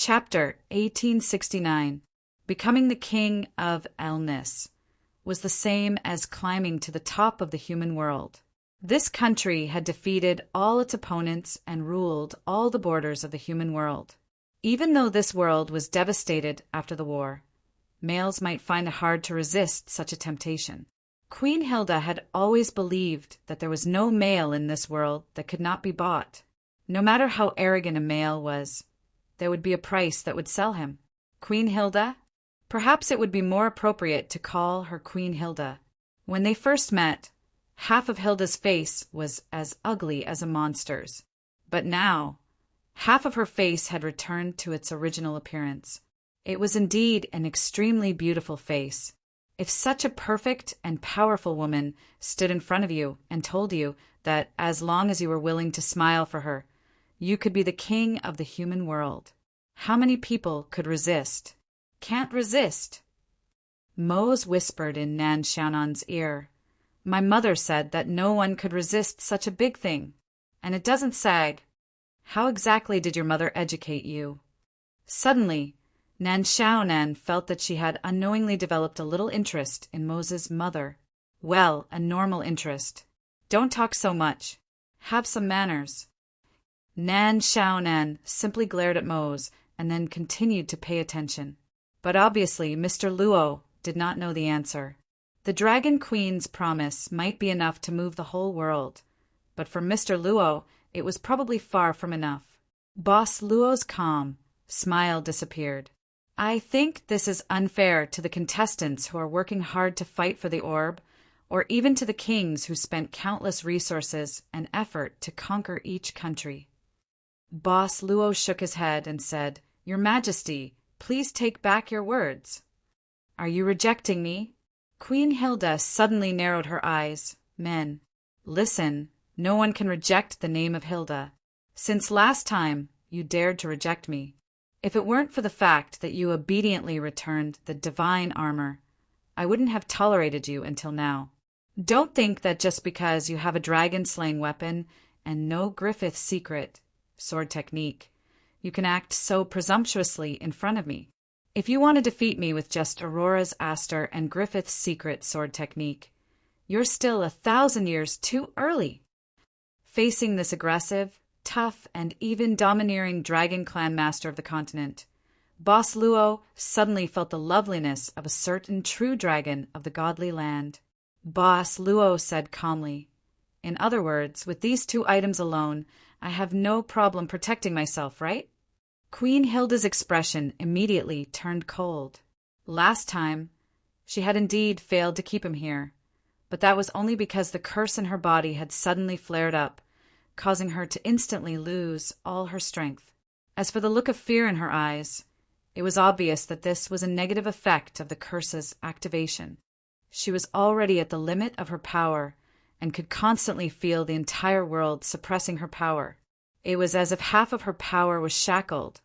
Chapter 1869. Becoming the King of Elnis was the same as climbing to the top of the human world. This country had defeated all its opponents and ruled all the borders of the human world. Even though this world was devastated after the war, males might find it hard to resist such a temptation. Queen Hilda had always believed that there was no male in this world that could not be bought. No matter how arrogant a male was, there would be a price that would sell him. Queen Hilda? Perhaps it would be more appropriate to call her Queen Hilda. When they first met, half of Hilda's face was as ugly as a monster's. But now, half of her face had returned to its original appearance. It was indeed an extremely beautiful face. If such a perfect and powerful woman stood in front of you and told you that as long as you were willing to smile for her, you could be the king of the human world, how many people could resist? Can't resist. Mose whispered in Nan Shannon's ear, "My mother said that no one could resist such a big thing, and it doesn't sag. How exactly did your mother educate you?" Suddenly, Nan Shannon felt that she had unknowingly developed a little interest in Mose's mother. Well, a normal interest. Don't talk so much. Have some manners. Nan Shannon simply glared at Mose and then continued to pay attention. But obviously Mr. Luo did not know the answer. The Dragon Queen's promise might be enough to move the whole world, but for Mr. Luo it was probably far from enough. Boss Luo's calm smile disappeared. "I think this is unfair to the contestants who are working hard to fight for the orb, or even to the kings who spent countless resources and effort to conquer each country." Boss Luo shook his head and said, "Your Majesty, please take back your words." "Are you rejecting me?" Queen Hilda suddenly narrowed her eyes. "Men, listen, no one can reject the name of Hilda. Since last time you dared to reject me, if it weren't for the fact that you obediently returned the divine armor, I wouldn't have tolerated you until now. Don't think that just because you have a dragon-slaying weapon and no Griffith's secret sword technique, you can act so presumptuously in front of me. If you want to defeat me with just Aurora's Aster and Griffith's secret sword technique, you're still 1,000 years too early." Facing this aggressive, tough, and even domineering Dragon Clan master of the continent, Boss Luo suddenly felt the loveliness of a certain true dragon of the godly land. Boss Luo said calmly, "In other words, with these 2 items alone, I have no problem protecting myself, right?" Queen Hilda's expression immediately turned cold. Last time, she had indeed failed to keep him here, but that was only because the curse in her body had suddenly flared up, causing her to instantly lose all her strength. As for the look of fear in her eyes, it was obvious that this was a negative effect of the curse's activation. She was already at the limit of her power and could constantly feel the entire world suppressing her power. It was as if half of her power was shackled,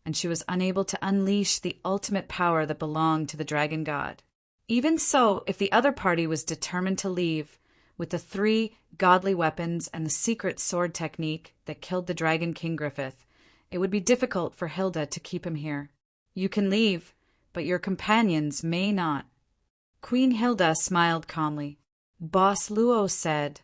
and she was unable to unleash the ultimate power that belonged to the dragon god. Even so, if the other party was determined to leave, with the 3 godly weapons and the secret sword technique that killed the Dragon King Griffith, it would be difficult for Hilda to keep him here. "You can leave, but your companions may not." Queen Hilda smiled calmly. Boss Luo said,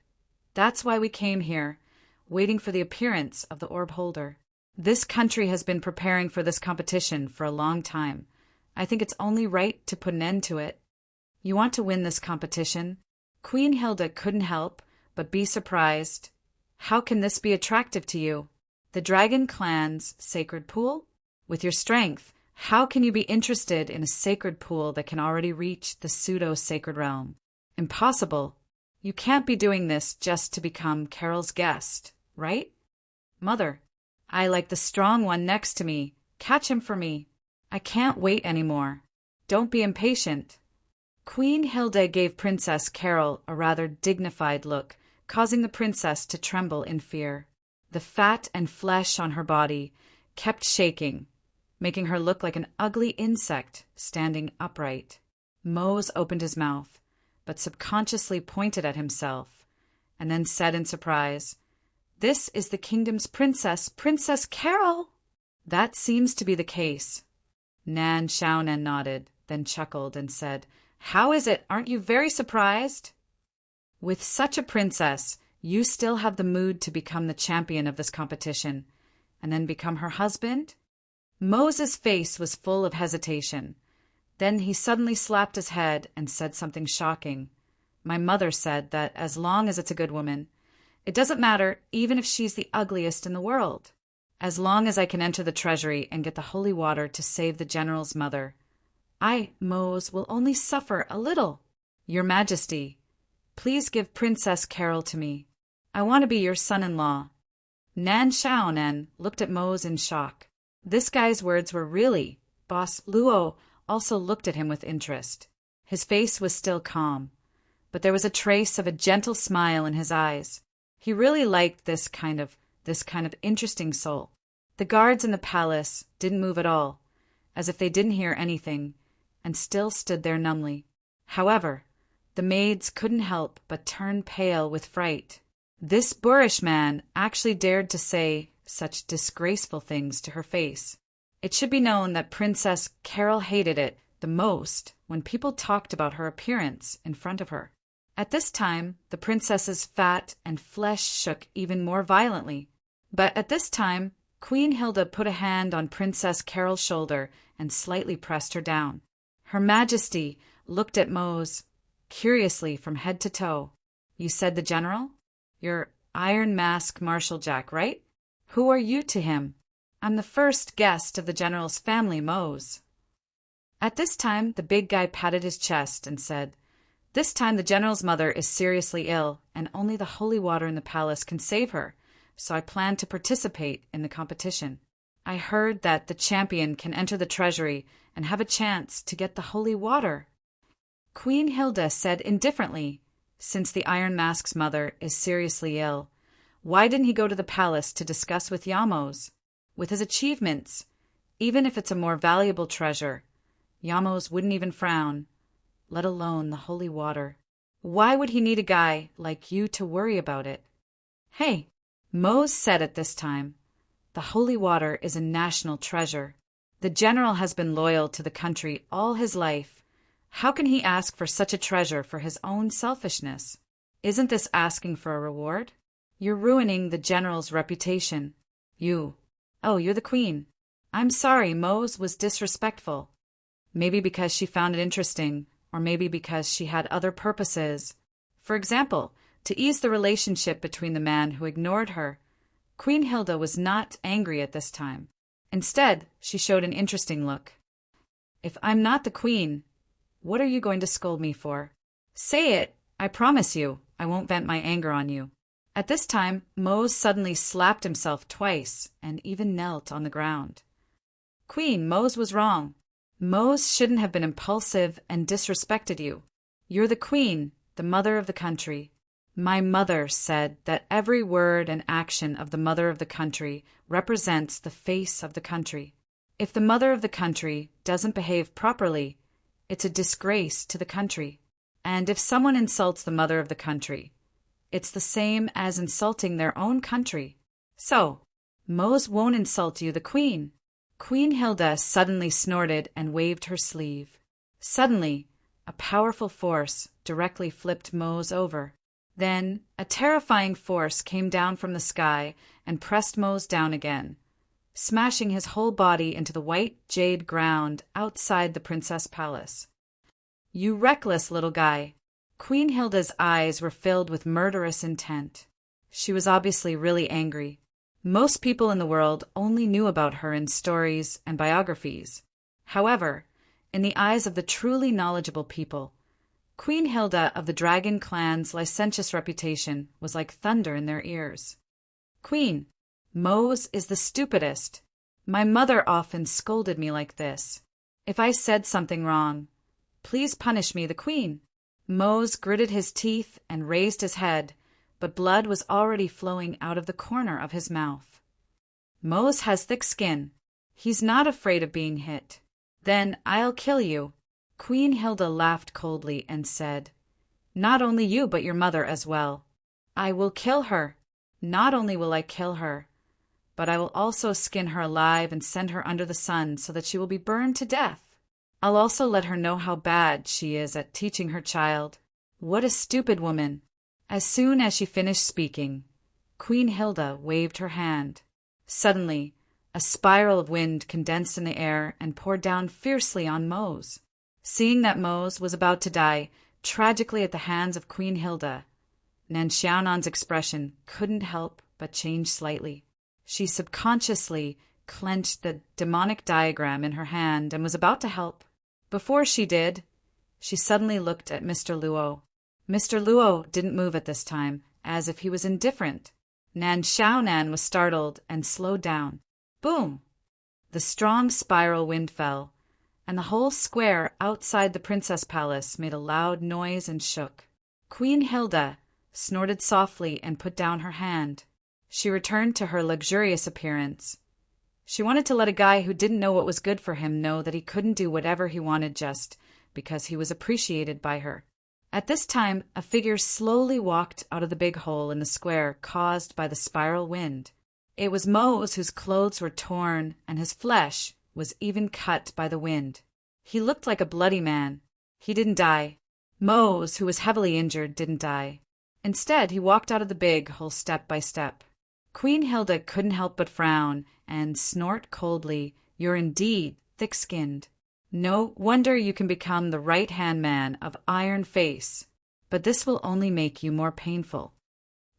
"That's why we came here, waiting for the appearance of the orb holder. This country has been preparing for this competition for a long time. I think it's only right to put an end to it. You want to win this competition?" Queen Hilda couldn't help but be surprised. "How can this be attractive to you? The Dragon Clan's sacred pool? With your strength, how can you be interested in a sacred pool that can already reach the pseudo-sacred realm? Impossible. You can't be doing this just to become Carol's guest, right?" "Mother, I like the strong one next to me. Catch him for me. I can't wait anymore. Don't be impatient." Queen Hilda gave Princess Carol a rather dignified look, causing the princess to tremble in fear. The fat and flesh on her body kept shaking, making her look like an ugly insect standing upright. Mose opened his mouth, but subconsciously pointed at himself, and then said in surprise, "This is the kingdom's princess, Princess Carol!" That seems to be the case. Nan Xiaonan nodded, then chuckled and said, How is it? Aren't you very surprised? With such a princess, you still have the mood to become the champion of this competition, and then become her husband? Moses' face was full of hesitation. Then he suddenly slapped his head and said something shocking. My mother said that as long as it's a good woman, it doesn't matter even if she's the ugliest in the world. As long as I can enter the treasury and get the holy water to save the general's mother, I, Mose, will only suffer a little. Your Majesty, please give Princess Carol to me. I want to be your son-in-law. Nan Xiaonan looked at Mose in shock. This guy's words were really. Boss Luo also looked at him with interest. His face was still calm, but there was a trace of a gentle smile in his eyes. He really liked this kind of interesting soul. The guards in the palace didn't move at all, as if they didn't hear anything, and still stood there numbly. However, the maids couldn't help but turn pale with fright. This boorish man actually dared to say such disgraceful things to her face. It should be known that Princess Carol hated it the most when people talked about her appearance in front of her. At this time, the princess's fat and flesh shook even more violently. But at this time, Queen Hilda put a hand on Princess Carol's shoulder and slightly pressed her down. Her Majesty looked at Mose curiously from head to toe. You said the general? You're Iron Mask Marshal Jack, right? Who are you to him? I'm the first guest of the general's family, Mose. At this time, the big guy patted his chest and said, This time the general's mother is seriously ill, and only the holy water in the palace can save her, so I plan to participate in the competition. I heard that the champion can enter the treasury and have a chance to get the holy water. Queen Hilda said indifferently, Since the Iron Mask's mother is seriously ill, why didn't he go to the palace to discuss with Yamos? With his achievements, even if it's a more valuable treasure, Yamos wouldn't even frown, let alone the holy water. Why would he need a guy like you to worry about it? Hey, Mose said at this time, the holy water is a national treasure. The general has been loyal to the country all his life. How can he ask for such a treasure for his own selfishness? Isn't this asking for a reward? You're ruining the general's reputation. You're the queen. I'm sorry, Mose was disrespectful. Maybe because she found it interesting, or maybe because she had other purposes. For example, to ease the relationship between the man who ignored her. Queen Hilda was not angry at this time. Instead, she showed an interesting look. If I'm not the queen, what are you going to scold me for? Say it. I promise you, I won't vent my anger on you. At this time, Mose suddenly slapped himself twice and even knelt on the ground. Queen, Mose was wrong. Mose shouldn't have been impulsive and disrespected you. You're the queen, the mother of the country. My mother said that every word and action of the mother of the country represents the face of the country. If the mother of the country doesn't behave properly, it's a disgrace to the country. And if someone insults the mother of the country, it's the same as insulting their own country. So, Mose won't insult you, the queen. Queen Hilda suddenly snorted and waved her sleeve. Suddenly, a powerful force directly flipped Mose over. Then, a terrifying force came down from the sky and pressed Mose down again, smashing his whole body into the white jade ground outside the princess palace. You reckless little guy. Queen Hilda's eyes were filled with murderous intent. She was obviously really angry. Most people in the world only knew about her in stories and biographies. However, in the eyes of the truly knowledgeable people, Queen Hilda of the Dragon Clan's licentious reputation was like thunder in their ears. Queen, Mose is the stupidest. My mother often scolded me like this. If I said something wrong, please punish me, the queen. Mose gritted his teeth and raised his head, but blood was already flowing out of the corner of his mouth. Mose has thick skin. He's not afraid of being hit. Then I'll kill you. Queen Hilda laughed coldly and said, Not only you, but your mother as well. I will kill her. Not only will I kill her, but I will also skin her alive and send her under the sun so that she will be burned to death. I'll also let her know how bad she is at teaching her child. What a stupid woman!" As soon as she finished speaking, Queen Hilda waved her hand. Suddenly, a spiral of wind condensed in the air and poured down fiercely on Mose. Seeing that Mose was about to die tragically at the hands of Queen Hilda, Nan Xiaonan's expression couldn't help but change slightly. She subconsciously clenched the demonic diagram in her hand and was about to help. Before she did, she suddenly looked at Mr. Luo. Mr. Luo didn't move at this time, as if he was indifferent. Nan Xiaonan was startled and slowed down. Boom! The strong spiral wind fell, and the whole square outside the princess palace made a loud noise and shook. Queen Hilda snorted softly and put down her hand. She returned to her luxurious appearance. She wanted to let a guy who didn't know what was good for him know that he couldn't do whatever he wanted just because he was appreciated by her. At this time, a figure slowly walked out of the big hole in the square caused by the spiral wind. It was Mose, whose clothes were torn and his flesh was even cut by the wind. He looked like a bloody man. He didn't die. Mose, who was heavily injured, didn't die. Instead, he walked out of the big hole step by step. Queen Hilda couldn't help but frown and snort coldly, "You're indeed thick-skinned. No wonder you can become the right-hand man of Iron Face, but this will only make you more painful."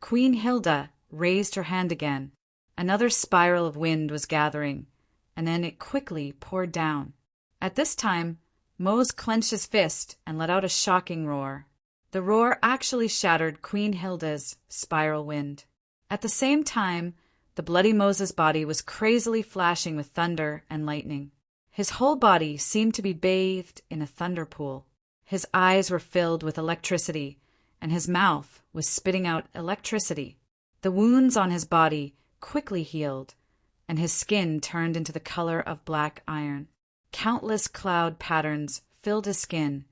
Queen Hilda raised her hand again. Another spiral of wind was gathering, and then it quickly poured down. At this time, Mose clenched his fist and let out a shocking roar. The roar actually shattered Queen Hilda's spiral wind. At the same time, the bloody Moses' body was crazily flashing with thunder and lightning. His whole body seemed to be bathed in a thunder pool. His eyes were filled with electricity, and his mouth was spitting out electricity. The wounds on his body quickly healed, and his skin turned into the color of black iron. Countless cloud patterns filled his skin,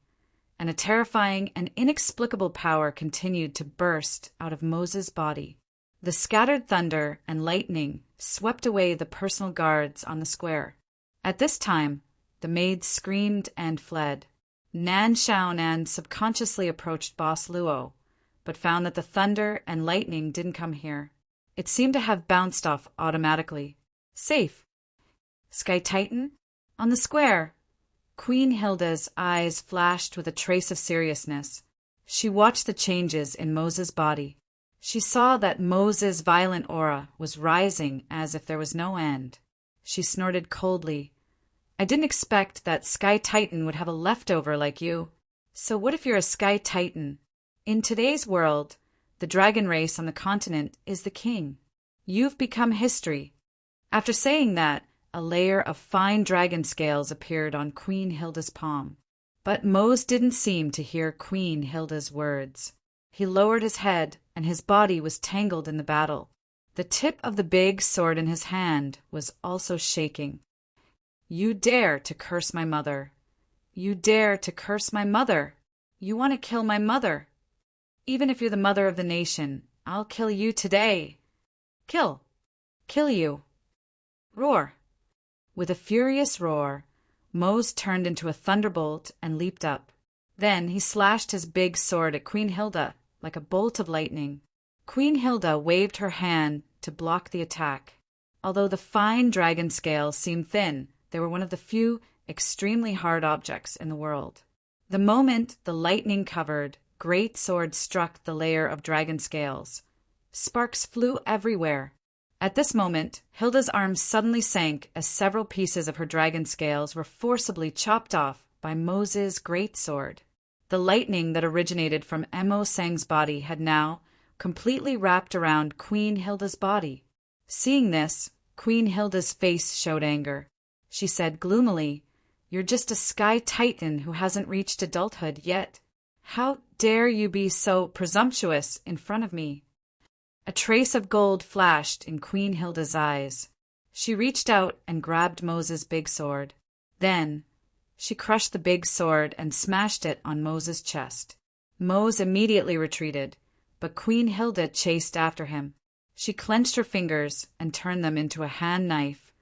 and a terrifying and inexplicable power continued to burst out of Moses' body. The scattered thunder and lightning swept away the personal guards on the square. At this time, the maids screamed and fled. Nan Xiaonan subconsciously approached Boss Luo, but found that the thunder and lightning didn't come here. It seemed to have bounced off automatically. Safe. Sky Titan? On the square. Queen Hilda's eyes flashed with a trace of seriousness. She watched the changes in Moses' body. She saw that Moses' violent aura was rising as if there was no end. She snorted coldly. "I didn't expect that Sky Titan would have a leftover like you. So what if you're a Sky Titan? In today's world, the dragon race on the continent is the king. You've become history." After saying that, a layer of fine dragon scales appeared on Queen Hilda's palm. But Mose didn't seem to hear Queen Hilda's words. He lowered his head, and his body was tangled in the battle. The tip of the big sword in his hand was also shaking. "You dare to curse my mother. You dare to curse my mother. You want to kill my mother. Even if you're the mother of the nation, I'll kill you today. Kill. Kill you. Roar." With a furious roar, Mose turned into a thunderbolt and leaped up. Then he slashed his big sword at Queen Hilda like a bolt of lightning. Queen Hilda waved her hand to block the attack. Although the fine dragon scales seemed thin, they were one of the few extremely hard objects in the world. The moment the lightning-covered great sword struck the layer of dragon scales, sparks flew everywhere. At this moment, Hilda's arms suddenly sank as several pieces of her dragon scales were forcibly chopped off by Moses' great sword. The lightning that originated from Mo Sang's body had now completely wrapped around Queen Hilda's body. Seeing this, Queen Hilda's face showed anger. She said gloomily, "You're just a Sky Titan who hasn't reached adulthood yet. How dare you be so presumptuous in front of me?" A trace of gold flashed in Queen Hilda's eyes. She reached out and grabbed Moses' big sword. Then she crushed the big sword and smashed it on Moses' chest. Mose immediately retreated, but Queen Hilda chased after him. She clenched her fingers and turned them into a hand knife,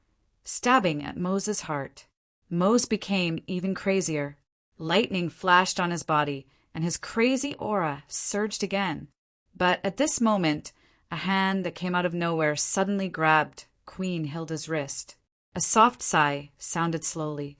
stabbing at Moses' heart. Mose became even crazier. Lightning flashed on his body, and his crazy aura surged again. But at this moment, a hand that came out of nowhere suddenly grabbed Queen Hilda's wrist. A soft sigh sounded slowly.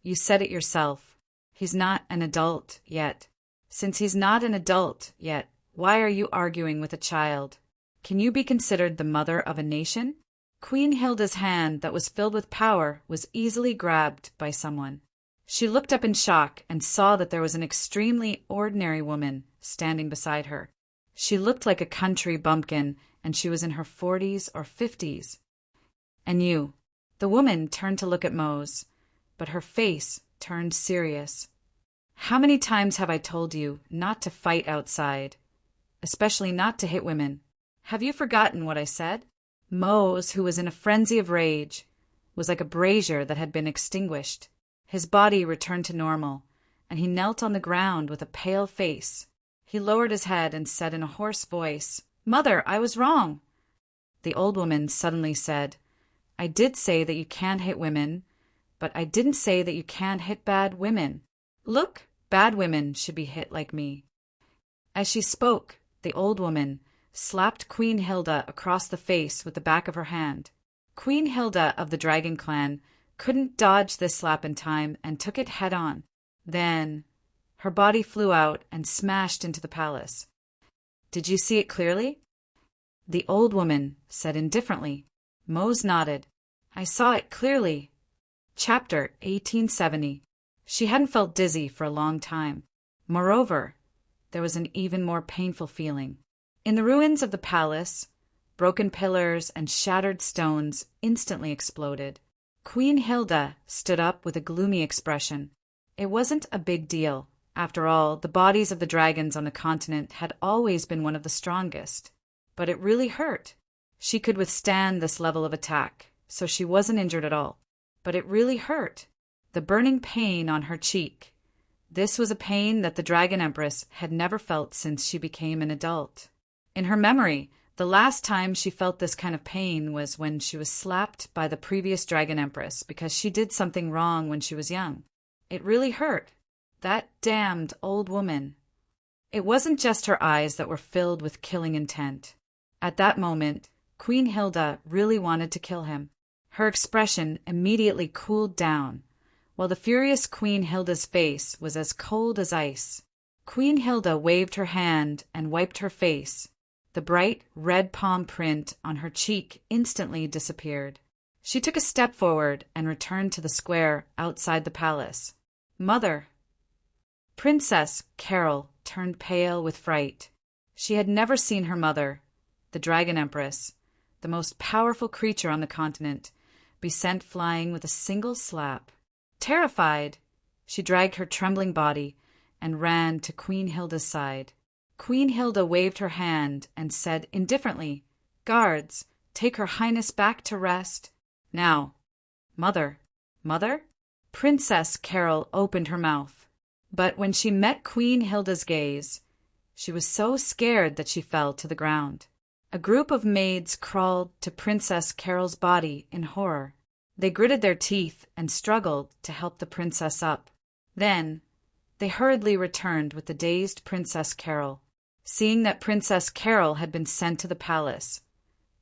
You said it yourself. He's not an adult yet. Since he's not an adult yet, why are you arguing with a child? Can you be considered the mother of a nation? Queen Hilda's hand that was filled with power was easily grabbed by someone. She looked up in shock and saw that there was an extremely ordinary woman standing beside her. She looked like a country bumpkin, and she was in her 40s or 50s. And you? The woman turned to look at Mose, but her face turned serious. How many times have I told you not to fight outside, especially not to hit women? Have you forgotten what I said? Mose, who was in a frenzy of rage, was like a brazier that had been extinguished. His body returned to normal, and he knelt on the ground with a pale face. He lowered his head and said in a hoarse voice, "Mother, I was wrong." The old woman suddenly said, "I did say that you can't hit women, but I didn't say that you can't hit bad women. Look, bad women should be hit like me." As she spoke, the old woman slapped Queen Hilda across the face with the back of her hand. Queen Hilda of the Dragon Clan couldn't dodge this slap in time and took it head on. Then her body flew out and smashed into the palace. Did you see it clearly? The old woman said indifferently. Mose nodded. I saw it clearly. Chapter 1870. She hadn't felt dizzy for a long time. Moreover, there was an even more painful feeling. In the ruins of the palace, broken pillars and shattered stones instantly exploded. Queen Hilda stood up with a gloomy expression. It wasn't a big deal. After all, the bodies of the dragons on the continent had always been one of the strongest. But it really hurt. She could withstand this level of attack, so she wasn't injured at all. But it really hurt. The burning pain on her cheek. This was a pain that the Dragon Empress had never felt since she became an adult. In her memory, the last time she felt this kind of pain was when she was slapped by the previous Dragon Empress because she did something wrong when she was young. It really hurt. That damned old woman. It wasn't just her eyes that were filled with killing intent. At that moment, Queen Hilda really wanted to kill him. Her expression immediately cooled down, while the furious Queen Hilda's face was as cold as ice. Queen Hilda waved her hand and wiped her face. The bright red palm print on her cheek instantly disappeared. She took a step forward and returned to the square outside the palace. Mother. Princess Carol turned pale with fright. She had never seen her mother, the Dragon Empress, the most powerful creature on the continent, be sent flying with a single slap. Terrified, she dragged her trembling body and ran to Queen Hilda's side. Queen Hilda waved her hand and said indifferently, "Guards, take Her Highness back to rest." Now, Mother. Mother? Princess Carol opened her mouth. But when she met Queen Hilda's gaze, she was so scared that she fell to the ground. A group of maids crawled to Princess Carol's body in horror. They gritted their teeth and struggled to help the princess up. Then, they hurriedly returned with the dazed Princess Carol. Seeing that Princess Carol had been sent to the palace,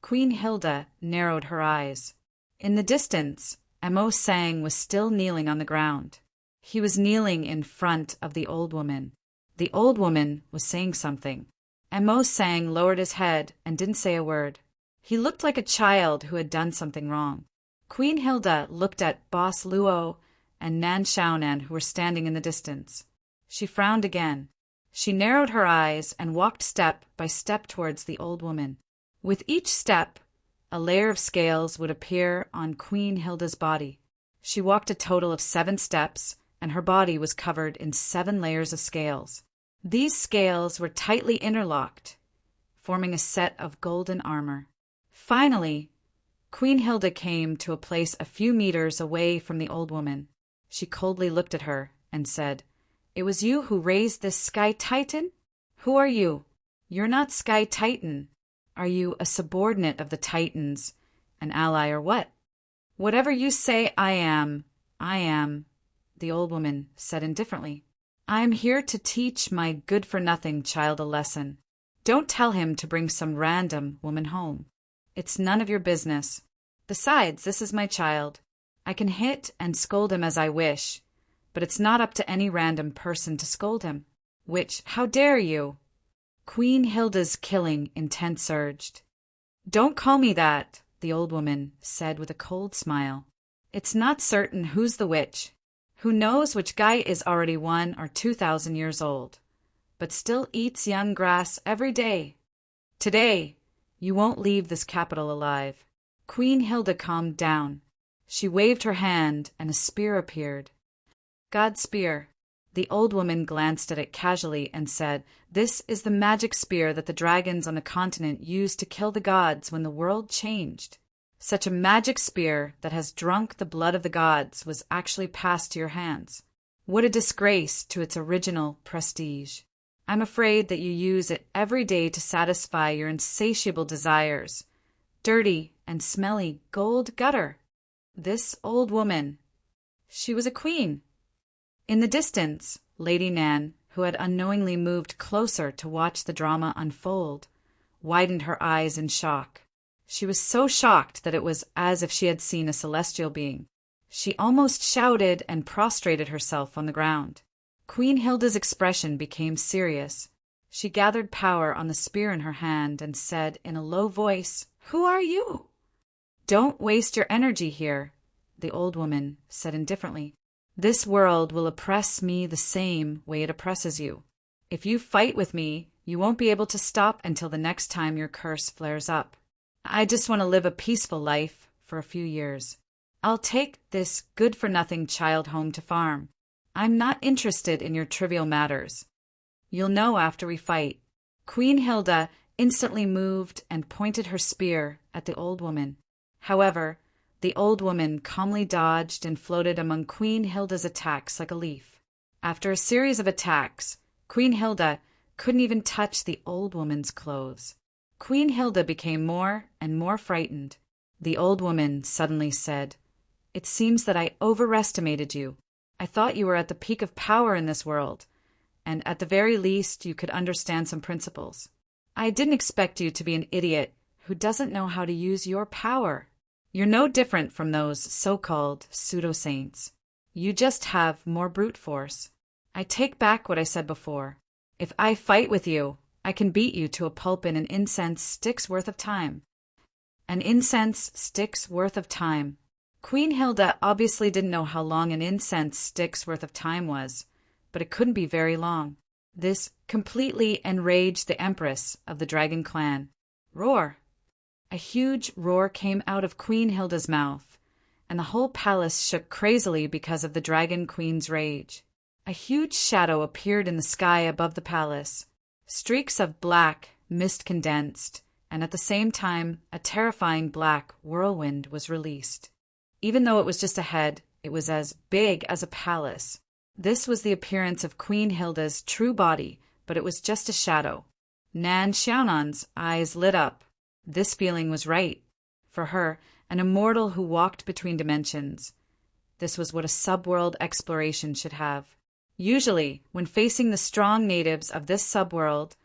Queen Hilda narrowed her eyes. In the distance, Amo Sang was still kneeling on the ground. He was kneeling in front of the old woman. The old woman was saying something. Amo Sang lowered his head and didn't say a word. He looked like a child who had done something wrong. Queen Hilda looked at Boss Luo and Nan Xiaonan, who were standing in the distance. She frowned again. She narrowed her eyes and walked step by step towards the old woman. With each step, a layer of scales would appear on Queen Hilda's body. She walked a total of 7 steps, and her body was covered in 7 layers of scales. These scales were tightly interlocked, forming a set of golden armor. Finally, Queen Hilda came to a place a few meters away from the old woman. She coldly looked at her and said, "It was you who raised this Sky Titan? Who are you? You're not Sky Titan. Are you a subordinate of the Titans, an ally, or what? Whatever you say I am, the old woman said indifferently. I am here to teach my good-for-nothing child a lesson. Don't tell him to bring some random woman home. It's none of your business. Besides, this is my child. I can hit and scold him as I wish, but it's not up to any random person to scold him. Which, how dare you? Queen Hilda's killing intent surged. Don't call me that, the old woman said with a cold smile. It's not certain who's the witch. Who knows which guy is already 1,000 or 2,000 years old, but still eats young grass every day. Today, you won't leave this capital alive. Queen Hilda calmed down. She waved her hand, and a spear appeared. God's spear. The old woman glanced at it casually and said, This is the magic spear that the dragons on the continent used to kill the gods when the world changed. Such a magic spear that has drunk the blood of the gods was actually passed to your hands. What a disgrace to its original prestige. I'm afraid that you use it every day to satisfy your insatiable desires. Dirty and smelly gold gutter. This old woman. She was a queen. In the distance, Lady Nan, who had unknowingly moved closer to watch the drama unfold, widened her eyes in shock. She was so shocked that it was as if she had seen a celestial being. She almost shouted and prostrated herself on the ground. Queen Hilda's expression became serious. She gathered power on the spear in her hand and said in a low voice, Who are you? Don't waste your energy here, the old woman said indifferently. This world will oppress me the same way it oppresses you. If you fight with me, you won't be able to stop until the next time your curse flares up. I just want to live a peaceful life for a few years. I'll take this good-for-nothing child home to farm. I'm not interested in your trivial matters. You'll know after we fight. Queen Hilda instantly moved and pointed her spear at the old woman. However, the old woman calmly dodged and floated among Queen Hilda's attacks like a leaf. After a series of attacks, Queen Hilda couldn't even touch the old woman's clothes. Queen Hilda became more and more frightened. The old woman suddenly said, It seems that I overestimated you. I thought you were at the peak of power in this world, and at the very least you could understand some principles. I didn't expect you to be an idiot who doesn't know how to use your power. You're no different from those so-called pseudo-saints. You just have more brute force. I take back what I said before. If I fight with you, I can beat you to a pulp in an incense stick's worth of time. An incense stick's worth of time. Queen Hilda obviously didn't know how long an incense stick's worth of time was, but it couldn't be very long. This completely enraged the Empress of the Dragon Clan. Roar! A huge roar came out of Queen Hilda's mouth, and the whole palace shook crazily because of the Dragon Queen's rage. A huge shadow appeared in the sky above the palace. Streaks of black mist condensed, and at the same time a terrifying black whirlwind was released. Even though it was just a head, it was as big as a palace. This was the appearance of Queen Hilda's true body, but it was just a shadow. Nan Xiaonan's eyes lit up. This feeling was right. For her, an immortal who walked between dimensions. This was what a subworld exploration should have. Usually, when facing the strong natives of this subworld,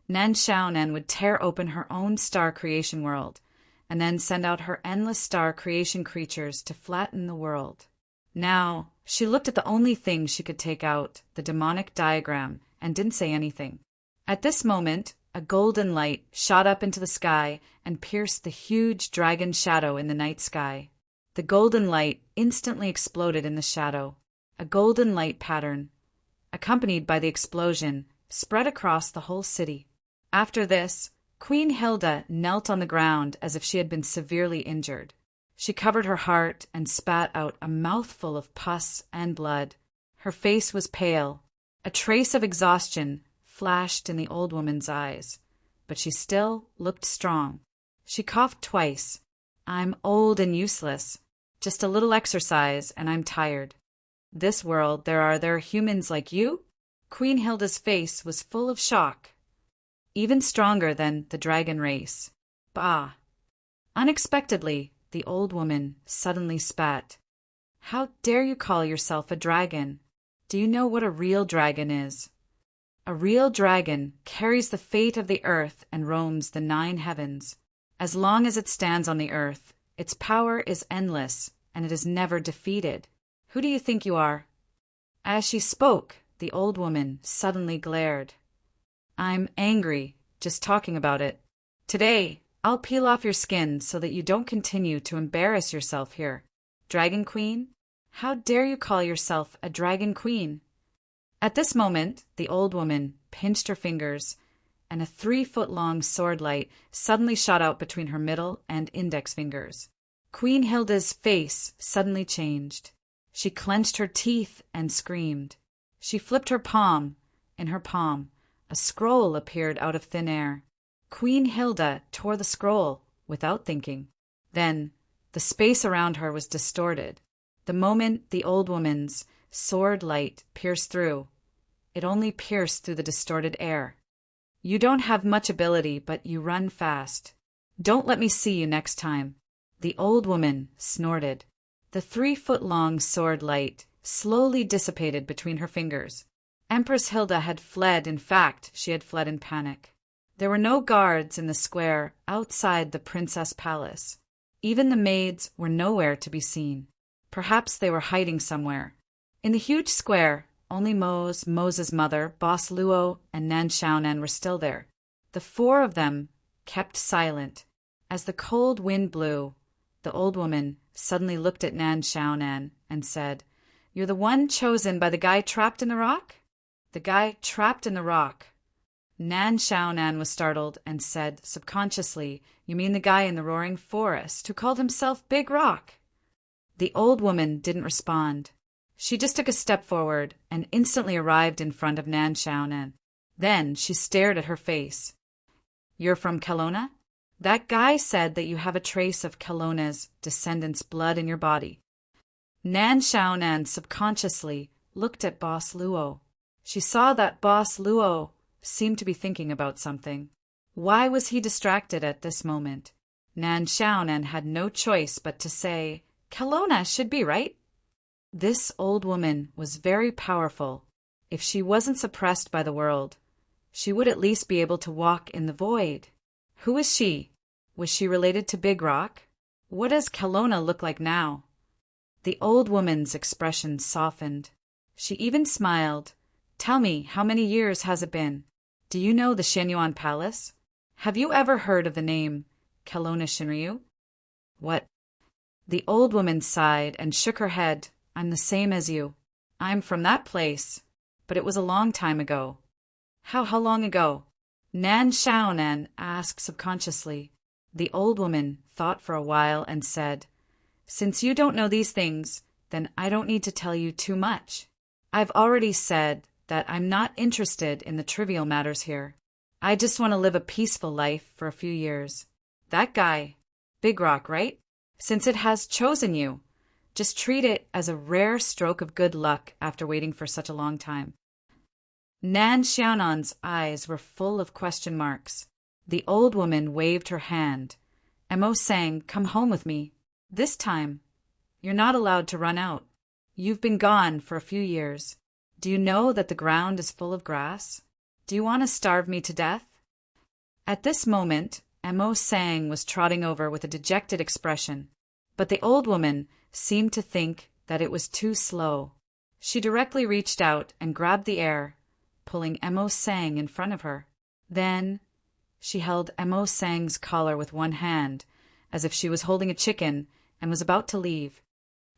Nan Xiaonan would tear open her own star creation world, and then send out her endless star creation creatures to flatten the world. Now, she looked at the only thing she could take out, the demonic diagram, and didn't say anything. At this moment, a golden light shot up into the sky and pierced the huge dragon shadow in the night sky. The golden light instantly exploded in the shadow. A golden light pattern, accompanied by the explosion, spread across the whole city. After this, Queen Hilda knelt on the ground as if she had been severely injured. She covered her heart and spat out a mouthful of pus and blood. Her face was pale. A trace of exhaustion flashed in the old woman's eyes, but she still looked strong. She coughed twice. I'm old and useless. Just a little exercise, and I'm tired. This world, there are humans like you? Queen Hilda's face was full of shock. Even stronger than the dragon race. Bah! Unexpectedly, the old woman suddenly spat. How dare you call yourself a dragon? Do you know what a real dragon is? A real dragon carries the fate of the earth and roams the 9 heavens. As long as it stands on the earth, its power is endless, and it is never defeated. Who do you think you are? As she spoke, the old woman suddenly glared. I'm angry, just talking about it. Today, I'll peel off your skin so that you don't continue to embarrass yourself here. Dragon Queen? How dare you call yourself a Dragon Queen? At this moment, the old woman pinched her fingers, and a 3-foot-long sword light suddenly shot out between her middle and index fingers. Queen Hilda's face suddenly changed. She clenched her teeth and screamed. She flipped her palm. In her palm, a scroll appeared out of thin air. Queen Hilda tore the scroll without thinking. Then, the space around her was distorted. The moment the old woman's sword light pierced through, it only pierced through the distorted air. You don't have much ability, but you run fast. Don't let me see you next time. The old woman snorted. The 3-foot-long sword light slowly dissipated between her fingers. Empress Hilda had fled. In fact, she had fled in panic. There were no guards in the square outside the princess palace. Even the maids were nowhere to be seen. Perhaps they were hiding somewhere. In the huge square, only Mose's mother, Boss Luo, and Nan Xiaonan were still there. The 4 of them kept silent. As the cold wind blew, the old woman suddenly looked at Nan Xiaonan and said, You're the one chosen by the guy trapped in the rock? The guy trapped in the rock. Nan Xiaonan was startled and said subconsciously, You mean the guy in the roaring forest who called himself Big Rock? The old woman didn't respond. She just took a step forward and instantly arrived in front of Nan Xiaonan. Then she stared at her face. You're from Kelowna? That guy said that you have a trace of Kelowna's descendants' blood in your body. Nan Xiaonan subconsciously looked at Boss Luo. She saw that Boss Luo seemed to be thinking about something. Why was he distracted at this moment? Nan Xiaonan had no choice but to say, Kelowna should be right. This old woman was very powerful. If she wasn't suppressed by the world, she would at least be able to walk in the void. Who is she? Was she related to Big Rock? What does Kelowna look like now? The old woman's expression softened. She even smiled. Tell me, how many years has it been? Do you know the Shenyuan Palace? Have you ever heard of the name Kelowna Shinryu? What? The old woman sighed and shook her head. I'm the same as you. I'm from that place, but it was a long time ago. How long ago? Nan Xiaonan asked subconsciously. The old woman thought for a while and said, Since you don't know these things, then I don't need to tell you too much. I've already said that I'm not interested in the trivial matters here. I just want to live a peaceful life for a few years. That guy, Big Rock, right? Since it has chosen you, just treat it as a rare stroke of good luck after waiting for such a long time. Nan Xiaonan's eyes were full of question marks. The old woman waved her hand. Mo sang, Come home with me. This time, you're not allowed to run out. You've been gone for a few years. Do you know that the ground is full of grass? Do you want to starve me to death? At this moment, Mo sang was trotting over with a dejected expression, but the old woman seemed to think that it was too slow. She directly reached out and grabbed the air, pulling Mo sang in front of her. Then she held Mo sang's collar with one hand, as if she was holding a chicken, and was about to leave.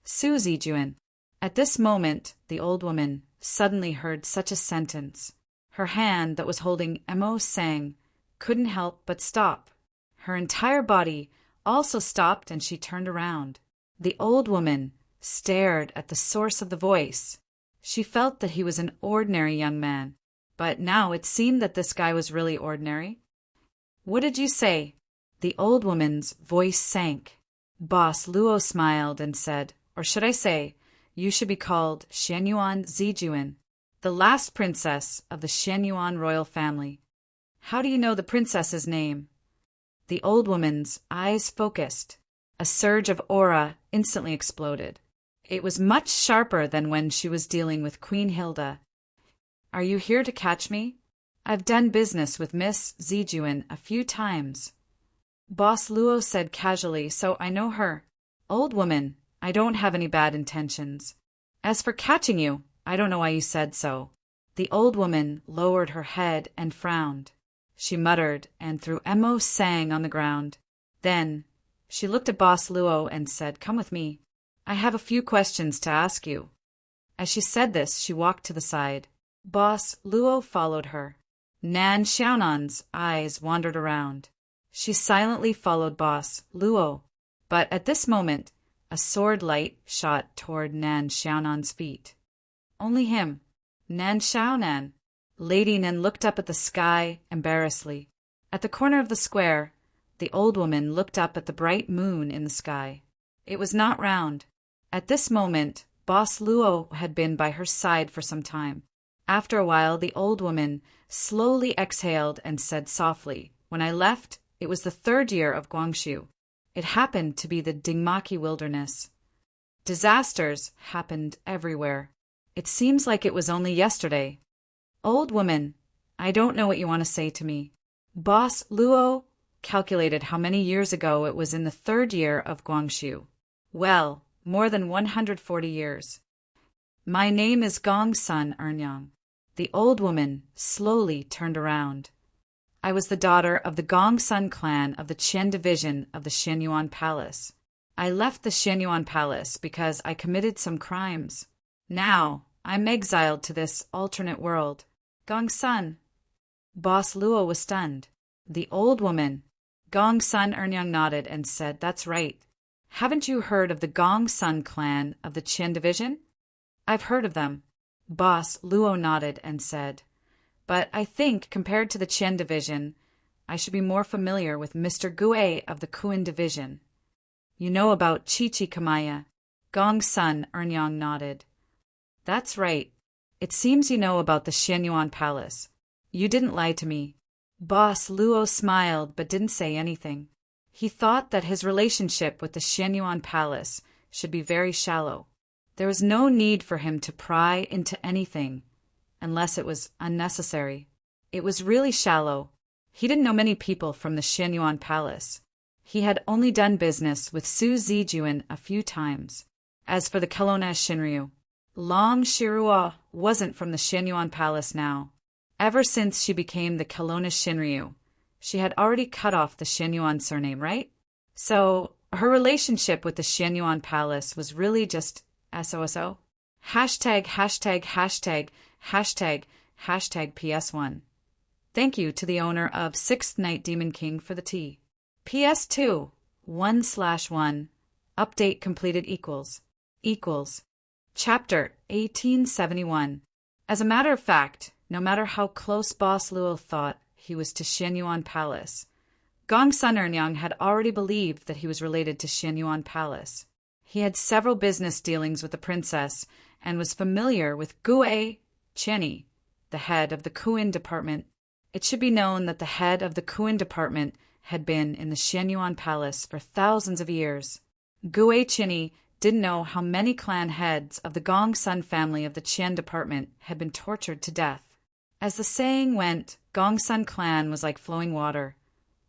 Susie Juan. At this moment, the old woman suddenly heard such a sentence. Her hand that was holding Mo sang couldn't help but stop. Her entire body also stopped, and she turned around. The old woman stared at the source of the voice. She felt that he was an ordinary young man, but now it seemed that this guy was really ordinary. What did you say? The old woman's voice sank. Boss Luo smiled and said, or should I say, you should be called Shenyuan Zijuan, the last princess of the Shenyuan royal family. How do you know the princess's name? The old woman's eyes focused. A surge of aura instantly exploded. It was much sharper than when she was dealing with Queen Hilda. "Are you here to catch me? I've done business with Miss Zijuan a few times." Boss Luo said casually, "So I know her." "Old woman, I don't have any bad intentions. As for catching you, I don't know why you said so." The old woman lowered her head and frowned. She muttered and threw Emo Sang on the ground. Then she looked at Boss Luo and said, "Come with me. I have a few questions to ask you." As she said this, she walked to the side. Boss Luo followed her. Nan Xiaonan's eyes wandered around. She silently followed Boss Luo, but at this moment, a sword light shot toward Nan Xiaonan's feet. Only him. Nan Xiaonan. Lady Nan looked up at the sky embarrassedly. At the corner of the square, the old woman looked up at the bright moon in the sky. It was not round. At this moment, Boss Luo had been by her side for some time. After a while, the old woman slowly exhaled and said softly, "When I left, it was the 3rd year of Guangxu. It happened to be the Dingmaki wilderness. Disasters happened everywhere. It seems like it was only yesterday." "Old woman, I don't know what you want to say to me." Boss Luo calculated how many years ago it was in the 3rd year of Guangxu. "Well, more than 140 years. My name is Gong Sun Ernyang." The old woman slowly turned around. "I was the daughter of the Gong Sun clan of the Qian division of the Xianyuan Palace. I left the Xianyuan Palace because I committed some crimes. Now, I'm exiled to this alternate world." "Gong Sun." Boss Luo was stunned. The old woman, Gong Sun Ernyang, nodded and said, "That's right. Haven't you heard of the Gong Sun clan of the Qian division?" "I've heard of them." Boss Luo nodded and said, "But I think, compared to the Qian division, I should be more familiar with Mr. Gue of the Kuan division." "You know about Chichi Kamaya?" Gong Sun Ernyang nodded. "That's right. It seems you know about the Xianyuan Palace. You didn't lie to me." Boss Luo smiled but didn't say anything. He thought that his relationship with the Xianyuan Palace should be very shallow. There was no need for him to pry into anything, unless it was unnecessary. It was really shallow. He didn't know many people from the Xianyuan Palace. He had only done business with Su Zijuan a few times. As for the Kelowna Shinryu, Long Shirua wasn't from the Xianyuan Palace now. Ever since she became the Kelowna Shinryu, she had already cut off the Xianyuan surname, right? So her relationship with the Xianyuan Palace was really just SOSO. Hashtag, hashtag, hashtag, hashtag, hashtag PS1. Thank you to the owner of 6th Night Demon King for the tea. PS2, 1/1, update completed equals. Chapter 1871. As a matter of fact, no matter how close Boss Luo thought he was to Xianyuan Palace, Gong Sun Ernyang had already believed that he was related to Xianyuan Palace. He had several business dealings with the princess and was familiar with Gue Chenny, the head of the Kuan department. It should be known that the head of the Kuan department had been in the Xianyuan Palace for thousands of years. Gue Chenny didn't know how many clan heads of the Gong Sun family of the Qian department had been tortured to death. As the saying went, Gong Sun clan was like flowing water,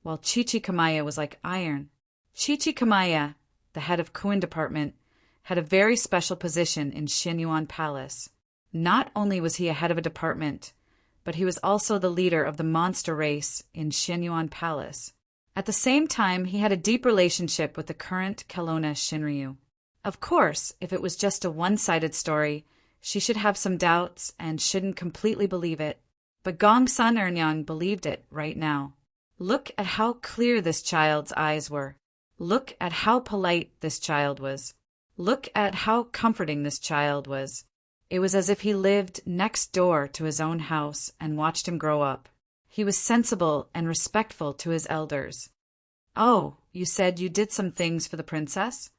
while Chichi Kamaya was like iron. Chichi Kamaya, the head of Kuan department, had a very special position in Xianyuan Palace. Not only was he a head of a department, but he was also the leader of the monster race in Xianyuan Palace. At the same time, he had a deep relationship with the current Kelowna Shinryu. Of course, if it was just a one-sided story, she should have some doubts and shouldn't completely believe it. But Gong Sun Ernyang believed it right now. Look at how clear this child's eyes were. Look at how polite this child was. Look at how comforting this child was. It was as if he lived next door to his own house and watched him grow up. He was sensible and respectful to his elders. "Oh, you said you did some things for the princess?"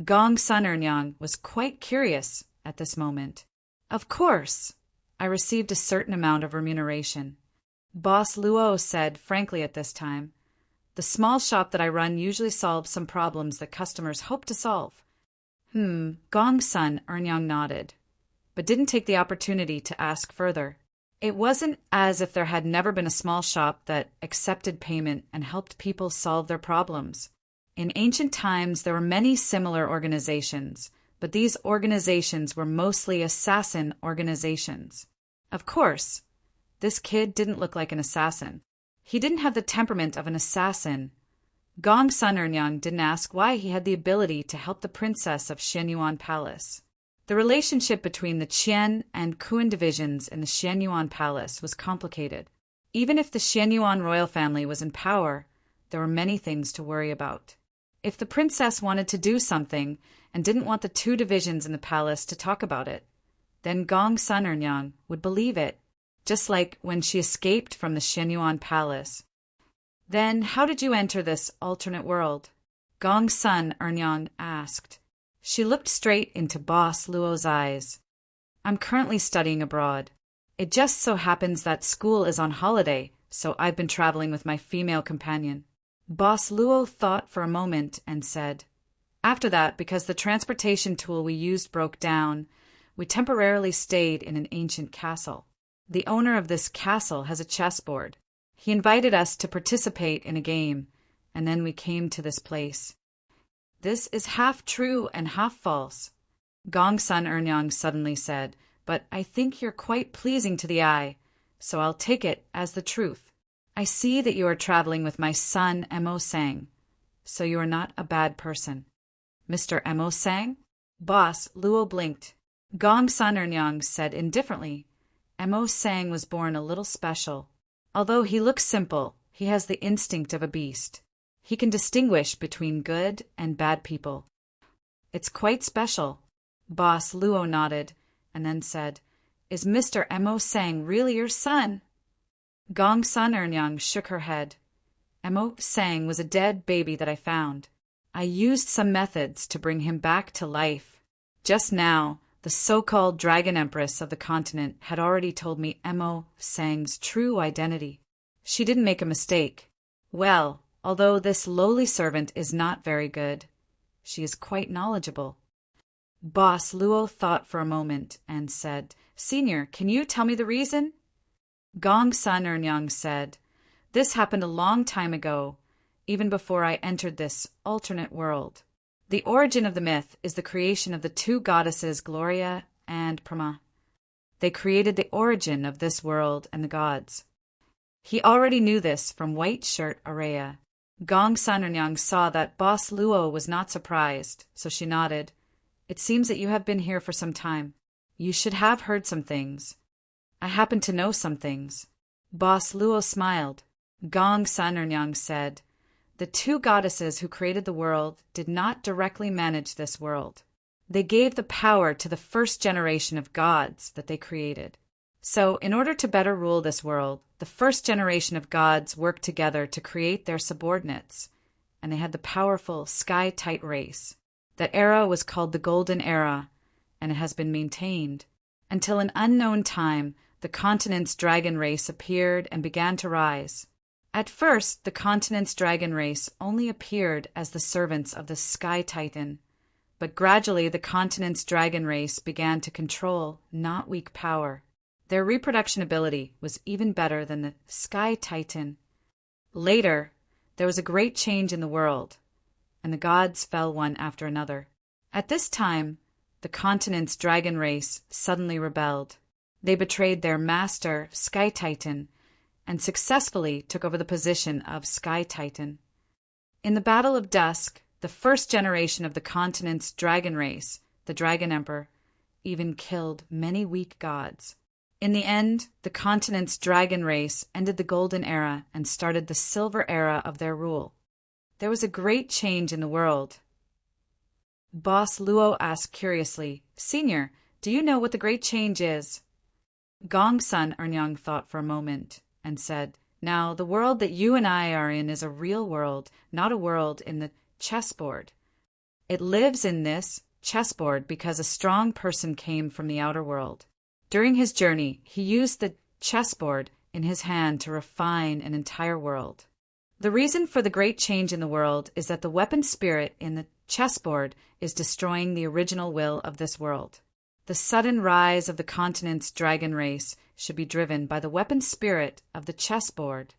Gong Sun Ernyang was quite curious at this moment. "Of course. I received a certain amount of remuneration," Boss Luo said frankly at this time. The small shop that I run usually solves some problems that customers hope to solve. Gong's son, Earnyang, nodded, but didn't take the opportunity to ask further. It wasn't as if there had never been a small shop that accepted payment and helped people solve their problems. In ancient times, there were many similar organizations, but these organizations were mostly assassin organizations. Of course, this kid didn't look like an assassin. He didn't have the temperament of an assassin. Gong's son Earnyang didn't ask why he had the ability to help the princess of Xianyuan Palace. The relationship between the Qian and Kuan divisions in the Xianyuan Palace was complicated. Even if the Xianyuan royal family was in power, there were many things to worry about. If the princess wanted to do something and didn't want the two divisions in the palace to talk about it, then Gong's son Earnyang would believe it, just like when she escaped from the Xianyuan Palace. Then how did you enter this alternate world? Gong's son Earnyang asked. She looked straight into Boss Luo's eyes. I'm currently studying abroad. It just so happens that school is on holiday, so I've been traveling with my female companion. Boss Luo thought for a moment and said, After that, because the transportation tool we used broke down, we temporarily stayed in an ancient castle. The owner of this castle has a chessboard. He invited us to participate in a game, and then we came to this place. This is half true and half false, Gong's son Earnyang suddenly said, but I think you're quite pleasing to the eye, so I'll take it as the truth. I see that you are traveling with my son Mo Sang, so you are not a bad person. Mr. Mo Sang? Boss Luo blinked. Gong's son Earnyang said indifferently, Mo Sang was born a little special. Although he looks simple, he has the instinct of a beast. He can distinguish between good and bad people. It's quite special. Boss Luo nodded and then said, Is Mr. Mo Sang really your son? Gong's son Earnyang shook her head. Mo Sang was a dead baby that I found. I used some methods to bring him back to life. Just now, the so-called Dragon Empress of the continent had already told me Mo Sang's true identity. She didn't make a mistake. Well, although this lowly servant is not very good, she is quite knowledgeable. Boss Luo thought for a moment and said, Senior, can you tell me the reason? Gong's son Earnyang said, This happened a long time ago, even before I entered this alternate world. The origin of the myth is the creation of the two goddesses Gloria and Brahma. They created the origin of this world and the gods. He already knew this from White Shirt Araya. Gong's son Earnyang saw that Boss Luo was not surprised, so she nodded. It seems that you have been here for some time. You should have heard some things. I happen to know some things. Boss Luo smiled. Gong's son Earnyang said, The two goddesses who created the world did not directly manage this world. They gave the power to the first generation of gods that they created. So, in order to better rule this world, the first generation of gods worked together to create their subordinates, and they had the powerful sky-tight race. That era was called the Golden Era, and it has been maintained. Until an unknown time, the continent's dragon race appeared and began to rise. At first, the continent's dragon race only appeared as the servants of the Sky Titan, but gradually the continent's dragon race began to control, not weak power. Their reproduction ability was even better than the Sky Titan. Later, there was a great change in the world, and the gods fell one after another. At this time, the continent's dragon race suddenly rebelled. They betrayed their master, Sky Titan, and successfully took over the position of Sky Titan. In the Battle of Dusk, the first generation of the continent's dragon race, the Dragon Emperor, even killed many weak gods. In the end, the continent's dragon race ended the Golden Era and started the Silver Era of their rule. There was a great change in the world. Boss Luo asked curiously, Senior, do you know what the great change is? Gong's son Earnyang thought for a moment and said, Now, the world that you and I are in is a real world, not a world in the chessboard. It lives in this chessboard because a strong person came from the outer world. During his journey, he used the chessboard in his hand to refine an entire world. The reason for the great change in the world is that the weapon spirit in the chessboard is destroying the original will of this world. The sudden rise of the continent's dragon race should be driven by the weapon spirit of the chessboard.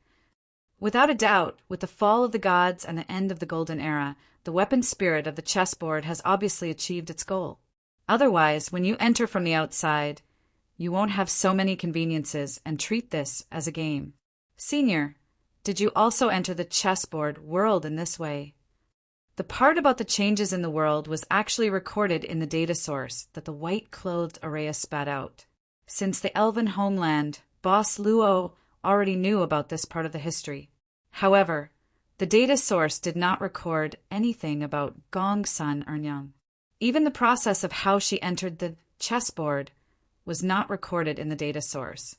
Without a doubt, with the fall of the gods and the end of the golden era, the weapon spirit of the chessboard has obviously achieved its goal. Otherwise, when you enter from the outside, you won't have so many conveniences and treat this as a game. Senior, did you also enter the chessboard world in this way? The part about the changes in the world was actually recorded in the data source that the white-clothed Araya spat out. Since the elven homeland, Boss Luo already knew about this part of the history. However, the data source did not record anything about Gongsun Ernyang. Even the process of how she entered the chessboard was not recorded in the data source.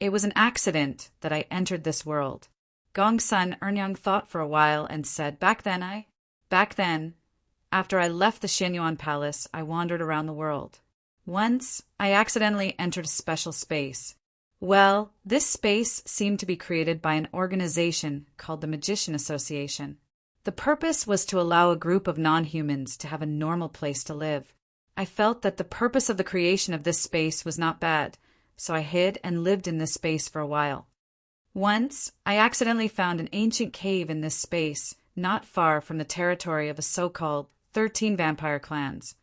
It was an accident that I entered this world. Gongsun Ernyang thought for a while and said, Back then, after I left the Xianyuan Palace, I wandered around the world. Once, I accidentally entered a special space. Well, this space seemed to be created by an organization called the Magician Association. The purpose was to allow a group of non-humans to have a normal place to live. I felt that the purpose of the creation of this space was not bad, so I hid and lived in this space for a while. Once, I accidentally found an ancient cave in this space, not far from the territory of a so-called 13 vampire clans.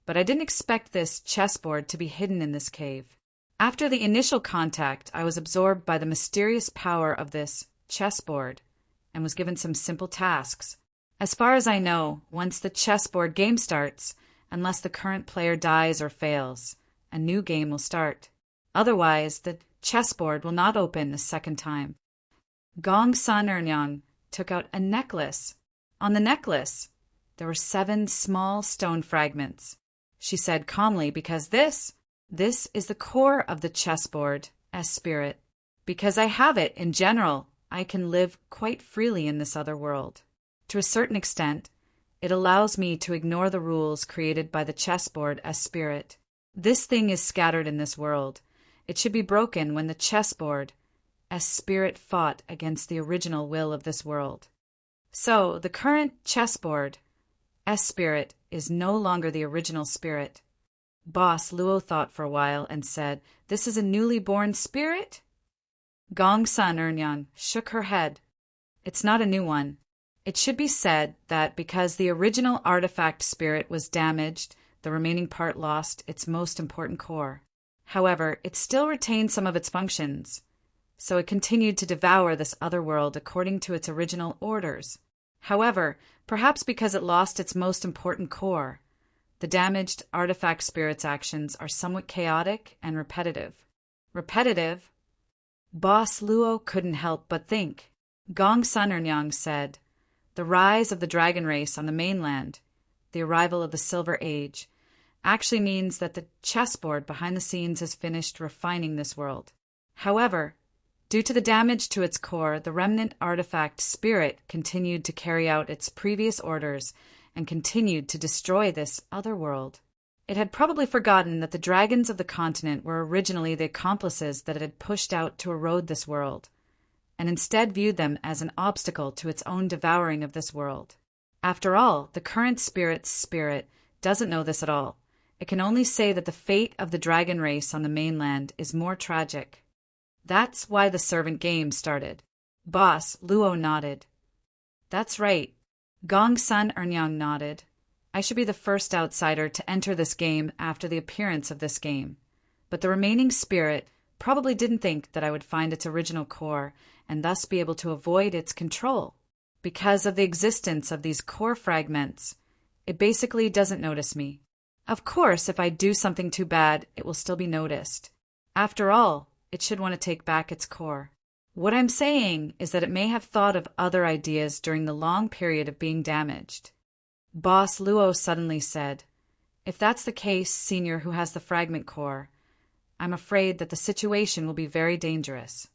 But I didn't expect this chessboard to be hidden in this cave. After the initial contact, I was absorbed by the mysterious power of this chessboard and was given some simple tasks. As far as I know, once the chessboard game starts, unless the current player dies or fails, a new game will start. Otherwise, the chessboard will not open a second time. Gongsun Ernyang took out a necklace. On the necklace, there were 7 small stone fragments. She said calmly, because this is the core of the chessboard as spirit. Because I have it in general, I can live quite freely in this other world. To a certain extent, it allows me to ignore the rules created by the chessboard as spirit. This thing is scattered in this world. It should be broken when the chessboard as spirit fought against the original will of this world. So, the current chessboard as spirit is no longer the original spirit. Boss Luo thought for a while and said, This is a newly born spirit? Gongsun Ernyang shook her head. It's not a new one. It should be said that because the original artifact spirit was damaged, the remaining part lost its most important core. However, it still retained some of its functions, so it continued to devour this other world according to its original orders. However, perhaps because it lost its most important core, the damaged artifact spirit's actions are somewhat chaotic and repetitive. Repetitive? Boss Luo couldn't help but think. Gongsun Ernyang said, The rise of the dragon race on the mainland, the arrival of the Silver Age, actually means that the chessboard behind the scenes has finished refining this world. However, due to the damage to its core, the remnant artifact spirit continued to carry out its previous orders and continued to destroy this other world. It had probably forgotten that the dragons of the continent were originally the accomplices that it had pushed out to erode this world, and instead viewed them as an obstacle to its own devouring of this world. After all, the current spirit's spirit doesn't know this at all. It can only say that the fate of the dragon race on the mainland is more tragic. That's why the servant game started. Boss Luo nodded. That's right. Gongsun Ernyang nodded. I should be the first outsider to enter this game after the appearance of this game. But the remaining spirit probably didn't think that I would find its original core and thus be able to avoid its control. Because of the existence of these core fragments, it basically doesn't notice me. Of course, if I do something too bad, it will still be noticed. After all, it should want to take back its core. What I'm saying is that it may have thought of other ideas during the long period of being damaged. Boss Luo suddenly said, If that's the case, Senior who has the fragment core, I'm afraid that the situation will be very dangerous.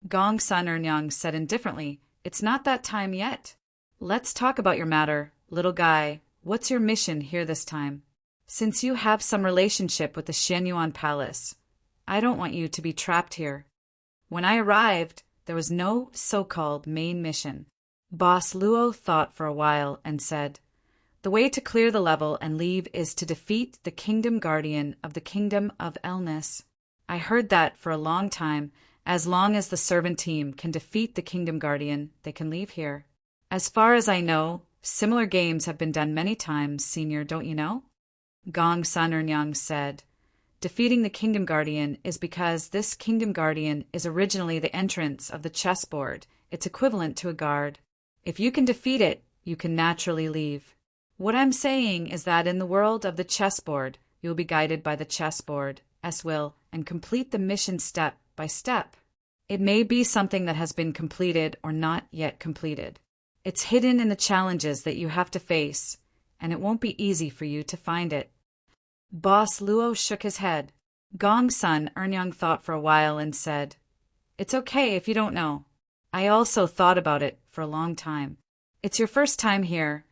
Gongsun Ernyang said indifferently, It's not that time yet. Let's talk about your matter, little guy. What's your mission here this time? Since you have some relationship with the Xianyuan Palace, I don't want you to be trapped here. When I arrived, There was no so-called main mission. Boss Luo thought for a while and said, "The way to clear the level and leave is to defeat the Kingdom Guardian of the Kingdom of Elnis." I heard that for a long time. As long as the servant team can defeat the Kingdom Guardian, they can leave here. As far as I know, similar games have been done many times, Senior, don't you know? Gong Sun Ernyang said, "Defeating the Kingdom Guardian is because this Kingdom Guardian is originally the entrance of the chessboard. It's equivalent to a guard. If you can defeat it, you can naturally leave. What I'm saying is that in the world of the chessboard, you'll be guided by the chessboard, as will, and complete the mission step by step. It may be something that has been completed or not yet completed. It's hidden in the challenges that you have to face, and it won't be easy for you to find it." Boss Luo shook his head. Gong Sun Ernyang thought for a while and said, "It's okay if you don't know. I also thought about it for a long time. It's your first time here.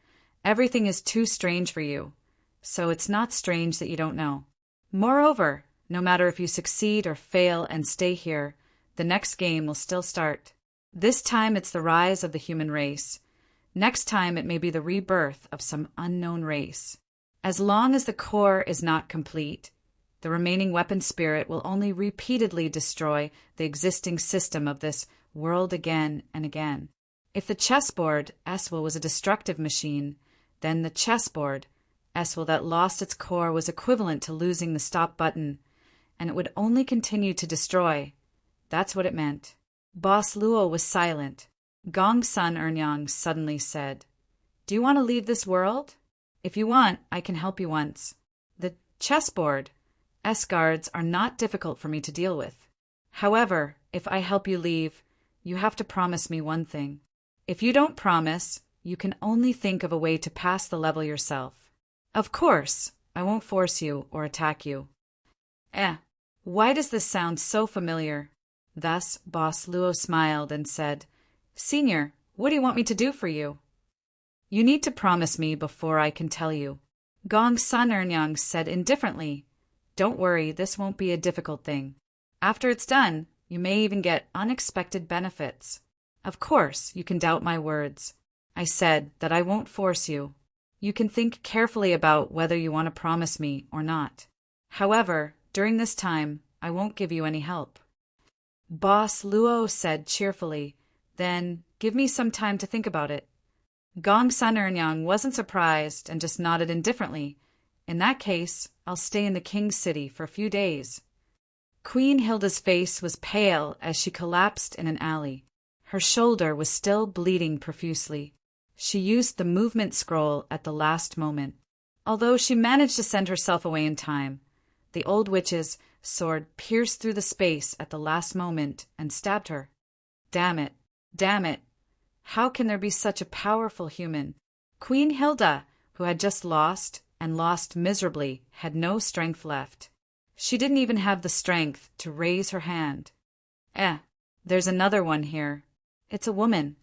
Everything is too strange for you, so it's not strange that you don't know. Moreover, no matter if you succeed or fail and stay here, the next game will still start. This time it's the rise of the human race. Next time it may be the rebirth of some unknown race. As long as the core is not complete, the remaining weapon spirit will only repeatedly destroy the existing system of this world again and again. If the chessboard, Eswell, was a destructive machine, then the chessboard, Eswell, that lost its core was equivalent to losing the stop button, and it would only continue to destroy. That's what it meant." Boss Luo was silent. Gong Sun Ernyang suddenly said, "Do you want to leave this world? If you want, I can help you once. The chessboard, S-guards are not difficult for me to deal with. However, if I help you leave, you have to promise me one thing. If you don't promise, you can only think of a way to pass the level yourself. Of course, I won't force you or attack you." Why does this sound so familiar? Thus, Boss Luo smiled and said, "Senior, what do you want me to do for you?" "You need to promise me before I can tell you." Gong Sun Ernyang said indifferently, "Don't worry, this won't be a difficult thing. After it's done, you may even get unexpected benefits. Of course, you can doubt my words. I said that I won't force you. You can think carefully about whether you want to promise me or not. However, during this time, I won't give you any help." Boss Luo said cheerfully, "Then give me some time to think about it." Gong Sun Ernyang wasn't surprised and just nodded indifferently. "In that case, I'll stay in the king's city for a few days." Queen Hilda's face was pale as she collapsed in an alley. Her shoulder was still bleeding profusely. She used the movement scroll at the last moment. Although she managed to send herself away in time, the old witch's sword pierced through the space at the last moment and stabbed her. Damn it! Damn it! How can there be such a powerful human? Queen Hilda, who had just lost, and lost miserably, had no strength left. She didn't even have the strength to raise her hand. There's another one here. It's a woman.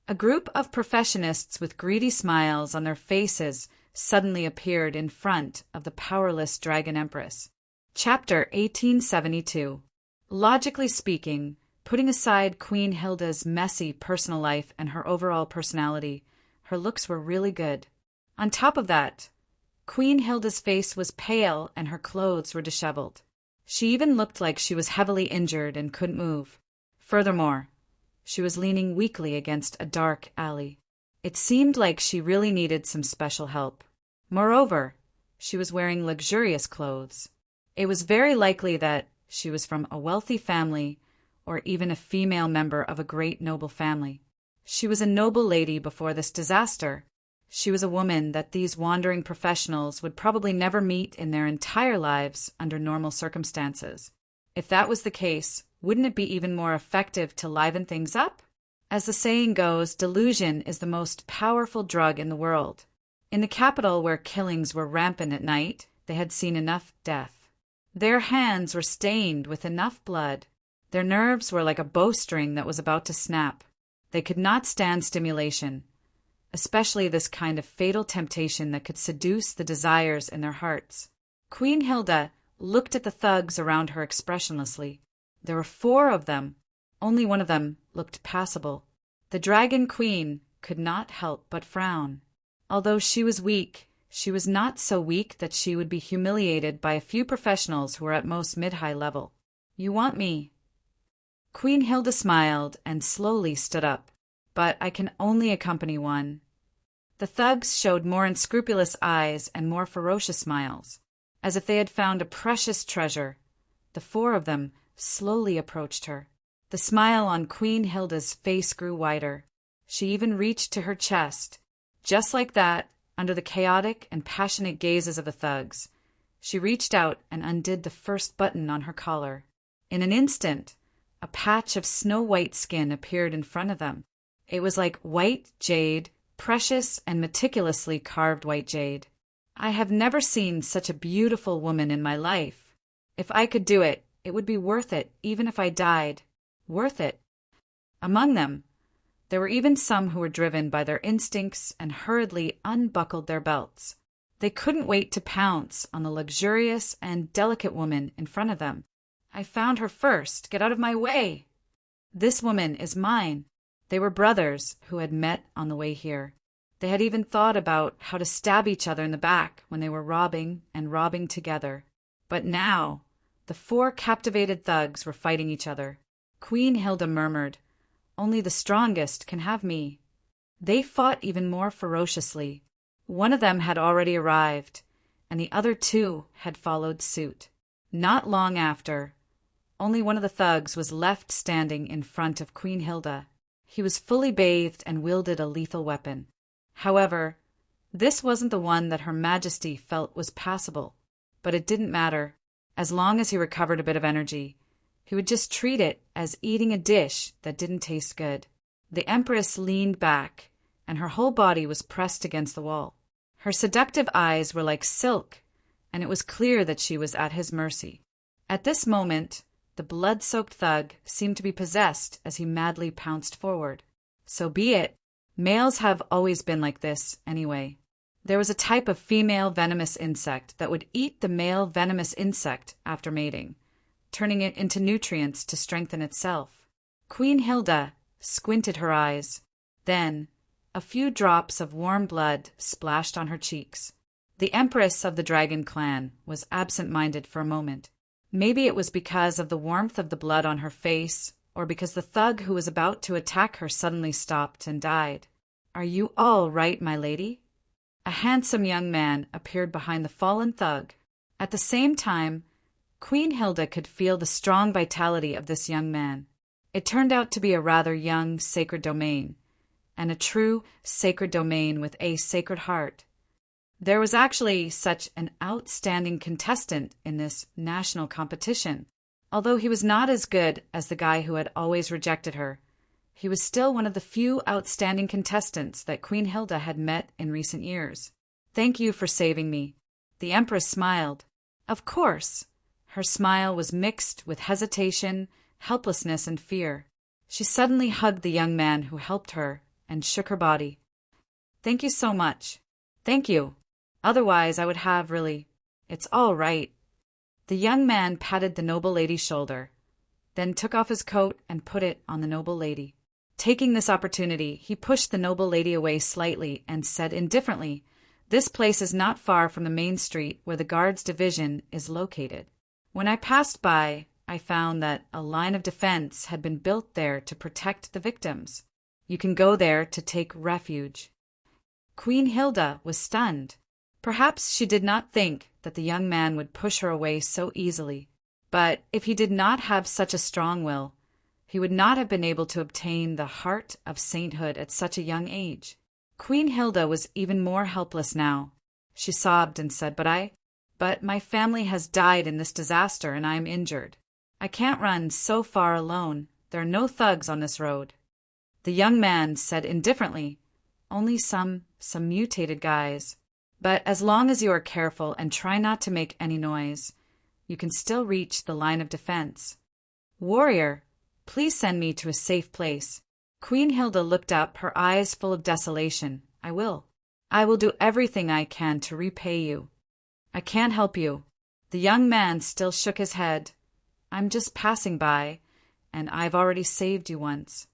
A group of professionists with greedy smiles on their faces suddenly appeared in front of the powerless Dragon Empress. Chapter 1872. Logically speaking, putting aside Queen Hilda's messy personal life and her overall personality, her looks were really good. On top of that, Queen Hilda's face was pale and her clothes were disheveled. She even looked like she was heavily injured and couldn't move. Furthermore, she was leaning weakly against a dark alley. It seemed like she really needed some special help. Moreover, she was wearing luxurious clothes. It was very likely that she was from a wealthy family or even a female member of a great noble family. She was a noble lady before this disaster. She was a woman that these wandering professionals would probably never meet in their entire lives under normal circumstances. If that was the case, wouldn't it be even more effective to liven things up? As the saying goes, delusion is the most powerful drug in the world. In the capital, where killings were rampant at night, they had seen enough death. Their hands were stained with enough blood. Their nerves were like a bowstring that was about to snap. They could not stand stimulation, especially this kind of fatal temptation that could seduce the desires in their hearts. Queen Hilda looked at the thugs around her expressionlessly. There were 4 of them. Only one of them looked passable. The Dragon Queen could not help but frown. Although she was weak, she was not so weak that she would be humiliated by a few professionals who were at most mid-high level. "You want me?" Queen Hilda smiled and slowly stood up. "But I can only accompany one." The thugs showed more unscrupulous eyes and more ferocious smiles, as if they had found a precious treasure. The four of them slowly approached her. The smile on Queen Hilda's face grew wider. She even reached to her chest. Just like that, under the chaotic and passionate gazes of the thugs, she reached out and undid the first button on her collar. In an instant, a patch of snow-white skin appeared in front of them. It was like white jade, precious and meticulously carved white jade. I have never seen such a beautiful woman in my life. If I could do it, it would be worth it, even if I died. Worth it. Among them, there were even some who were driven by their instincts and hurriedly unbuckled their belts. They couldn't wait to pounce on the luxurious and delicate woman in front of them. "I found her first. Get out of my way!" "This woman is mine." They were brothers who had met on the way here. They had even thought about how to stab each other in the back when they were robbing and robbing together. But now, the four captivated thugs were fighting each other. Queen Hilda murmured, "Only the strongest can have me." They fought even more ferociously. One of them had already arrived, and the other two had followed suit. Not long after, only one of the thugs was left standing in front of Queen Hilda. He was fully bathed and wielded a lethal weapon. However, this wasn't the one that Her Majesty felt was passable. But it didn't matter. As long as he recovered a bit of energy, he would just treat it as eating a dish that didn't taste good. The Empress leaned back, and her whole body was pressed against the wall. Her seductive eyes were like silk, and it was clear that she was at his mercy. At this moment, the blood-soaked thug seemed to be possessed as he madly pounced forward. So be it. Males have always been like this, anyway. There was a type of female venomous insect that would eat the male venomous insect after mating, turning it into nutrients to strengthen itself. Queen Hilda squinted her eyes. Then, a few drops of warm blood splashed on her cheeks. The Empress of the Dragon Clan was absent-minded for a moment. Maybe it was because of the warmth of the blood on her face, or because the thug who was about to attack her suddenly stopped and died. "Are you all right, my lady?" A handsome young man appeared behind the fallen thug. At the same time, Queen Hilda could feel the strong vitality of this young man. It turned out to be a rather young sacred domain, and a true sacred domain with a sacred heart. There was actually such an outstanding contestant in this national competition. Although he was not as good as the guy who had always rejected her, he was still one of the few outstanding contestants that Queen Hilda had met in recent years. "Thank you for saving me." The Empress smiled. "Of course." Her smile was mixed with hesitation, helplessness, and fear. She suddenly hugged the young man who helped her and shook her body. "Thank you so much." "Thank you. Otherwise, I would have really. It's all right." The young man patted the noble lady's shoulder, then took off his coat and put it on the noble lady. Taking this opportunity, he pushed the noble lady away slightly and said indifferently, "This place is not far from the main street where the Guards Division is located. When I passed by, I found that a line of defense had been built there to protect the victims. You can go there to take refuge." Queen Hilda was stunned. Perhaps she did not think that the young man would push her away so easily. But if he did not have such a strong will, he would not have been able to obtain the heart of sainthood at such a young age. Queen Hilda was even more helpless now. She sobbed and said, But my family has died in this disaster and I am injured. I can't run so far alone. There are no thugs on this road." The young man said indifferently, "Only some mutated guys. But as long as you are careful and try not to make any noise, you can still reach the line of defense. Warrior, please send me to a safe place." Queen Hilda looked up, her eyes full of desolation. "I will. I will do everything I can to repay you." "I can't help you." The young man still shook his head. "I'm just passing by, and I've already saved you once.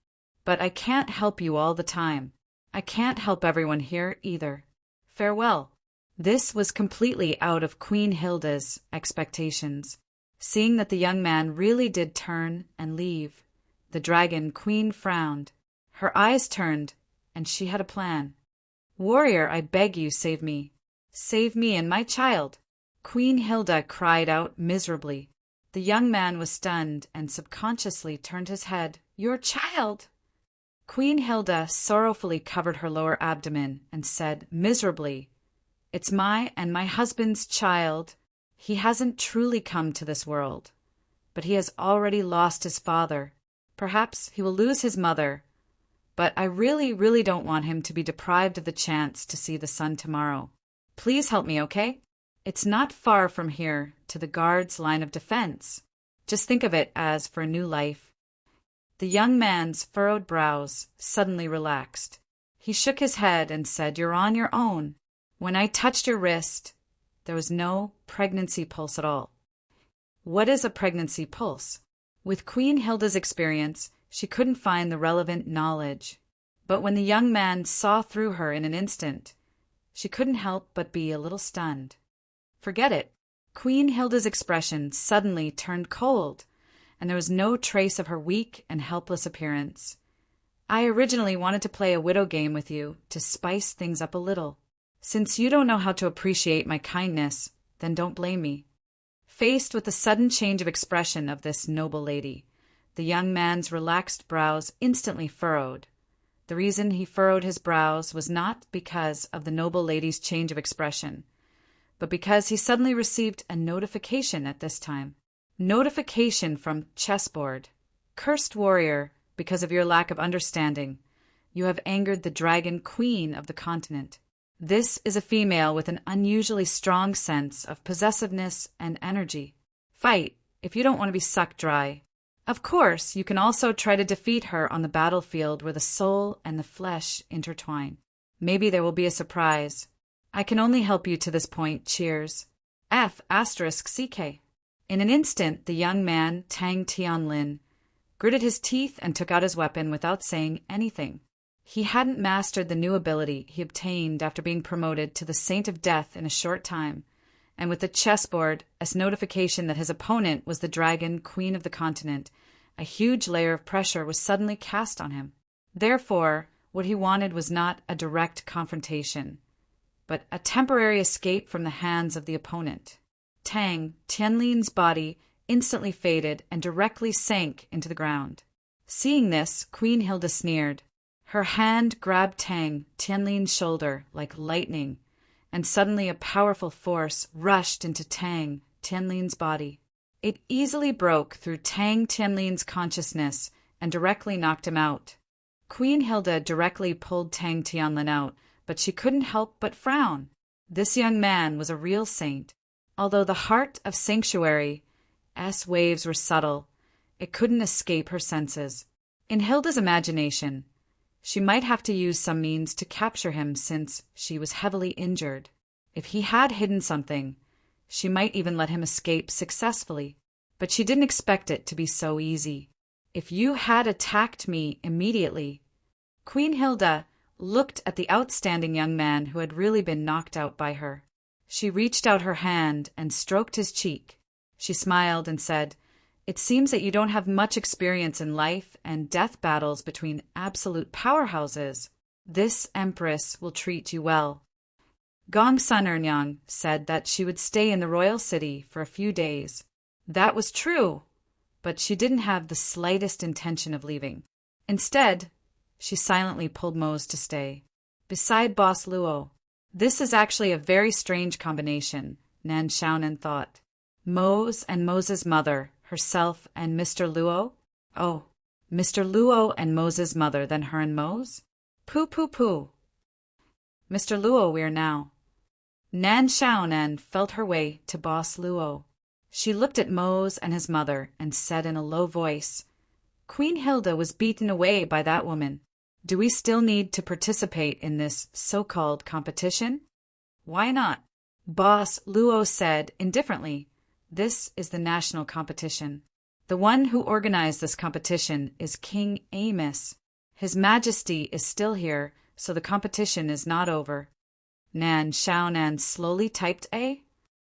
But I can't help you all the time. I can't help everyone here either. Farewell." This was completely out of Queen Hilda's expectations. Seeing that the young man really did turn and leave, the dragon queen frowned. Her eyes turned, and she had a plan. "Warrior, I beg you, save me. Save me and my child." Queen Hilda cried out miserably. The young man was stunned and subconsciously turned his head. "Your child!" Queen Hilda sorrowfully covered her lower abdomen and said miserably, "It's my and my husband's child. He hasn't truly come to this world, but he has already lost his father. Perhaps he will lose his mother, but I really, really don't want him to be deprived of the chance to see the sun tomorrow. Please help me, okay? It's not far from here to the guards' line of defense. Just think of it as for a new life." The young man's furrowed brows suddenly relaxed. He shook his head and said, "You're on your own. When I touched your wrist, there was no pregnancy pulse at all." What is a pregnancy pulse? With Queen Hilda's experience, she couldn't find the relevant knowledge. But when the young man saw through her in an instant, she couldn't help but be a little stunned. Forget it. Queen Hilda's expression suddenly turned cold, and there was no trace of her weak and helpless appearance. "I originally wanted to play a widow game with you to spice things up a little. Since you don't know how to appreciate my kindness, then don't blame me." Faced with the sudden change of expression of this noble lady, the young man's relaxed brows instantly furrowed. The reason he furrowed his brows was not because of the noble lady's change of expression, but because he suddenly received a notification at this time. Notification from chessboard. "Cursed warrior, because of your lack of understanding, you have angered the dragon queen of the continent. This is a female with an unusually strong sense of possessiveness and energy. Fight, if you don't want to be sucked dry. Of course, you can also try to defeat her on the battlefield where the soul and the flesh intertwine. Maybe there will be a surprise. I can only help you to this point. Cheers. F***CK. In an instant, the young man, Tang Tianlin, gritted his teeth and took out his weapon without saying anything. He hadn't mastered the new ability he obtained after being promoted to the Saint of Death in a short time, and with the chessboard as notification that his opponent was the dragon queen of the continent, a huge layer of pressure was suddenly cast on him. Therefore, what he wanted was not a direct confrontation, but a temporary escape from the hands of the opponent. Tang Tianlin's body instantly faded and directly sank into the ground. Seeing this, Queen Hilda sneered. Her hand grabbed Tang Tianlin's shoulder like lightning, and suddenly a powerful force rushed into Tang Tianlin's body. It easily broke through Tang Tianlin's consciousness and directly knocked him out. Queen Hilda directly pulled Tang Tianlin out, but she couldn't help but frown. This young man was a real saint. Although the heart of Sanctuary's waves were subtle, it couldn't escape her senses. In Hilda's imagination, she might have to use some means to capture him since she was heavily injured. If he had hidden something, she might even let him escape successfully. But she didn't expect it to be so easy. "If you had attacked me immediately..." Queen Hilda looked at the outstanding young man who had really been knocked out by her. She reached out her hand and stroked his cheek. She smiled and said, "It seems that you don't have much experience in life and death battles between absolute powerhouses. This empress will treat you well." Gong Sun Ernyang said that she would stay in the royal city for a few days. That was true, but she didn't have the slightest intention of leaving. Instead, she silently pulled Mose to stay, beside Boss Luo. This is actually a very strange combination, Nan Xiaonan thought. Mose and Mose's mother, herself and Mr. Luo? Oh, Mr. Luo and Mose's mother, then her and Mose? Pooh. Mr. Luo, we're now. Nan Xiaonan felt her way to Boss Luo. She looked at Mose and his mother and said in a low voice, "Queen Hilda was beaten away by that woman. Do we still need to participate in this so-called competition?" "Why not?" Boss Luo said indifferently. "This is the national competition. The one who organized this competition is King Amos. His Majesty is still here, so the competition is not over. Nan Xiaonan slowly typed A.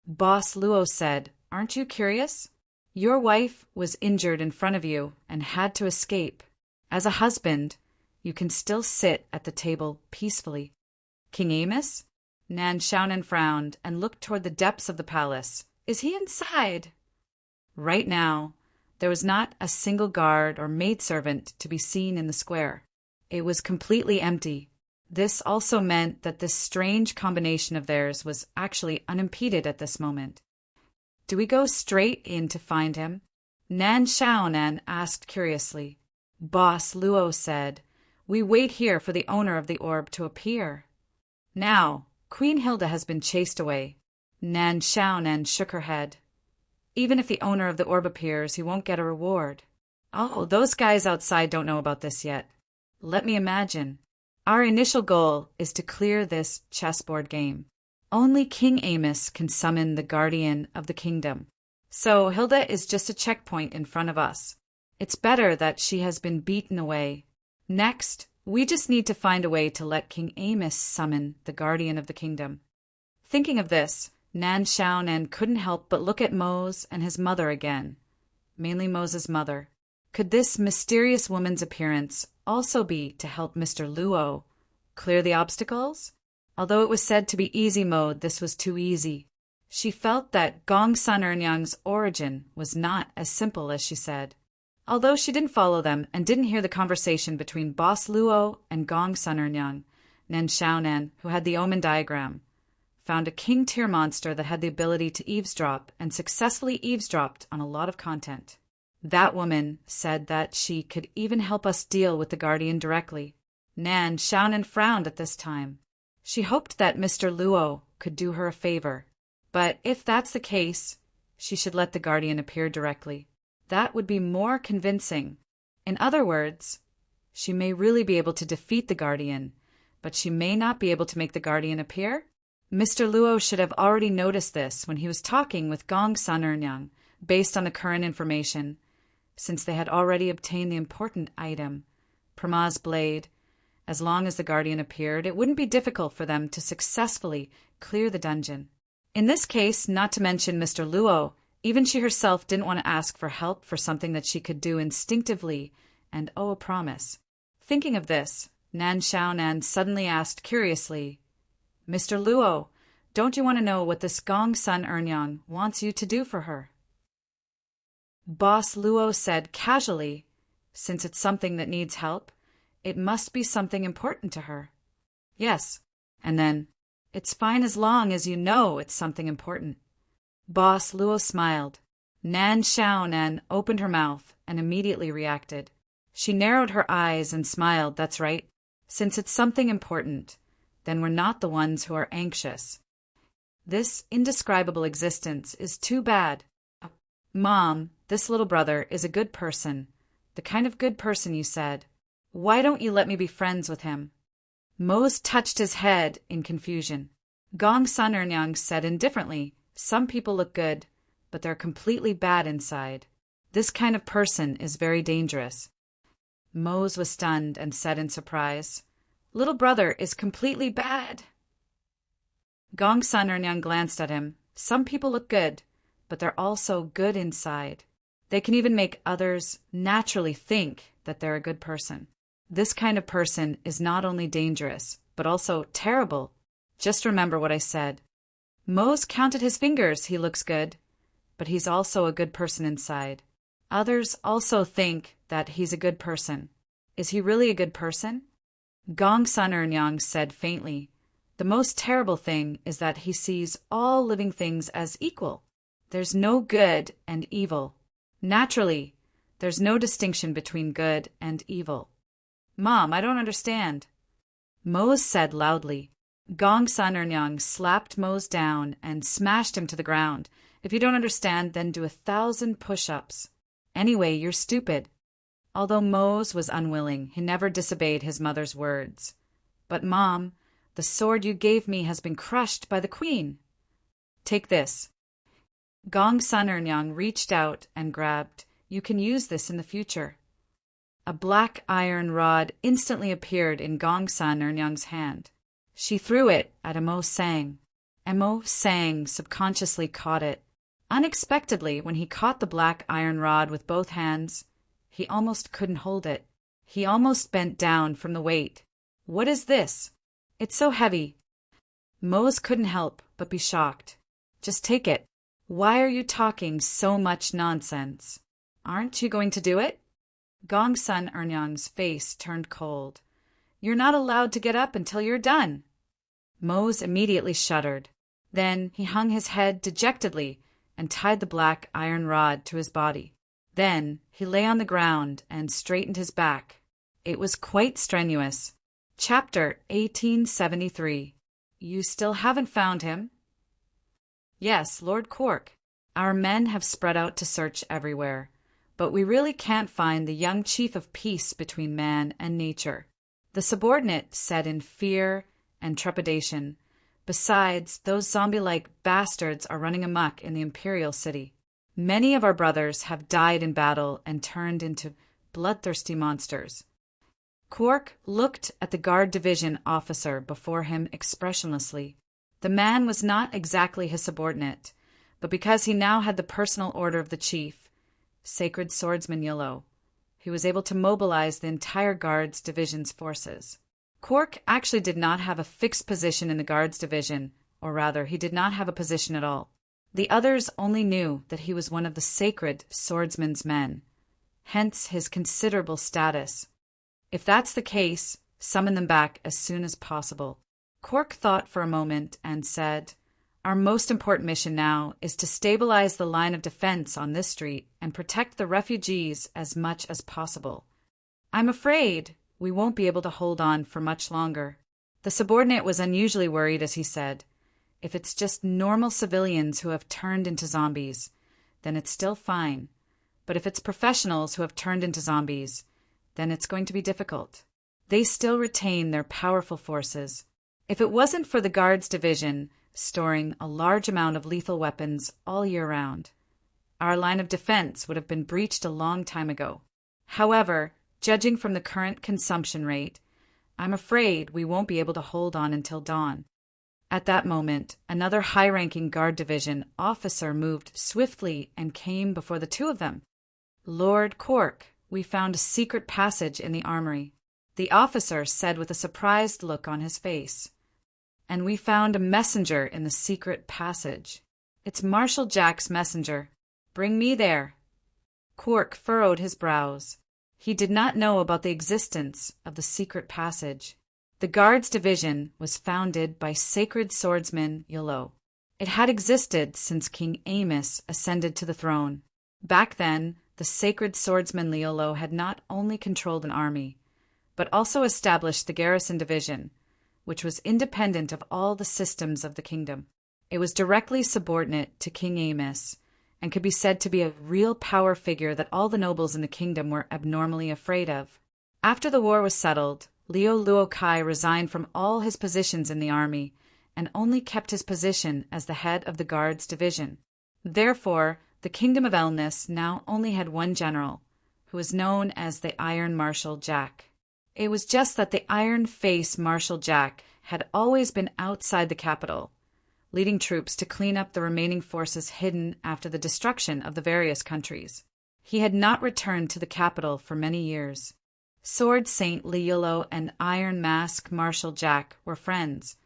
Boss Luo said, "Aren't you curious? Your wife was injured in front of you and had to escape. As a husband, you can still sit at the table peacefully." King Amos? Nan Xiaonan frowned and looked toward the depths of the palace. Is he inside? Right now, there was not a single guard or maidservant to be seen in the square. It was completely empty. This also meant that this strange combination of theirs was actually unimpeded at this moment. Do we go straight in to find him? Nan Xiaonan asked curiously. Boss Luo said, "We wait here for the owner of the orb to appear." Now, Queen Hilda has been chased away. Nan Xiaonan shook her head. Even if the owner of the orb appears, he won't get a reward. Oh, those guys outside don't know about this yet. Let me imagine. Our initial goal is to clear this chessboard game. Only King Amos can summon the guardian of the kingdom. So Hilda is just a checkpoint in front of us. It's better that she has been beaten away. Next, we just need to find a way to let King Amos summon the guardian of the kingdom. Thinking of this, Nan Xiaonan couldn't help but look at Mose and his mother again. Mainly Mose's mother. Could this mysterious woman's appearance also be to help Mr. Luo clear the obstacles? Although it was said to be easy mode, this was too easy. She felt that Gong Sun Ernyang's origin was not as simple as she said. Although she didn't follow them and didn't hear the conversation between Boss Luo and Gong Sun Ernyang, Nan Xiaonan, who had the omen diagram, found a king-tier monster that had the ability to eavesdrop and successfully eavesdropped on a lot of content. That woman said that she could even help us deal with the Guardian directly. Nan Xiaonan frowned at this time. She hoped that Mr. Luo could do her a favor. But if that's the case, she should let the Guardian appear directly. That would be more convincing. In other words, she may really be able to defeat the Guardian, but she may not be able to make the Guardian appear? Mr. Luo should have already noticed this when he was talking with Gong Sun Ernyang, based on the current information, since they had already obtained the important item, Prama's blade. As long as the Guardian appeared, it wouldn't be difficult for them to successfully clear the dungeon. In this case, not to mention Mr. Luo, even she herself didn't want to ask for help for something that she could do instinctively and owe a promise. Thinking of this, Nan Xiaonan suddenly asked curiously, "Mr. Luo, don't you want to know what this Gong Sun Ernyang wants you to do for her?" Boss Luo said casually, "Since it's something that needs help, it must be something important to her." Yes, and then, "It's fine as long as you know it's something important." Boss Luo smiled. Nan Xiaonan opened her mouth and immediately reacted. She narrowed her eyes and smiled. That's right. Since it's something important, then we're not the ones who are anxious. This indescribable existence is too bad. Mom, this little brother is a good person. The kind of good person you said. Why don't you let me be friends with him? Mose touched his head in confusion. Gong Sun Ernyang said indifferently, "Some people look good, but they're completely bad inside. This kind of person is very dangerous." Mose was stunned and said in surprise, "Little brother is completely bad." Gong Sun Ernyang glanced at him. "Some people look good, but they're also good inside. They can even make others naturally think that they're a good person. This kind of person is not only dangerous, but also terrible. Just remember what I said." Mose counted his fingers. He looks good, but he's also a good person inside. Others also think that he's a good person. Is he really a good person? Gong Sun Ernyang said faintly, "The most terrible thing is that he sees all living things as equal. There's no good and evil. Naturally, there's no distinction between good and evil." "Mom, I don't understand." Mose said loudly. Gong Sun Ernyang slapped Mose down and smashed him to the ground. "If you don't understand, then do 1,000 push-ups. Anyway, you're stupid." Although Mose was unwilling, he never disobeyed his mother's words. "But Mom, the sword you gave me has been crushed by the queen." "Take this." Gong Sun Ernyang reached out and grabbed You can use this in the future." A black iron rod instantly appeared in Gongsun Ernyang's hand. She threw it at Amo Sang. Amo Sang subconsciously caught it. Unexpectedly, when he caught the black iron rod with both hands, he almost couldn't hold it. He almost bent down from the weight. "What is this? It's so heavy." Mose couldn't help but be shocked. "Just take it. Why are you talking so much nonsense? Aren't you going to do it?" Gongsun Ernyang's face turned cold. "You're not allowed to get up until you're done." Mose immediately shuddered. Then he hung his head dejectedly and tied the black iron rod to his body. Then he lay on the ground and straightened his back. It was quite strenuous. Chapter 1873. You still haven't found him? Yes, Lord Cork. Our men have spread out to search everywhere, but we really can't find the young chief of peace between man and nature. The subordinate said in fear and trepidation. Besides, those zombie-like bastards are running amok in the imperial city. Many of our brothers have died in battle and turned into bloodthirsty monsters. Cork looked at the guard division officer before him expressionlessly. The man was not exactly his subordinate, but because he now had the personal order of the chief, Sacred Swordsman Yellow, he was able to mobilize the entire guards division's forces. Cork actually did not have a fixed position in the guards division, or rather, he did not have a position at all. The others only knew that he was one of the Sacred Swordsman's men, hence his considerable status. If that's the case, summon them back as soon as possible. Cork thought for a moment and said, "Our most important mission now is to stabilize the line of defense on this street and protect the refugees as much as possible. I'm afraid we won't be able to hold on for much longer." The subordinate was unusually worried as he said, "If it's just normal civilians who have turned into zombies, then it's still fine. But if it's professionals who have turned into zombies, then it's going to be difficult. They still retain their powerful forces. If it wasn't for the Guards Division storing a large amount of lethal weapons all year round, our line of defense would have been breached a long time ago. However, judging from the current consumption rate, I'm afraid we won't be able to hold on until dawn." At that moment, another high-ranking Guard Division officer moved swiftly and came before the two of them. "Lord Cork, we found a secret passage in the armory," the officer said with a surprised look on his face. "And we found a messenger in the secret passage. It's Marshal Jack's messenger. Bring me there." Cork furrowed his brows. He did not know about the existence of the secret passage. The Guards Division was founded by Sacred Swordsman Yellow. It had existed since King Amos ascended to the throne. Back then, the Sacred Swordsman Yellow had not only controlled an army, but also established the Garrison Division, which was independent of all the systems of the kingdom. It was directly subordinate to King Amos, and could be said to be a real power figure that all the nobles in the kingdom were abnormally afraid of. After the war was settled, Liu Luokai resigned from all his positions in the army and only kept his position as the head of the Guards Division. Therefore, the Kingdom of Elnis now only had one general, who was known as the Iron Marshal Jack. It was just that the iron-faced Marshal Jack had always been outside the capital, leading troops to clean up the remaining forces hidden after the destruction of the various countries. He had not returned to the capital for many years. Sword Saint Liulo and Iron Mask Marshal Jack were friends,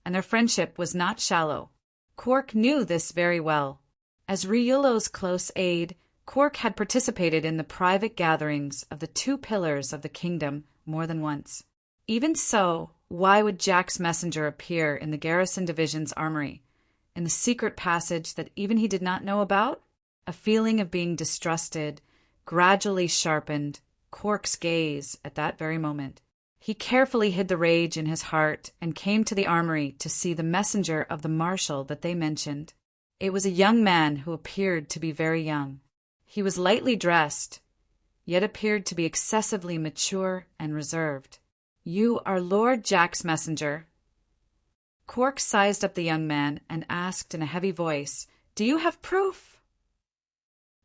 and their friendship was not shallow. Cork knew this very well. As Riulo's close aide, Cork had participated in the private gatherings of the two pillars of the kingdom more than once. Even so, why would Jack's messenger appear in the Garrison Division's armory, in the secret passage that even he did not know about? A feeling of being distrusted gradually sharpened Cork's gaze at that very moment. He carefully hid the rage in his heart and came to the armory to see the messenger of the marshal that they mentioned. It was a young man who appeared to be very young. He was lightly dressed, yet appeared to be excessively mature and reserved. "You are Lord Jack's messenger?" Cork sized up the young man and asked in a heavy voice, "Do you have proof?"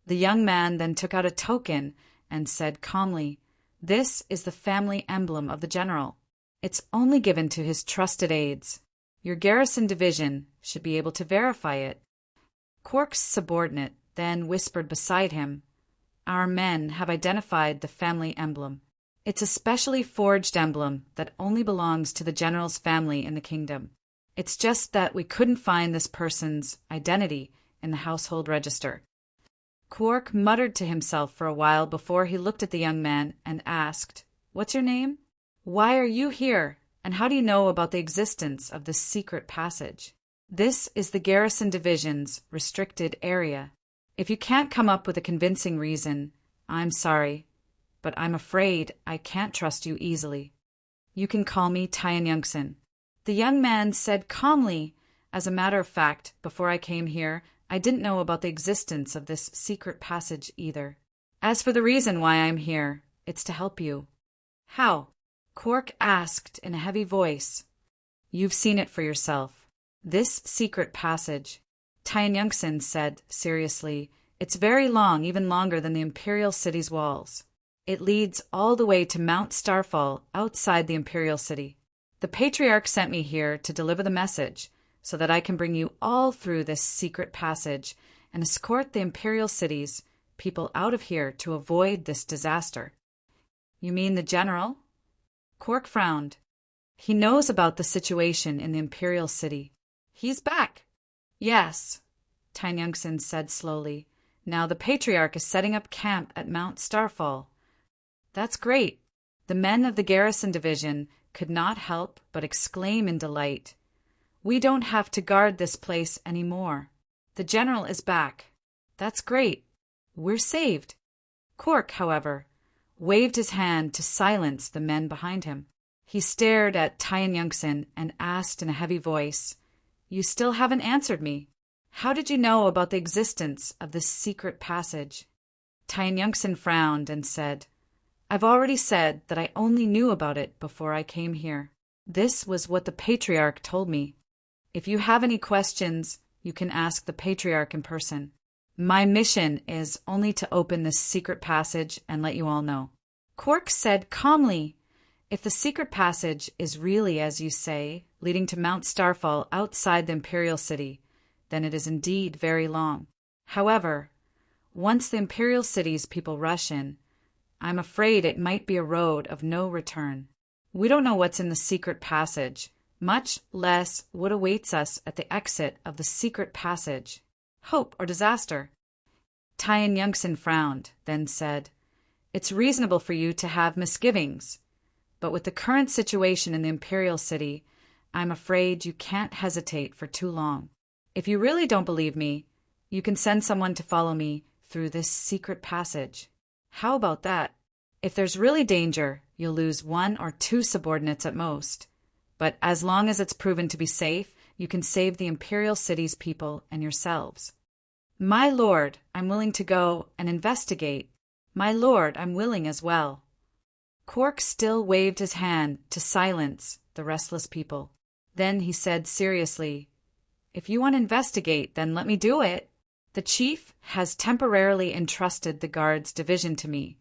The young man then took out a token and said calmly, "This is the family emblem of the general. It's only given to his trusted aides. Your garrison division should be able to verify it." Quark's subordinate then whispered beside him, "Our men have identified the family emblem. It's a specially forged emblem that only belongs to the general's family in the kingdom. It's just that we couldn't find this person's identity in the household register." Quark muttered to himself for a while before he looked at the young man and asked, "What's your name? Why are you here, and how do you know about the existence of this secret passage? This is the garrison division's restricted area. If you can't come up with a convincing reason, I'm sorry, but I'm afraid I can't trust you easily. You can call me Tyan Youngson." The young man said calmly, "As a matter of fact, before I came here, I didn't know about the existence of this secret passage either. As for the reason why I'm here, it's to help you." "How?" Quark asked in a heavy voice. "You've seen it for yourself. This secret passage," Tyan Youngson said seriously, "it's very long, even longer than the Imperial City's walls. It leads all the way to Mount Starfall outside the Imperial City. The Patriarch sent me here to deliver the message so that I can bring you all through this secret passage and escort the Imperial City's people out of here to avoid this disaster." "You mean the general?" Quark frowned. "He knows about the situation in the Imperial City. He's back." "Yes," Tyan Youngson said slowly. "Now the Patriarch is setting up camp at Mount Starfall." "That's great." The men of the garrison division could not help but exclaim in delight. "We don't have to guard this place anymore. The general is back. That's great. We're saved." Quark, however, waved his hand to silence the men behind him. He stared at Tyan Youngson and asked in a heavy voice, "You still haven't answered me. How did you know about the existence of this secret passage?" Tyan Youngson frowned and said, "I've already said that I only knew about it before I came here. This was what the Patriarch told me. If you have any questions, you can ask the Patriarch in person. My mission is only to open this secret passage and let you all know." Quark said calmly, "If the secret passage is really, as you say, leading to Mount Starfall outside the Imperial City, then it is indeed very long. However, once the Imperial City's people rush in, I'm afraid it might be a road of no return. We don't know what's in the secret passage, much less what awaits us at the exit of the secret passage. Hope or disaster." Tyan Youngson frowned, then said, "It's reasonable for you to have misgivings, but with the current situation in the Imperial City, I'm afraid you can't hesitate for too long. If you really don't believe me, you can send someone to follow me through this secret passage. How about that? If there's really danger, you'll lose 1 or 2 subordinates at most. But as long as it's proven to be safe, you can save the Imperial City's people and yourselves." "My lord, I'm willing to go and investigate. My lord, I'm willing as well." Quark still waved his hand to silence the restless people. Then he said seriously, "If you want to investigate, then let me do it. The chief has temporarily entrusted the Guards Division to me,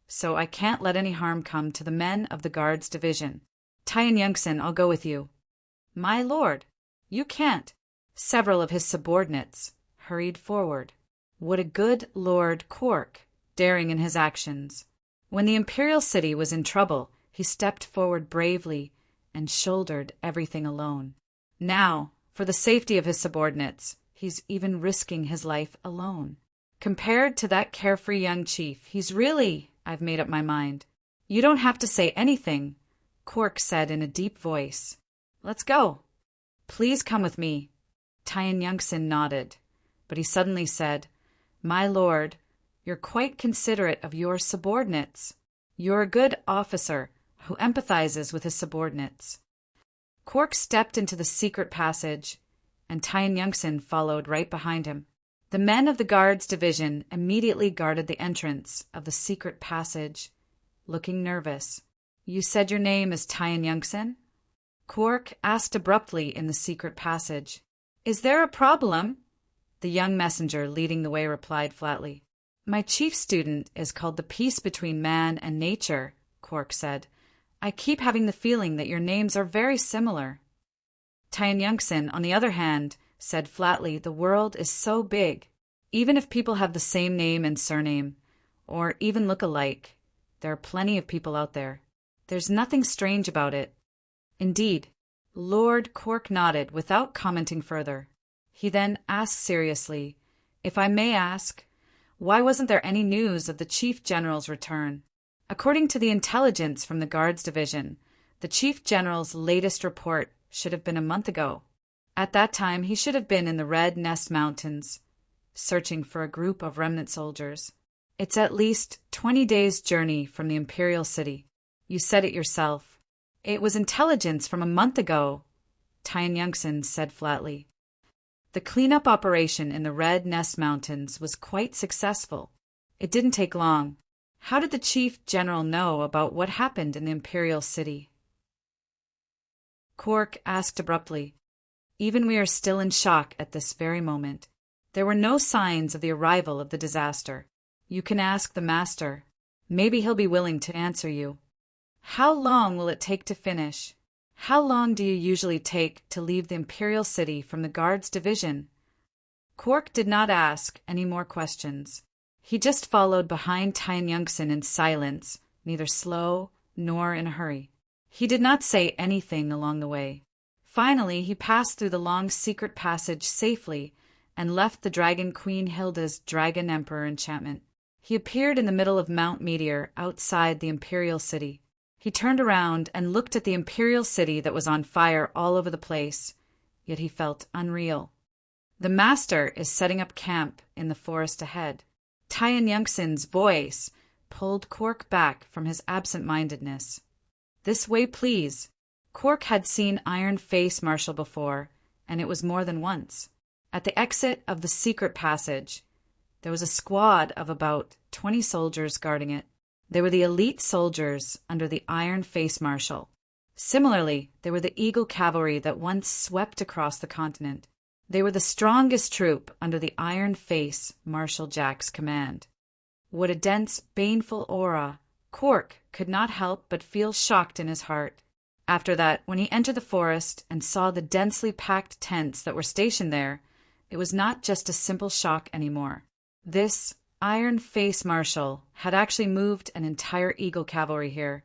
so I can't let any harm come to the men of the Guards Division. Tyan Youngson, I'll go with you." "My lord, you can't." Several of his subordinates hurried forward. What a good Lord Quark, daring in his actions. When the Imperial City was in trouble, he stepped forward bravely and shouldered everything alone. Now, for the safety of his subordinates, he's even risking his life alone. Compared to that carefree young chief, he's really, I've made up my mind. "You don't have to say anything," Quark said in a deep voice. "Let's go." "Please come with me." Tyan Youngson nodded, but he suddenly said, "My lord, you're quite considerate of your subordinates. You're a good officer who empathizes with his subordinates." Quark stepped into the secret passage, and Tyan Youngson followed right behind him. The men of the Guards Division immediately guarded the entrance of the secret passage, looking nervous. "You said your name is Tyan Youngson?" Quark asked abruptly in the secret passage. "Is there a problem?" The young messenger leading the way replied flatly. My chief student is called The Peace Between Man and Nature, Cork said. I keep having the feeling that your names are very similar. Tian Yongtsin, on the other hand, said flatly, the world is so big. Even if people have the same name and surname, or even look alike, there are plenty of people out there. There's nothing strange about it. Indeed. Lord Cork nodded without commenting further. He then asked seriously, if I may ask, why wasn't there any news of the Chief General's return? According to the intelligence from the Guards Division, the Chief General's latest report should have been a month ago. At that time, he should have been in the Red Nest Mountains, searching for a group of remnant soldiers. It's at least 20 days' journey from the Imperial City. You said it yourself. It was intelligence from a month ago, Tian Yongtsin said flatly. The cleanup operation in the Red Nest Mountains was quite successful. It didn't take long. How did the Chief General know about what happened in the Imperial City? Cork asked abruptly. Even we are still in shock at this very moment. There were no signs of the arrival of the disaster. You can ask the Master. Maybe he'll be willing to answer you. How long will it take to finish? How long do you usually take to leave the Imperial City from the Guards Division? Cork did not ask any more questions. He just followed behind Tian Yongtsin in silence, neither slow nor in a hurry. He did not say anything along the way. Finally, he passed through the long secret passage safely and left the Dragon Queen Hilda's Dragon Emperor enchantment. He appeared in the middle of Mount Meteor outside the Imperial City. He turned around and looked at the Imperial City that was on fire all over the place, yet he felt unreal. The Master is setting up camp in the forest ahead. Tian Yongtsin's voice pulled Cork back from his absent-mindedness. This way, please. Cork had seen Iron Face Marshal before, and it was more than once. At the exit of the secret passage, there was a squad of about 20 soldiers guarding it. They were the elite soldiers under the Iron Face Marshal. Similarly, they were the Eagle Cavalry that once swept across the continent. They were the strongest troop under the Iron Face Marshal Jack's command. What a dense, baneful aura! Cork could not help but feel shocked in his heart. After that, when he entered the forest and saw the densely packed tents that were stationed there, it was not just a simple shock anymore. This Iron Face Marshal had actually moved an entire Eagle Cavalry here,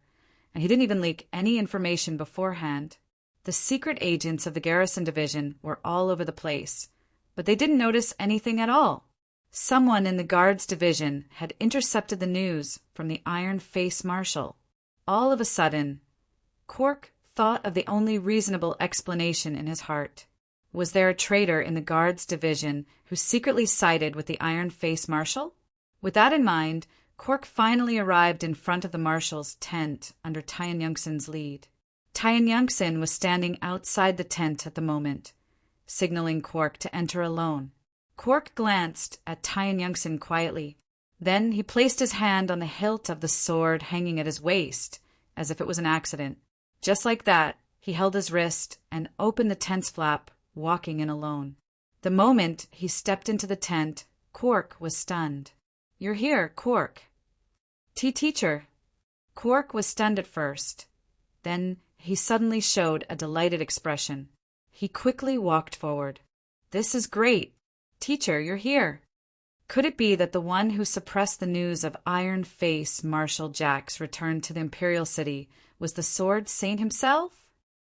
and he didn't even leak any information beforehand. The secret agents of the Garrison Division were all over the place, but they didn't notice anything at all. Someone in the Guards Division had intercepted the news from the Iron Face Marshal. All of a sudden, Cork thought of the only reasonable explanation in his heart. Was there a traitor in the Guards Division who secretly sided with the Iron Face Marshal? With that in mind, Cork finally arrived in front of the Marshal's tent under Tian Yongtsin's lead. Tian Yongtsin was standing outside the tent at the moment, signaling Cork to enter alone. Cork glanced at Tian Yongtsin quietly. Then he placed his hand on the hilt of the sword hanging at his waist, as if it was an accident. Just like that, he held his wrist and opened the tent's flap, walking in alone. The moment he stepped into the tent, Cork was stunned. "You're here, Cork." "Teacher." Cork was stunned at first. Then he suddenly showed a delighted expression. He quickly walked forward. "This is great. Teacher, you're here." Could it be that the one who suppressed the news of Iron Face Marshal Jack's return to the Imperial City was the Sword Saint himself?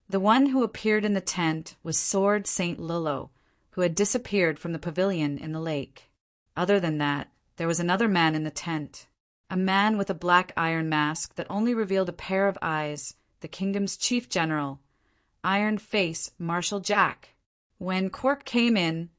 The one who appeared in the tent was Sword Saint Lillo, who had disappeared from the pavilion in the lake. Other than that, there was another man in the tent, a man with a black iron mask that only revealed a pair of eyes, the kingdom's chief general, Iron Face Marshal Jack. When Cork came in,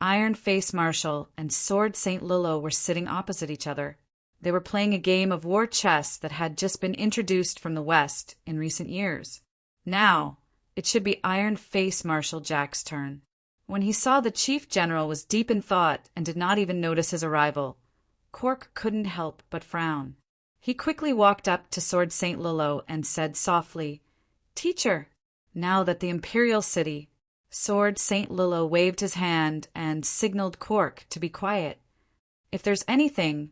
Iron Face Marshal and Sword Saint Lillo were sitting opposite each other. They were playing a game of war chess that had just been introduced from the West in recent years. Now, it should be Iron Face Marshal Jack's turn. When he saw the Chief General was deep in thought and did not even notice his arrival, Cork couldn't help but frown. He quickly walked up to Sword Saint Lillo and said softly, "Teacher." Now that the Imperial City, Sword Saint Lillo waved his hand and signaled Cork to be quiet. If there's anything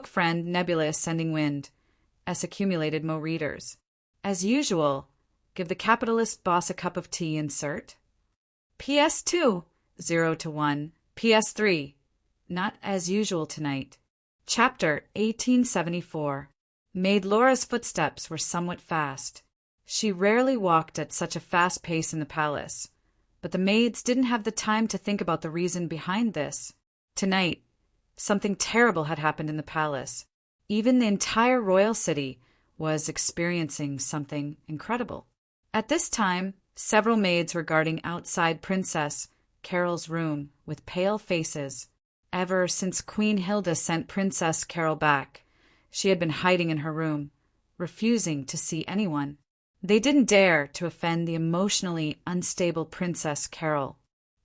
book friend Nebula is sending wind. S accumulated mo readers. As usual, give the capitalist boss a cup of tea, insert. PS2, 0 to 1. PS3, not as usual tonight. Chapter 1874. Maid Laura's footsteps were somewhat fast. She rarely walked at such a fast pace in the palace, but the maids didn't have the time to think about the reason behind this. Tonight, something terrible had happened in the palace. Even the entire royal city was experiencing something incredible. At this time, several maids were guarding outside Princess Carol's room with pale faces. Ever since Queen Hilda sent Princess Carol back, she had been hiding in her room, refusing to see anyone. They didn't dare to offend the emotionally unstable Princess Carol.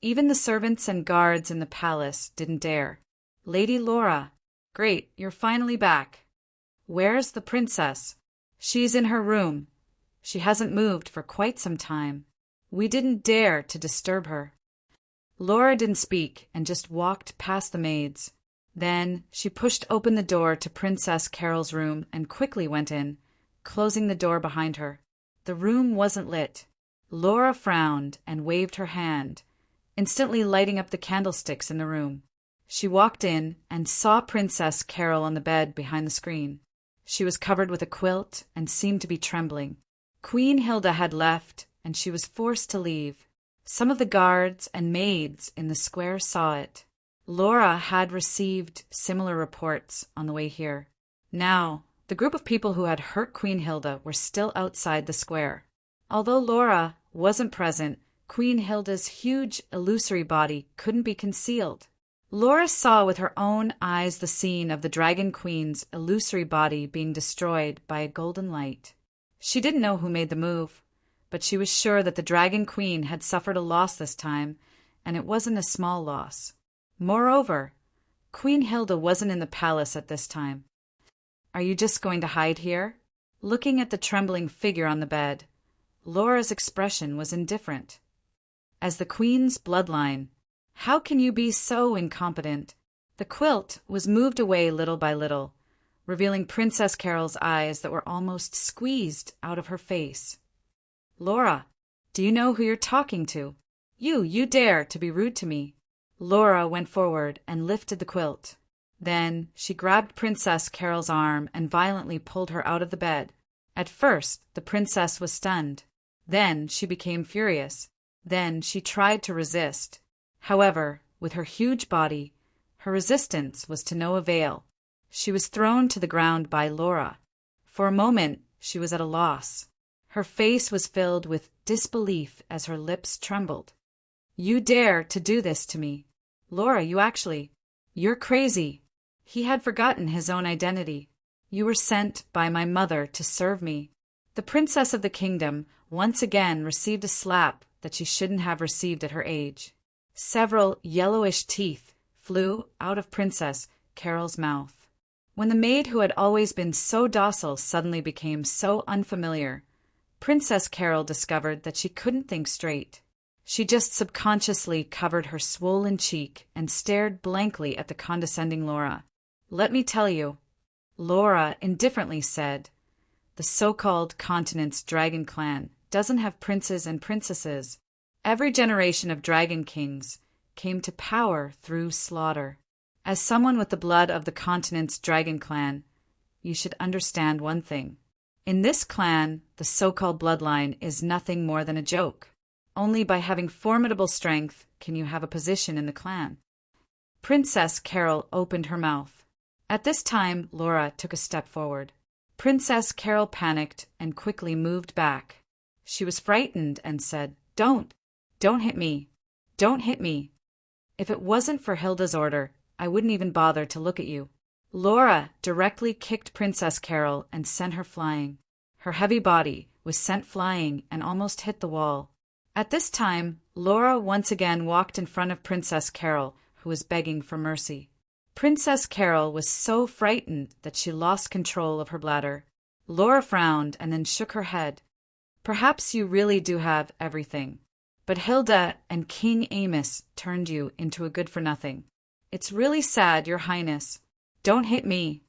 Even the servants and guards in the palace didn't dare. Lady Laura, great, you're finally back. Where's the princess? She's in her room. She hasn't moved for quite some time. We didn't dare to disturb her. Laura didn't speak and just walked past the maids. Then she pushed open the door to Princess Carol's room and quickly went in, closing the door behind her. The room wasn't lit. Laura frowned and waved her hand, instantly lighting up the candlesticks in the room. She walked in and saw Princess Carol on the bed behind the screen. She was covered with a quilt and seemed to be trembling. Queen Hilda had left, and she was forced to leave. Some of the guards and maids in the square saw it. Laura had received similar reports on the way here. Now, the group of people who had hurt Queen Hilda were still outside the square. Although Laura wasn't present, Queen Hilda's huge, illusory body couldn't be concealed. Laura saw with her own eyes the scene of the Dragon Queen's illusory body being destroyed by a golden light. She didn't know who made the move, but she was sure that the Dragon Queen had suffered a loss this time, and it wasn't a small loss. Moreover, Queen Hilda wasn't in the palace at this time. "Are you just going to hide here?" Looking at the trembling figure on the bed, Laura's expression was indifferent. "As the Queen's bloodline, how can you be so incompetent?" The quilt was moved away little by little, revealing Princess Carol's eyes that were almost squeezed out of her face. "Laura, do you know who you're talking to? You dare to be rude to me." Laura went forward and lifted the quilt. Then she grabbed Princess Carol's arm and violently pulled her out of the bed. At first, the princess was stunned. Then she became furious. Then she tried to resist. However, with her huge body, her resistance was to no avail. She was thrown to the ground by Laura. For a moment, she was at a loss. Her face was filled with disbelief as her lips trembled. "You dare to do this to me? Laura, you're crazy." He had forgotten his own identity. "You were sent by my mother to serve me." The princess of the kingdom once again received a slap that she shouldn't have received at her age. Several yellowish teeth flew out of Princess Carol's mouth. When the maid who had always been so docile suddenly became so unfamiliar, Princess Carol discovered that she couldn't think straight. She just subconsciously covered her swollen cheek and stared blankly at the condescending Laura. "Let me tell you," Laura indifferently said, "the so-called continent's dragon clan doesn't have princes and princesses. Every generation of dragon kings came to power through slaughter. As someone with the blood of the continent's dragon clan, you should understand one thing. In this clan, the so-called bloodline is nothing more than a joke. Only by having formidable strength can you have a position in the clan." Princess Carol opened her mouth. At this time, Laura took a step forward. Princess Carol panicked and quickly moved back. She was frightened and said, Don't hit me. Don't hit me. If it wasn't for Hilda's order, I wouldn't even bother to look at you." Laura directly kicked Princess Carol and sent her flying. Her heavy body was sent flying and almost hit the wall. At this time, Laura once again walked in front of Princess Carol, who was begging for mercy. Princess Carol was so frightened that she lost control of her bladder. Laura frowned and then shook her head. "Perhaps you really do have everything, but Hilda and King Amos turned you into a good-for-nothing. It's really sad, Your Highness. Don't hit me.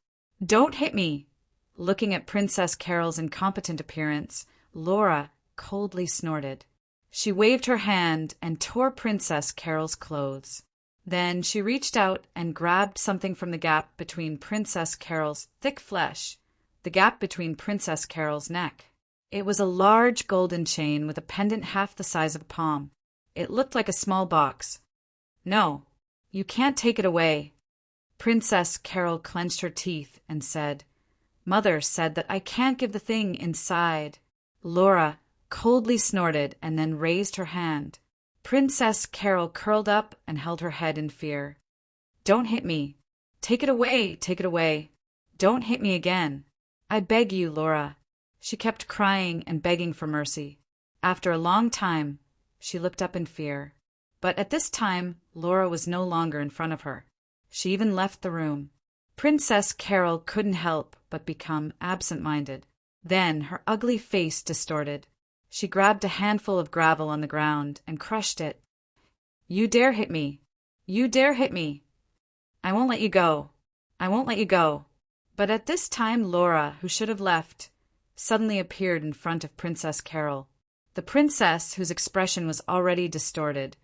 Don't hit me." Looking at Princess Carol's incompetent appearance, Laura coldly snorted. She waved her hand and tore Princess Carol's clothes. Then she reached out and grabbed something from the gap between Princess Carol's thick flesh, the gap between Princess Carol's neck. It was a large golden chain with a pendant half the size of a palm. It looked like a small box. "No, you can't take it away." Princess Carol clenched her teeth and said, "Mother said that I can't give the thing inside." Laura coldly snorted and then raised her hand. Princess Carol curled up and held her head in fear. "Don't hit me. Take it away, take it away. Don't hit me again. I beg you, Laura." She kept crying and begging for mercy. After a long time, she looked up in fear. But at this time, Laura was no longer in front of her. She even left the room. Princess Carol couldn't help but become absent-minded. Then her ugly face distorted. She grabbed a handful of gravel on the ground and crushed it. "You dare hit me! You dare hit me! I won't let you go! I won't let you go!" But at this time Laura, who should have left, suddenly appeared in front of Princess Carol. The princess, whose expression was already distorted,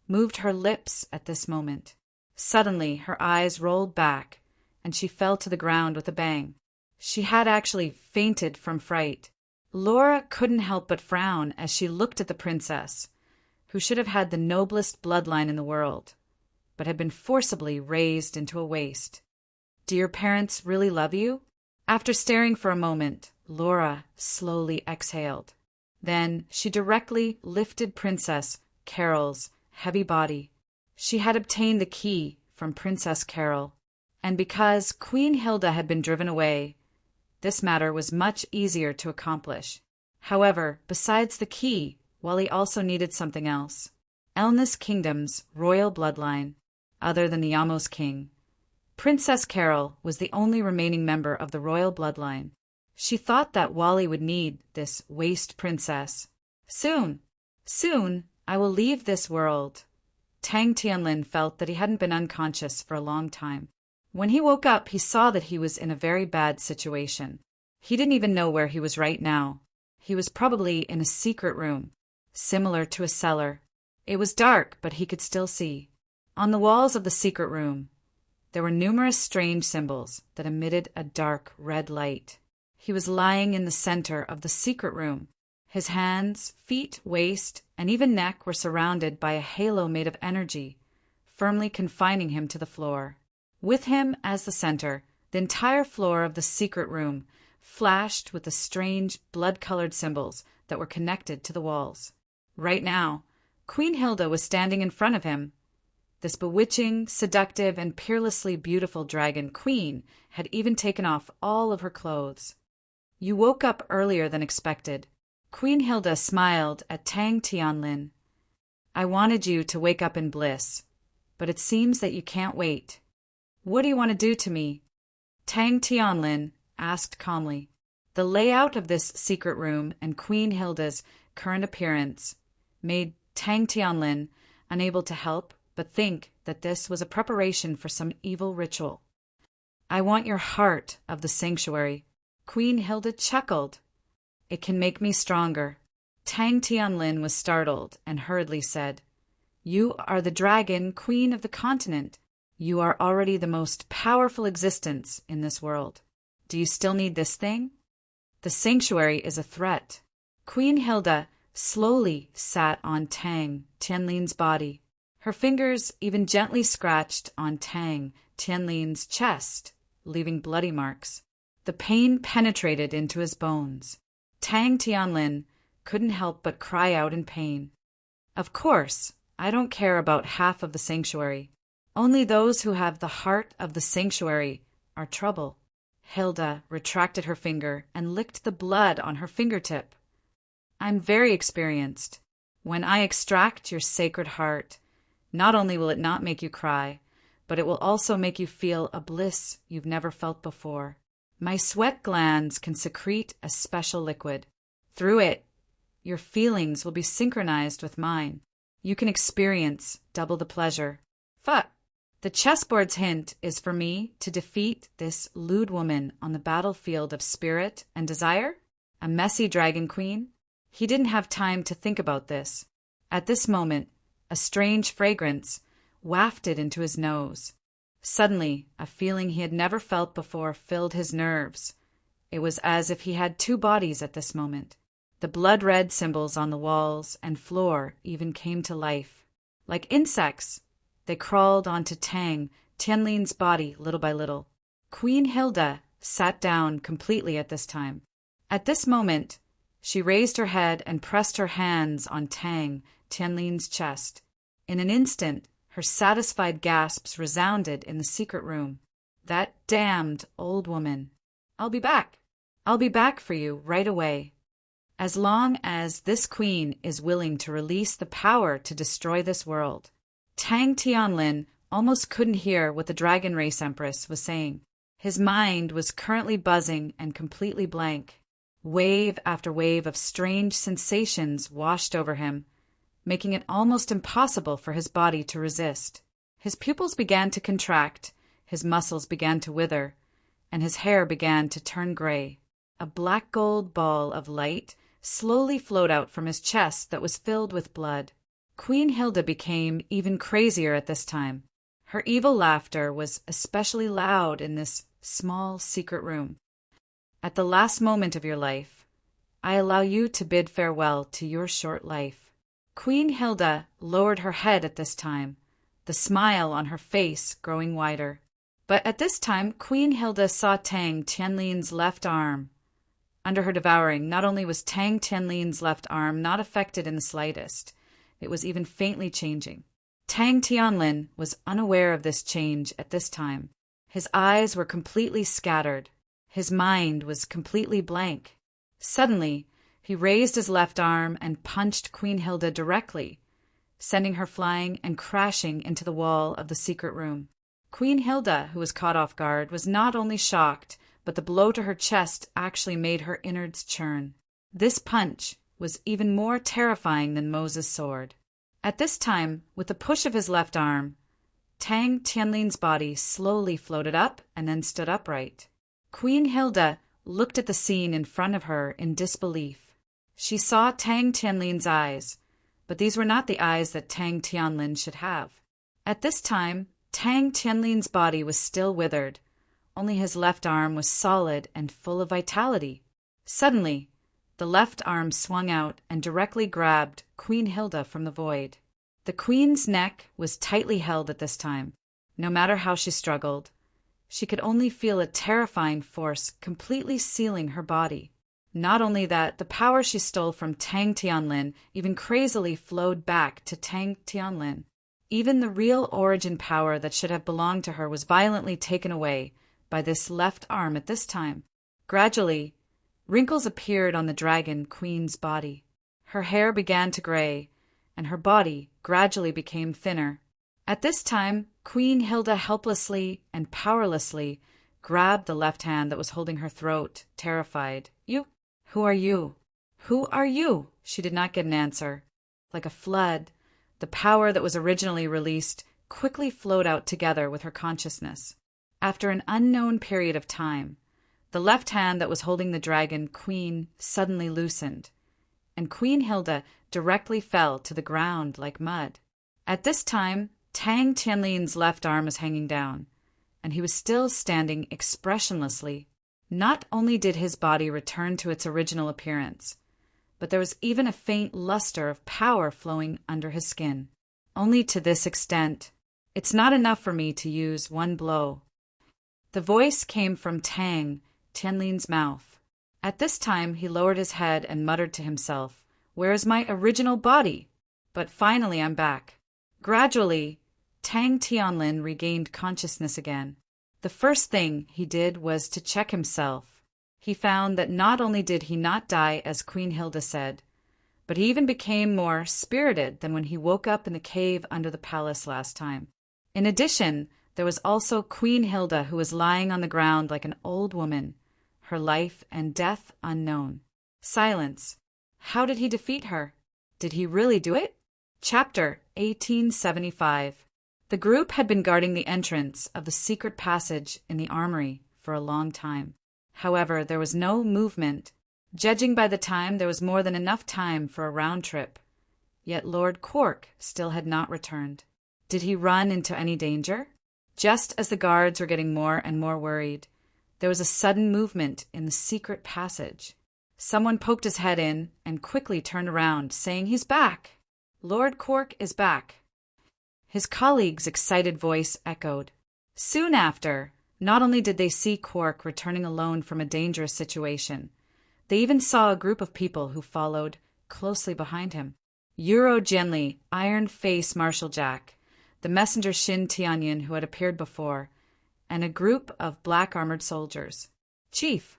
moved her lips at this moment. Suddenly her eyes rolled back, and she fell to the ground with a bang. She had actually fainted from fright. Laura couldn't help but frown as she looked at the princess, who should have had the noblest bloodline in the world, but had been forcibly raised into a waste. "Do your parents really love you?" After staring for a moment, Laura slowly exhaled. Then she directly lifted Princess Carol's heavy body. She had obtained the key from Princess Carol, and because Queen Hilda had been driven away, this matter was much easier to accomplish. However, besides the key, Wally also needed something else. Elnis Kingdom's royal bloodline, other than the Yamos king. Princess Carol was the only remaining member of the royal bloodline. She thought that Wally would need this waste princess. Soon I will leave this world." Tang Tianlin felt that he hadn't been unconscious for a long time. When he woke up, he saw that he was in a very bad situation. He didn't even know where he was right now. He was probably in a secret room, similar to a cellar. It was dark, but he could still see. On the walls of the secret room, there were numerous strange symbols that emitted a dark red light. He was lying in the center of the secret room. His hands, feet, waist, and even neck were surrounded by a halo made of energy, firmly confining him to the floor. With him as the center, the entire floor of the secret room flashed with the strange blood-colored symbols that were connected to the walls. Right now, Queen Hilda was standing in front of him. This bewitching, seductive, and peerlessly beautiful dragon queen had even taken off all of her clothes. "You woke up earlier than expected." Queen Hilda smiled at Tang Tianlin. "I wanted you to wake up in bliss, but it seems that you can't wait. What do you want to do to me?" Tang Tianlin asked calmly. The layout of this secret room and Queen Hilda's current appearance made Tang Tianlin unable to help but think that this was a preparation for some evil ritual. "I want your heart of the sanctuary." Queen Hilda chuckled. "It can make me stronger." Tang Tianlin was startled and hurriedly said, "You are the dragon queen of the continent. You are already the most powerful existence in this world. Do you still need this thing? The sanctuary is a threat." Queen Hilda slowly sat on Tang Tianlin's body. Her fingers even gently scratched on Tang Tianlin's chest, leaving bloody marks. The pain penetrated into his bones. Tang Tianlin couldn't help but cry out in pain. "Of course, I don't care about half of the sanctuary. Only those who have the heart of the sanctuary are trouble." Hilda retracted her finger and licked the blood on her fingertip. "I'm very experienced. When I extract your sacred heart, not only will it not make you cry, but it will also make you feel a bliss you've never felt before. My sweat glands can secrete a special liquid. Through it, your feelings will be synchronized with mine. You can experience double the pleasure. Fuck. The chessboard's hint is for me to defeat this lewd woman on the battlefield of spirit and desire? A messy dragon queen?" He didn't have time to think about this. At this moment, a strange fragrance wafted into his nose. Suddenly, a feeling he had never felt before filled his nerves. It was as if he had two bodies at this moment. The blood-red symbols on the walls and floor even came to life. Like insects, they crawled onto Tang Tianlin's body little by little. Queen Hilda sat down completely at this time. At this moment, she raised her head and pressed her hands on Tang Tianlin's chest. In an instant, her satisfied gasps resounded in the secret room. "That damned old woman. I'll be back. I'll be back for you right away. As long as this queen is willing to release the power to destroy this world." Tang Tianlin almost couldn't hear what the Dragon Race Empress was saying. His mind was currently buzzing and completely blank. Wave after wave of strange sensations washed over him, making it almost impossible for his body to resist. His pupils began to contract, his muscles began to wither, and his hair began to turn gray. A black gold ball of light slowly flowed out from his chest that was filled with blood. Queen Hilda became even crazier at this time. Her evil laughter was especially loud in this small secret room. At the last moment of your life, I allow you to bid farewell to your short life. Queen Hilda lowered her head at this time, the smile on her face growing wider. But at this time, Queen Hilda saw Tang Tianlin's left arm. Under her devouring, not only was Tang Tianlin's left arm not affected in the slightest, it was even faintly changing. Tang Tianlin was unaware of this change at this time. His eyes were completely scattered. His mind was completely blank. Suddenly, he raised his left arm and punched Queen Hilda directly, sending her flying and crashing into the wall of the secret room. Queen Hilda, who was caught off guard, was not only shocked, but the blow to her chest actually made her innards churn. This punch was even more terrifying than Moses' sword. At this time, with a push of his left arm, Tang Tianlin's body slowly floated up and then stood upright. Queen Hilda looked at the scene in front of her in disbelief. She saw Tang Tianlin's eyes, but these were not the eyes that Tang Tianlin should have. At this time, Tang Tianlin's body was still withered. Only his left arm was solid and full of vitality. Suddenly, the left arm swung out and directly grabbed Queen Hilda from the void. The queen's neck was tightly held at this time. No matter how she struggled, she could only feel a terrifying force completely sealing her body. Not only that, the power she stole from Tang Tianlin even crazily flowed back to Tang Tianlin. Even the real origin power that should have belonged to her was violently taken away by this left arm at this time. Gradually, wrinkles appeared on the dragon queen's body. Her hair began to gray, and her body gradually became thinner. At this time, Queen Hilda helplessly and powerlessly grabbed the left hand that was holding her throat, terrified. "You? Who are you? Who are you?" She did not get an answer. Like a flood, the power that was originally released quickly flowed out together with her consciousness. After an unknown period of time, the left hand that was holding the dragon queen suddenly loosened, and Queen Hilda directly fell to the ground like mud. At this time, Tang Tianlin's left arm was hanging down, and he was still standing expressionlessly. Not only did his body return to its original appearance, but there was even a faint luster of power flowing under his skin. Only to this extent. "It's not enough for me to use one blow." The voice came from Tang Tianlin's mouth. At this time, he lowered his head and muttered to himself, "Where is my original body? But finally I'm back." Gradually, Tang Tianlin regained consciousness again. The first thing he did was to check himself. He found that not only did he not die as Queen Hilda said, but he even became more spirited than when he woke up in the cave under the palace last time. In addition, there was also Queen Hilda, who was lying on the ground like an old woman, her life and death unknown. Silence. How did he defeat her? Did he really do it? Chapter 1875. The group had been guarding the entrance of the secret passage in the armory for a long time. However, there was no movement. Judging by the time, there was more than enough time for a round trip. Yet Lord Quark still had not returned. Did he run into any danger? Just as the guards were getting more and more worried, there was a sudden movement in the secret passage. Someone poked his head in and quickly turned around, saying, "He's back! Lord Quark is back!" His colleague's excited voice echoed. Soon after, not only did they see Quark returning alone from a dangerous situation, they even saw a group of people who followed closely behind him. Euro Genly, Iron Face Marshal Jack, the messenger Shin Tianyin who had appeared before, and a group of black-armored soldiers. "Chief!"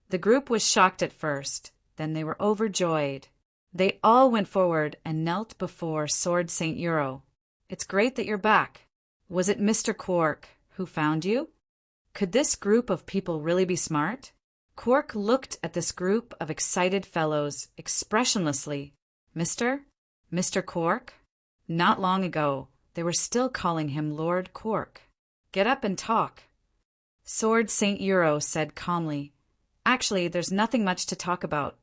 The group was shocked at first, then they were overjoyed. They all went forward and knelt before Sword Saint Euro. "It's great that you're back. Was it Mr. Quark who found you?" Could this group of people really be smart? Quark looked at this group of excited fellows expressionlessly. Mr. Quark? Not long ago, they were still calling him Lord Quark. Get up and talk. Sword St. Euro said calmly. Actually, there's nothing much to talk about.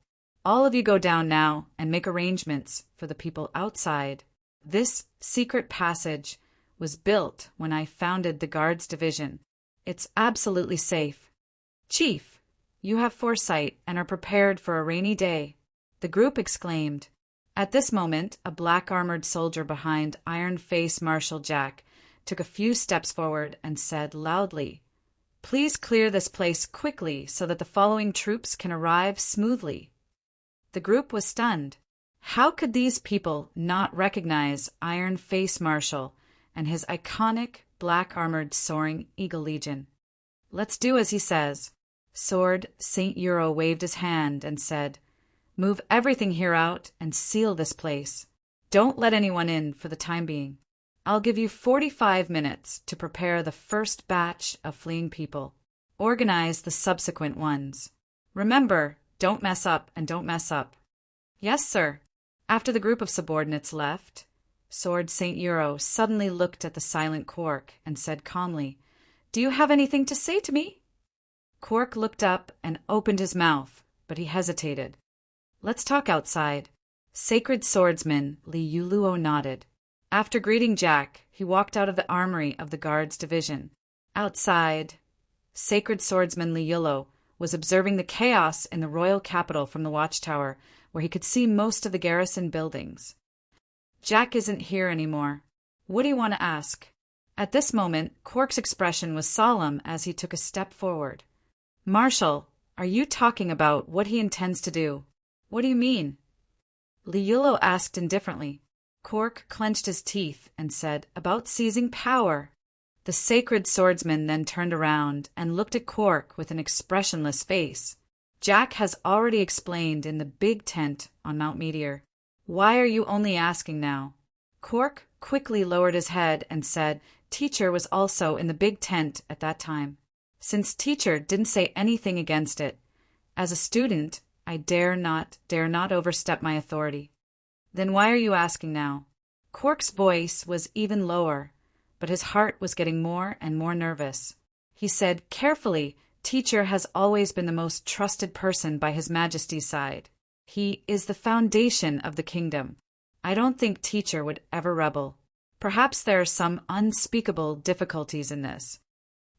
All of you go down now and make arrangements for the people outside. This secret passage was built when I founded the Guards Division. It's absolutely safe. Chief, you have foresight and are prepared for a rainy day, the group exclaimed. At this moment, a black-armored soldier behind Iron Face Marshal Jack took a few steps forward and said loudly, "Please clear this place quickly so that the following troops can arrive smoothly." The group was stunned. How could these people not recognize Iron Face Marshal and his iconic black-armored soaring Eagle Legion? "Let's do as he says." Sword St. Euro waved his hand and said, "Move everything here out and seal this place. Don't let anyone in for the time being. I'll give you 45 minutes to prepare the first batch of fleeing people. Organize the subsequent ones. Remember, don't mess up and don't mess up." "Yes, sir." After the group of subordinates left, Sword St. Euro suddenly looked at the silent Quark and said calmly, "Do you have anything to say to me?" Quark looked up and opened his mouth, but he hesitated. "Let's talk outside." Sacred Swordsman Liuluo nodded. After greeting Jack, he walked out of the armory of the Guards Division. Outside, Sacred Swordsman Liuluo was observing the chaos in the royal capital from the watchtower, where he could see most of the garrison buildings. "Jack isn't here anymore. What do you want to ask?" At this moment, Quark's expression was solemn as he took a step forward. "Marshal, are you talking about what he intends to do?" "What do you mean?" Liuluo asked indifferently. Quark clenched his teeth and said, "About seizing power." The sacred swordsman then turned around and looked at Quark with an expressionless face. "Jack has already explained in the big tent on Mount Meteor. Why are you only asking now?" Quark quickly lowered his head and said, "Teacher was also in the big tent at that time. Since Teacher didn't say anything against it, as a student, I dare not overstep my authority." "Then why are you asking now?" Quark's voice was even lower, but his heart was getting more and more nervous. He said carefully, "Teacher has always been the most trusted person by His Majesty's side. He is the foundation of the kingdom. I don't think Teacher would ever rebel. Perhaps there are some unspeakable difficulties in this.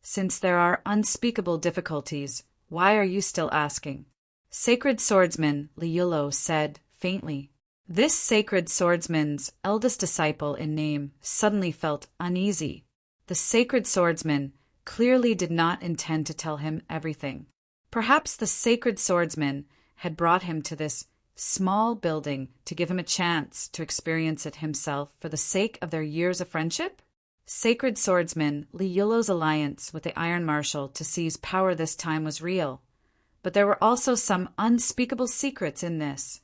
Since there are unspeakable difficulties, why are you still asking?" Sacred Swordsman Liuluo said faintly. This sacred swordsman's eldest disciple in name suddenly felt uneasy. The sacred swordsman clearly did not intend to tell him everything. Perhaps the sacred swordsman had brought him to this small building to give him a chance to experience it himself for the sake of their years of friendship? Sacred swordsman Liuluo's alliance with the Iron Marshal to seize power this time was real, but there were also some unspeakable secrets in this.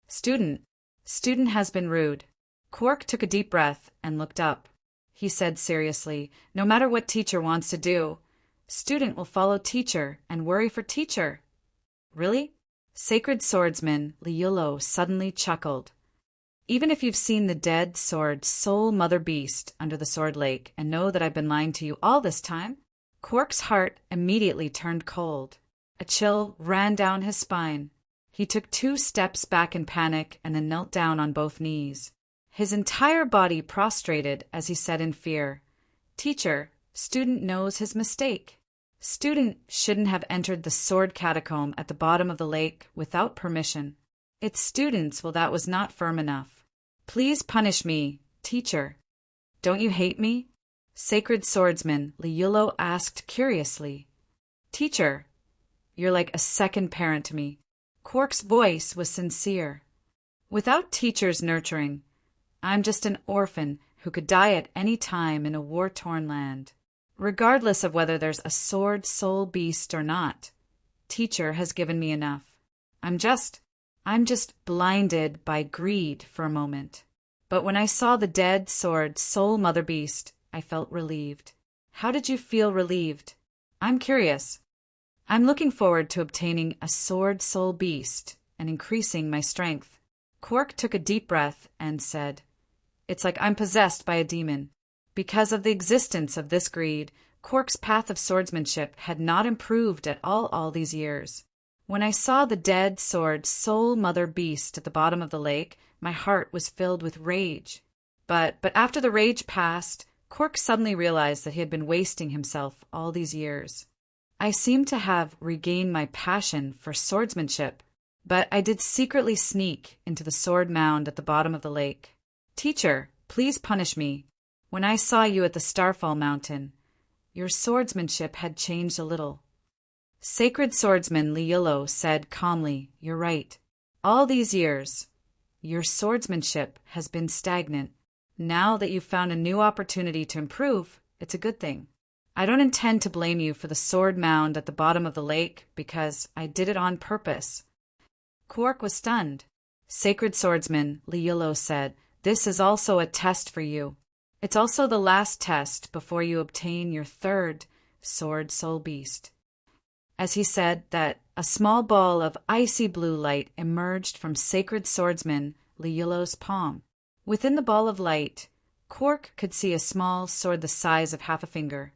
Student has been rude." Quark took a deep breath and looked up. He said seriously, "No matter what Teacher wants to do, student will follow Teacher and worry for Teacher." "Really?" Sacred Swordsman Liuluo suddenly chuckled. "Even if you've seen the dead sword Soul Mother Beast under the Sword Lake and know that I've been lying to you all this time?" Quark's heart immediately turned cold. A chill ran down his spine. He took 2 steps back in panic and then knelt down on both knees. His entire body prostrated as he said in fear, "Teacher, student knows his mistake. Student shouldn't have entered the sword catacomb at the bottom of the lake without permission. It's student's will that was not firm enough. Please punish me, Teacher." "Don't you hate me?" Sacred Swordsman Liuluo asked curiously. "Teacher, you're like a second parent to me." Quark's voice was sincere. "Without Teacher's nurturing, I'm just an orphan who could die at any time in a war-torn land. Regardless of whether there's a sword soul beast or not, Teacher has given me enough. I'm just blinded by greed for a moment. But when I saw the dead sword Soul Mother Beast, I felt relieved." "How did you feel relieved?" "I'm curious." I'm looking forward to obtaining a sword soul beast and increasing my strength. Quark took a deep breath and said, It's like I'm possessed by a demon. Because of the existence of this greed, Quark's path of swordsmanship had not improved at all these years. When I saw the dead sword soul mother beast at the bottom of the lake, my heart was filled with rage. But after the rage passed, Quark suddenly realized that he had been wasting himself all these years. I seemed to have regained my passion for swordsmanship, but I did secretly sneak into the sword mound at the bottom of the lake. Teacher, please punish me. When I saw you at the Starfall Mountain, your swordsmanship had changed a little. Sacred swordsman Liulo said calmly, You're right. All these years, your swordsmanship has been stagnant. Now that you've found a new opportunity to improve, it's a good thing. I don't intend to blame you for the sword mound at the bottom of the lake because I did it on purpose. Quark was stunned. Sacred swordsman Liulo said, This is also a test for you. It's also the last test before you obtain your third sword soul beast. As he said that, a small ball of icy blue light emerged from Sacred Swordsman Liulo's palm. Within the ball of light, Quark could see a small sword the size of half a finger.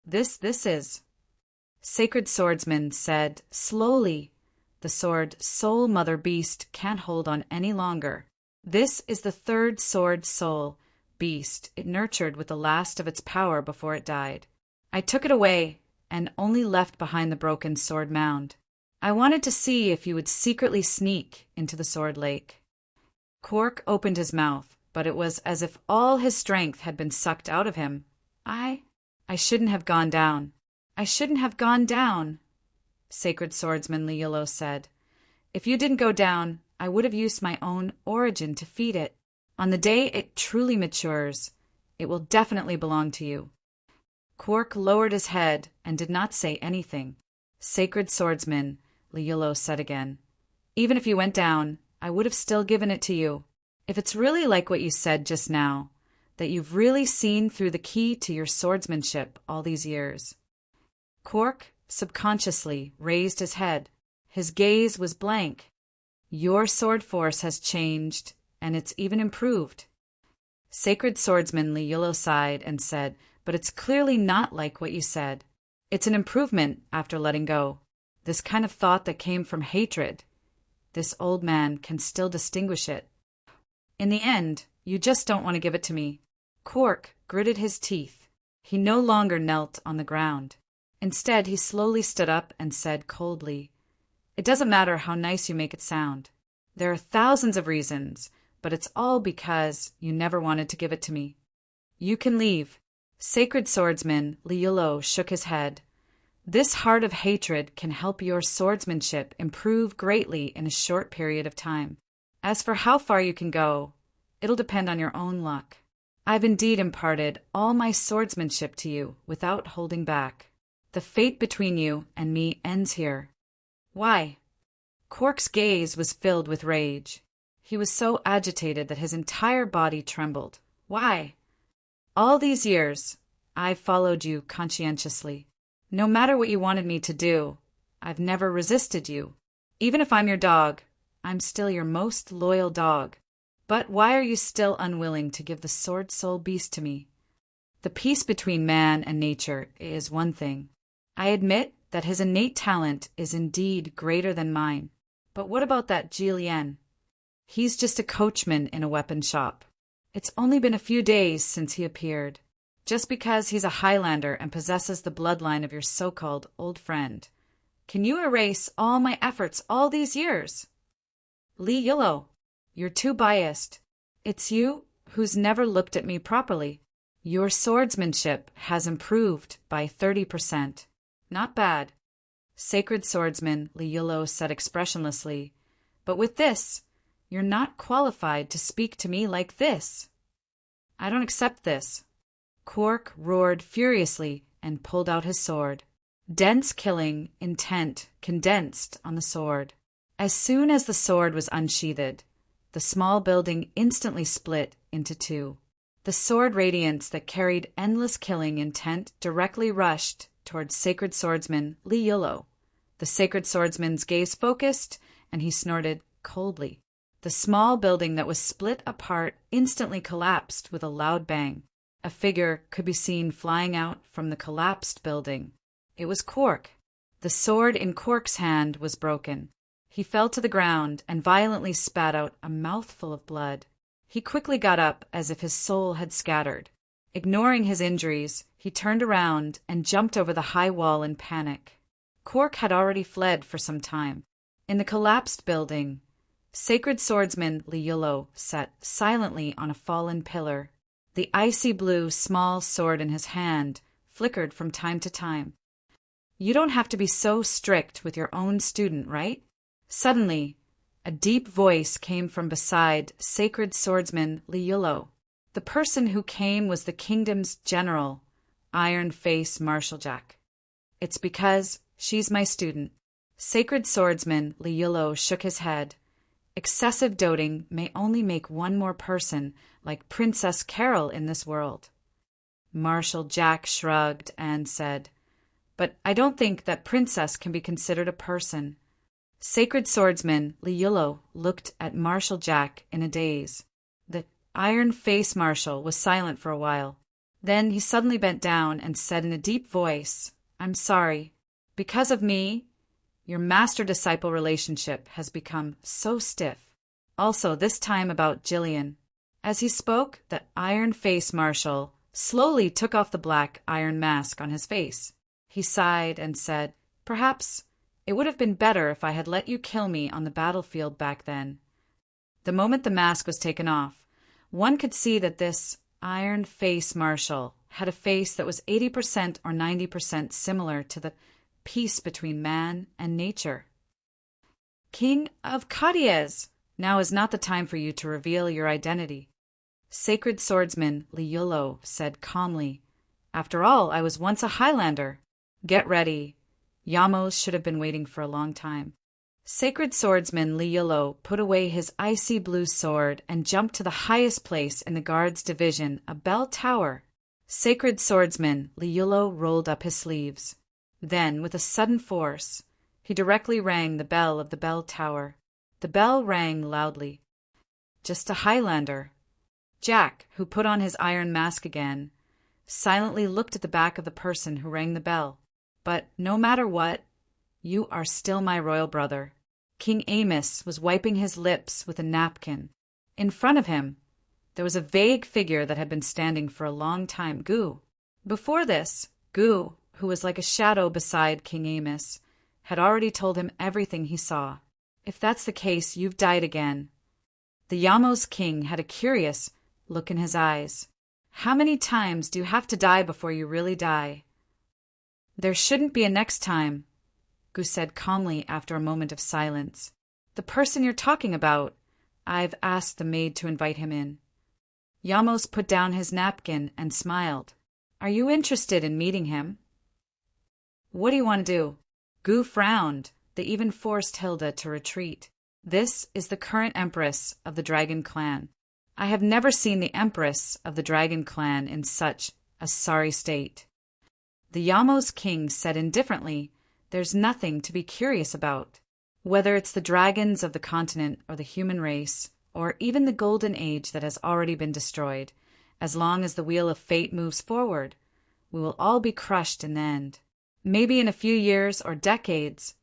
This is. Sacred Swordsman said, Slowly, the sword Soul Mother Beast can't hold on any longer. This is the third sword soul beast it nurtured with the last of its power before it died. I took it away and only left behind the broken sword mound. I wanted to see if you would secretly sneak into the sword lake. Quark opened his mouth, but it was as if all his strength had been sucked out of him. I shouldn't have gone down. I shouldn't have gone down, Sacred Swordsman Liulo said. If you didn't go down, I would have used my own origin to feed it. On the day it truly matures, it will definitely belong to you. Quark lowered his head and did not say anything. Sacred Swordsman, Liulo said again. Even if you went down, I would have still given it to you. If it's really like what you said just now, that you've really seen through the key to your swordsmanship all these years. Quark subconsciously raised his head. His gaze was blank. Your sword force has changed, and it's even improved. Sacred Swordsman Liulo sighed and said, But it's clearly not like what you said. It's an improvement after letting go. This kind of thought that came from hatred. This old man can still distinguish it. In the end, you just don't want to give it to me. Quark gritted his teeth. He no longer knelt on the ground. Instead, he slowly stood up and said coldly, It doesn't matter how nice you make it sound. There are thousands of reasons, but it's all because you never wanted to give it to me. You can leave. Sacred Swordsman Liulo shook his head. This heart of hatred can help your swordsmanship improve greatly in a short period of time. As for how far you can go, it'll depend on your own luck. I've indeed imparted all my swordsmanship to you without holding back. The fate between you and me ends here. Why? Quark's gaze was filled with rage. He was so agitated that his entire body trembled. Why? All these years, I've followed you conscientiously. No matter what you wanted me to do, I've never resisted you. Even if I'm your dog, I'm still your most loyal dog. But why are you still unwilling to give the sword soul beast to me? The peace between man and nature is one thing. I admit that his innate talent is indeed greater than mine. But what about that Jillian? He's just a coachman in a weapon shop. It's only been a few days since he appeared. Just because he's a Highlander and possesses the bloodline of your so-called old friend, can you erase all my efforts all these years? Liulo, you're too biased. It's you who's never looked at me properly. Your swordsmanship has improved by 30%. Not bad. Sacred Swordsman Liulo said expressionlessly, but with this, you're not qualified to speak to me like this. I don't accept this. Quark roared furiously and pulled out his sword. Dense killing intent condensed on the sword. As soon as the sword was unsheathed, the small building instantly split into two. The sword radiance that carried endless killing intent directly rushed towards Sacred Swordsman Liulo. The sacred swordsman's gaze focused, and he snorted coldly. The small building that was split apart instantly collapsed with a loud bang. A figure could be seen flying out from the collapsed building. It was Cork. The sword in Cork's hand was broken. He fell to the ground and violently spat out a mouthful of blood. He quickly got up as if his soul had scattered. Ignoring his injuries, he turned around and jumped over the high wall in panic. Cork had already fled for some time. In the collapsed building, sacred swordsman Liulo sat silently on a fallen pillar. The icy blue small sword in his hand flickered from time to time. You don't have to be so strict with your own student, right? Suddenly, a deep voice came from beside sacred swordsman Liulo. The person who came was the kingdom's general, Iron Face Marshal Jack. It's because she's my student. Sacred swordsman Liulo shook his head. Excessive doting may only make one more person like Princess Carol in this world. Marshal Jack shrugged and said, "But I don't think that princess can be considered a person." Sacred swordsman Liulo looked at Marshal Jack in a daze. The Iron Face Marshal was silent for a while. Then he suddenly bent down and said in a deep voice, "I'm sorry. Because of me, your master-disciple relationship has become so stiff. Also, this time about Jillian." As he spoke, the Iron Face Marshal slowly took off the black iron mask on his face. He sighed and said, "Perhaps it would have been better if I had let you kill me on the battlefield back then." The moment the mask was taken off, one could see that this Iron Face Marshal had a face that was 80% or 90% similar to the peace between man and nature. "King of Cadiez, now is not the time for you to reveal your identity," sacred swordsman Liulo said calmly. "After all, I was once a Highlander. Get ready. Yamos should have been waiting for a long time." Sacred swordsman Liulo put away his icy blue sword and jumped to the highest place in the guards' division, a bell tower. Sacred swordsman Liulo rolled up his sleeves. Then, with a sudden force, he directly rang the bell of the bell tower. The bell rang loudly. Just a Highlander. Jack, who put on his iron mask again, silently looked at the back of the person who rang the bell. "But no matter what, you are still my royal brother." King Amos was wiping his lips with a napkin. In front of him, there was a vague figure that had been standing for a long time, Gu. Before this, Gu, who was like a shadow beside King Amos, had already told him everything he saw. "If that's the case, you've died again." The Yamos king had a curious look in his eyes. "How many times do you have to die before you really die?" "There shouldn't be a next time," Gu said calmly after a moment of silence. "The person you're talking about, I've asked the maid to invite him in." Yamos put down his napkin and smiled. "Are you interested in meeting him?" "What do you want to do?" Gu frowned. They even forced Hilda to retreat. "This is the current empress of the Dragon Clan. I have never seen the empress of the Dragon Clan in such a sorry state." The Yamos king said indifferently, "There's nothing to be curious about. Whether it's the dragons of the continent or the human race, or even the golden age that has already been destroyed, as long as the wheel of fate moves forward, we will all be crushed in the end. Maybe in a few years or decades,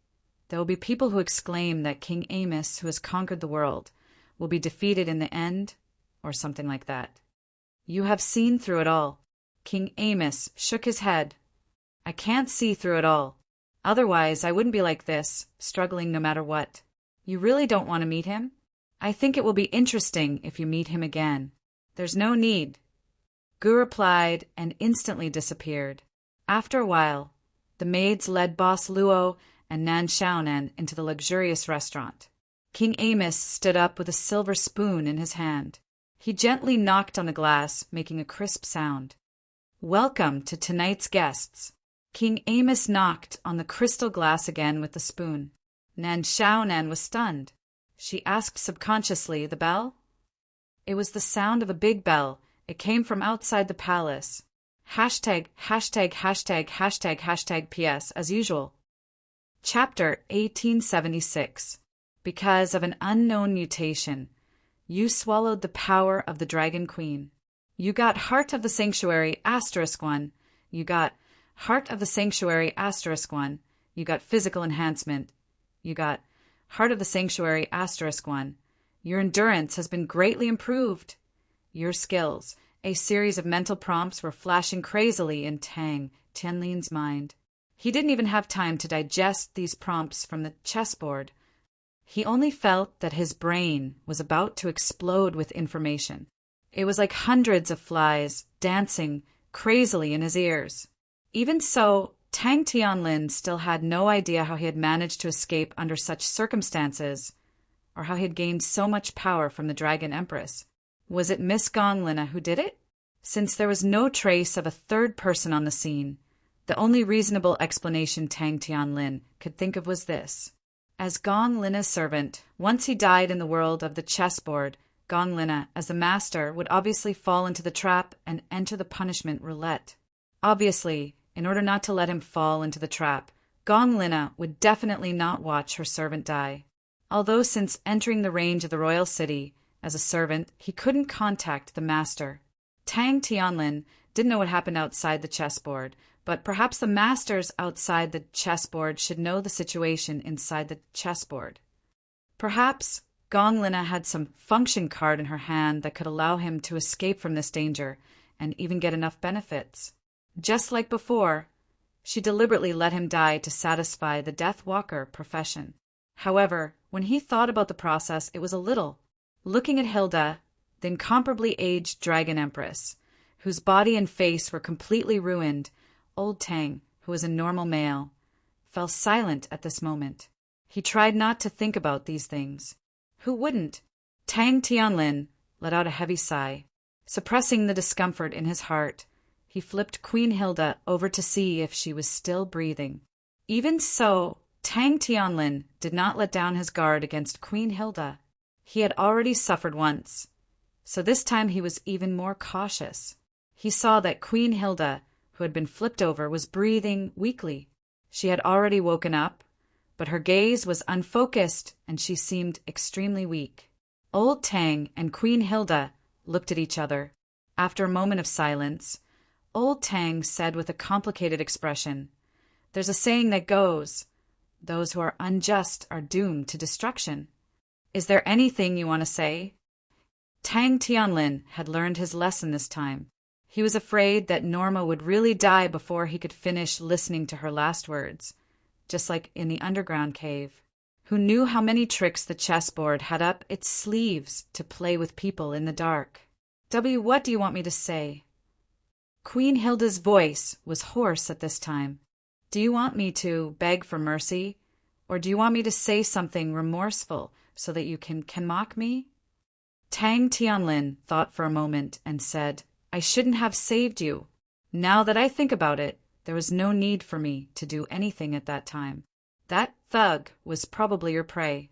there will be people who exclaim that King Amos, who has conquered the world, will be defeated in the end, or something like that. You have seen through it all." King Amos shook his head. "I can't see through it all. Otherwise, I wouldn't be like this, struggling no matter what. You really don't want to meet him? I think it will be interesting if you meet him again." "There's no need," Gu replied and instantly disappeared. After a while, the maids led Boss Luo and Nan Xiaonan into the luxurious restaurant. King Amos stood up with a silver spoon in his hand. He gently knocked on the glass, making a crisp sound. "Welcome to tonight's guests." King Amos knocked on the crystal glass again with the spoon. Nan Xiaonan was stunned. She asked subconsciously, "The bell?" It was the sound of a big bell. It came from outside the palace. ######### PS as usual. Chapter 1876. Because of an unknown mutation, you swallowed the power of the Dragon Queen. You got Heart of the Sanctuary *1. You got Heart of the Sanctuary *1. You got Physical Enhancement. You got Heart of the Sanctuary *1. Your endurance has been greatly improved. Your skills. A series of mental prompts were flashing crazily in Tang Tianlin's mind. He didn't even have time to digest these prompts from the chessboard. He only felt that his brain was about to explode with information. It was like hundreds of flies dancing crazily in his ears. Even so, Tang Tianlin still had no idea how he had managed to escape under such circumstances, or how he had gained so much power from the Dragon Empress. Was it Miss Gonglina who did it? Since there was no trace of a third person on the scene, the only reasonable explanation Tang Tianlin could think of was this. As Gonglina's servant, once he died in the world of the chessboard, Gonglina, as the master, would obviously fall into the trap and enter the punishment roulette. Obviously, in order not to let him fall into the trap, Gonglina would definitely not watch her servant die. Although since entering the range of the royal city, as a servant, he couldn't contact the master. Tang Tianlin didn't know what happened outside the chessboard, but perhaps the masters outside the chessboard should know the situation inside the chessboard. Perhaps Gonglina had some function card in her hand that could allow him to escape from this danger and even get enough benefits. Just like before, she deliberately let him die to satisfy the Death Walker profession. However, when he thought about the process, it was a little. Looking at Hilda, the incomparably aged Dragon Empress, whose body and face were completely ruined, old Tang, who was a normal male, fell silent at this moment. He tried not to think about these things. Who wouldn't? Tang Tianlin let out a heavy sigh. Suppressing the discomfort in his heart, he flipped Queen Hilda over to see if she was still breathing. Even so, Tang Tianlin did not let down his guard against Queen Hilda. He had already suffered once, so this time he was even more cautious. He saw that Queen Hilda, who had been flipped over, was breathing weakly. She had already woken up, but her gaze was unfocused and she seemed extremely weak. Old Tang and Queen Hilda looked at each other. After a moment of silence, Old Tang said with a complicated expression, "There's a saying that goes, those who are unjust are doomed to destruction. Is there anything you want to say?" Tang Tianlin had learned his lesson this time. He was afraid that Norma would really die before he could finish listening to her last words, just like in the underground cave. Who knew how many tricks the chessboard had up its sleeves to play with people in the dark? What do you want me to say? Queen Hilda's voice was hoarse at this time. Do you want me to beg for mercy? Or do you want me to say something remorseful so that you can mock me? Tang Tianlin thought for a moment and said, "I shouldn't have saved you. Now that I think about it, there was no need for me to do anything at that time. That thug was probably your prey."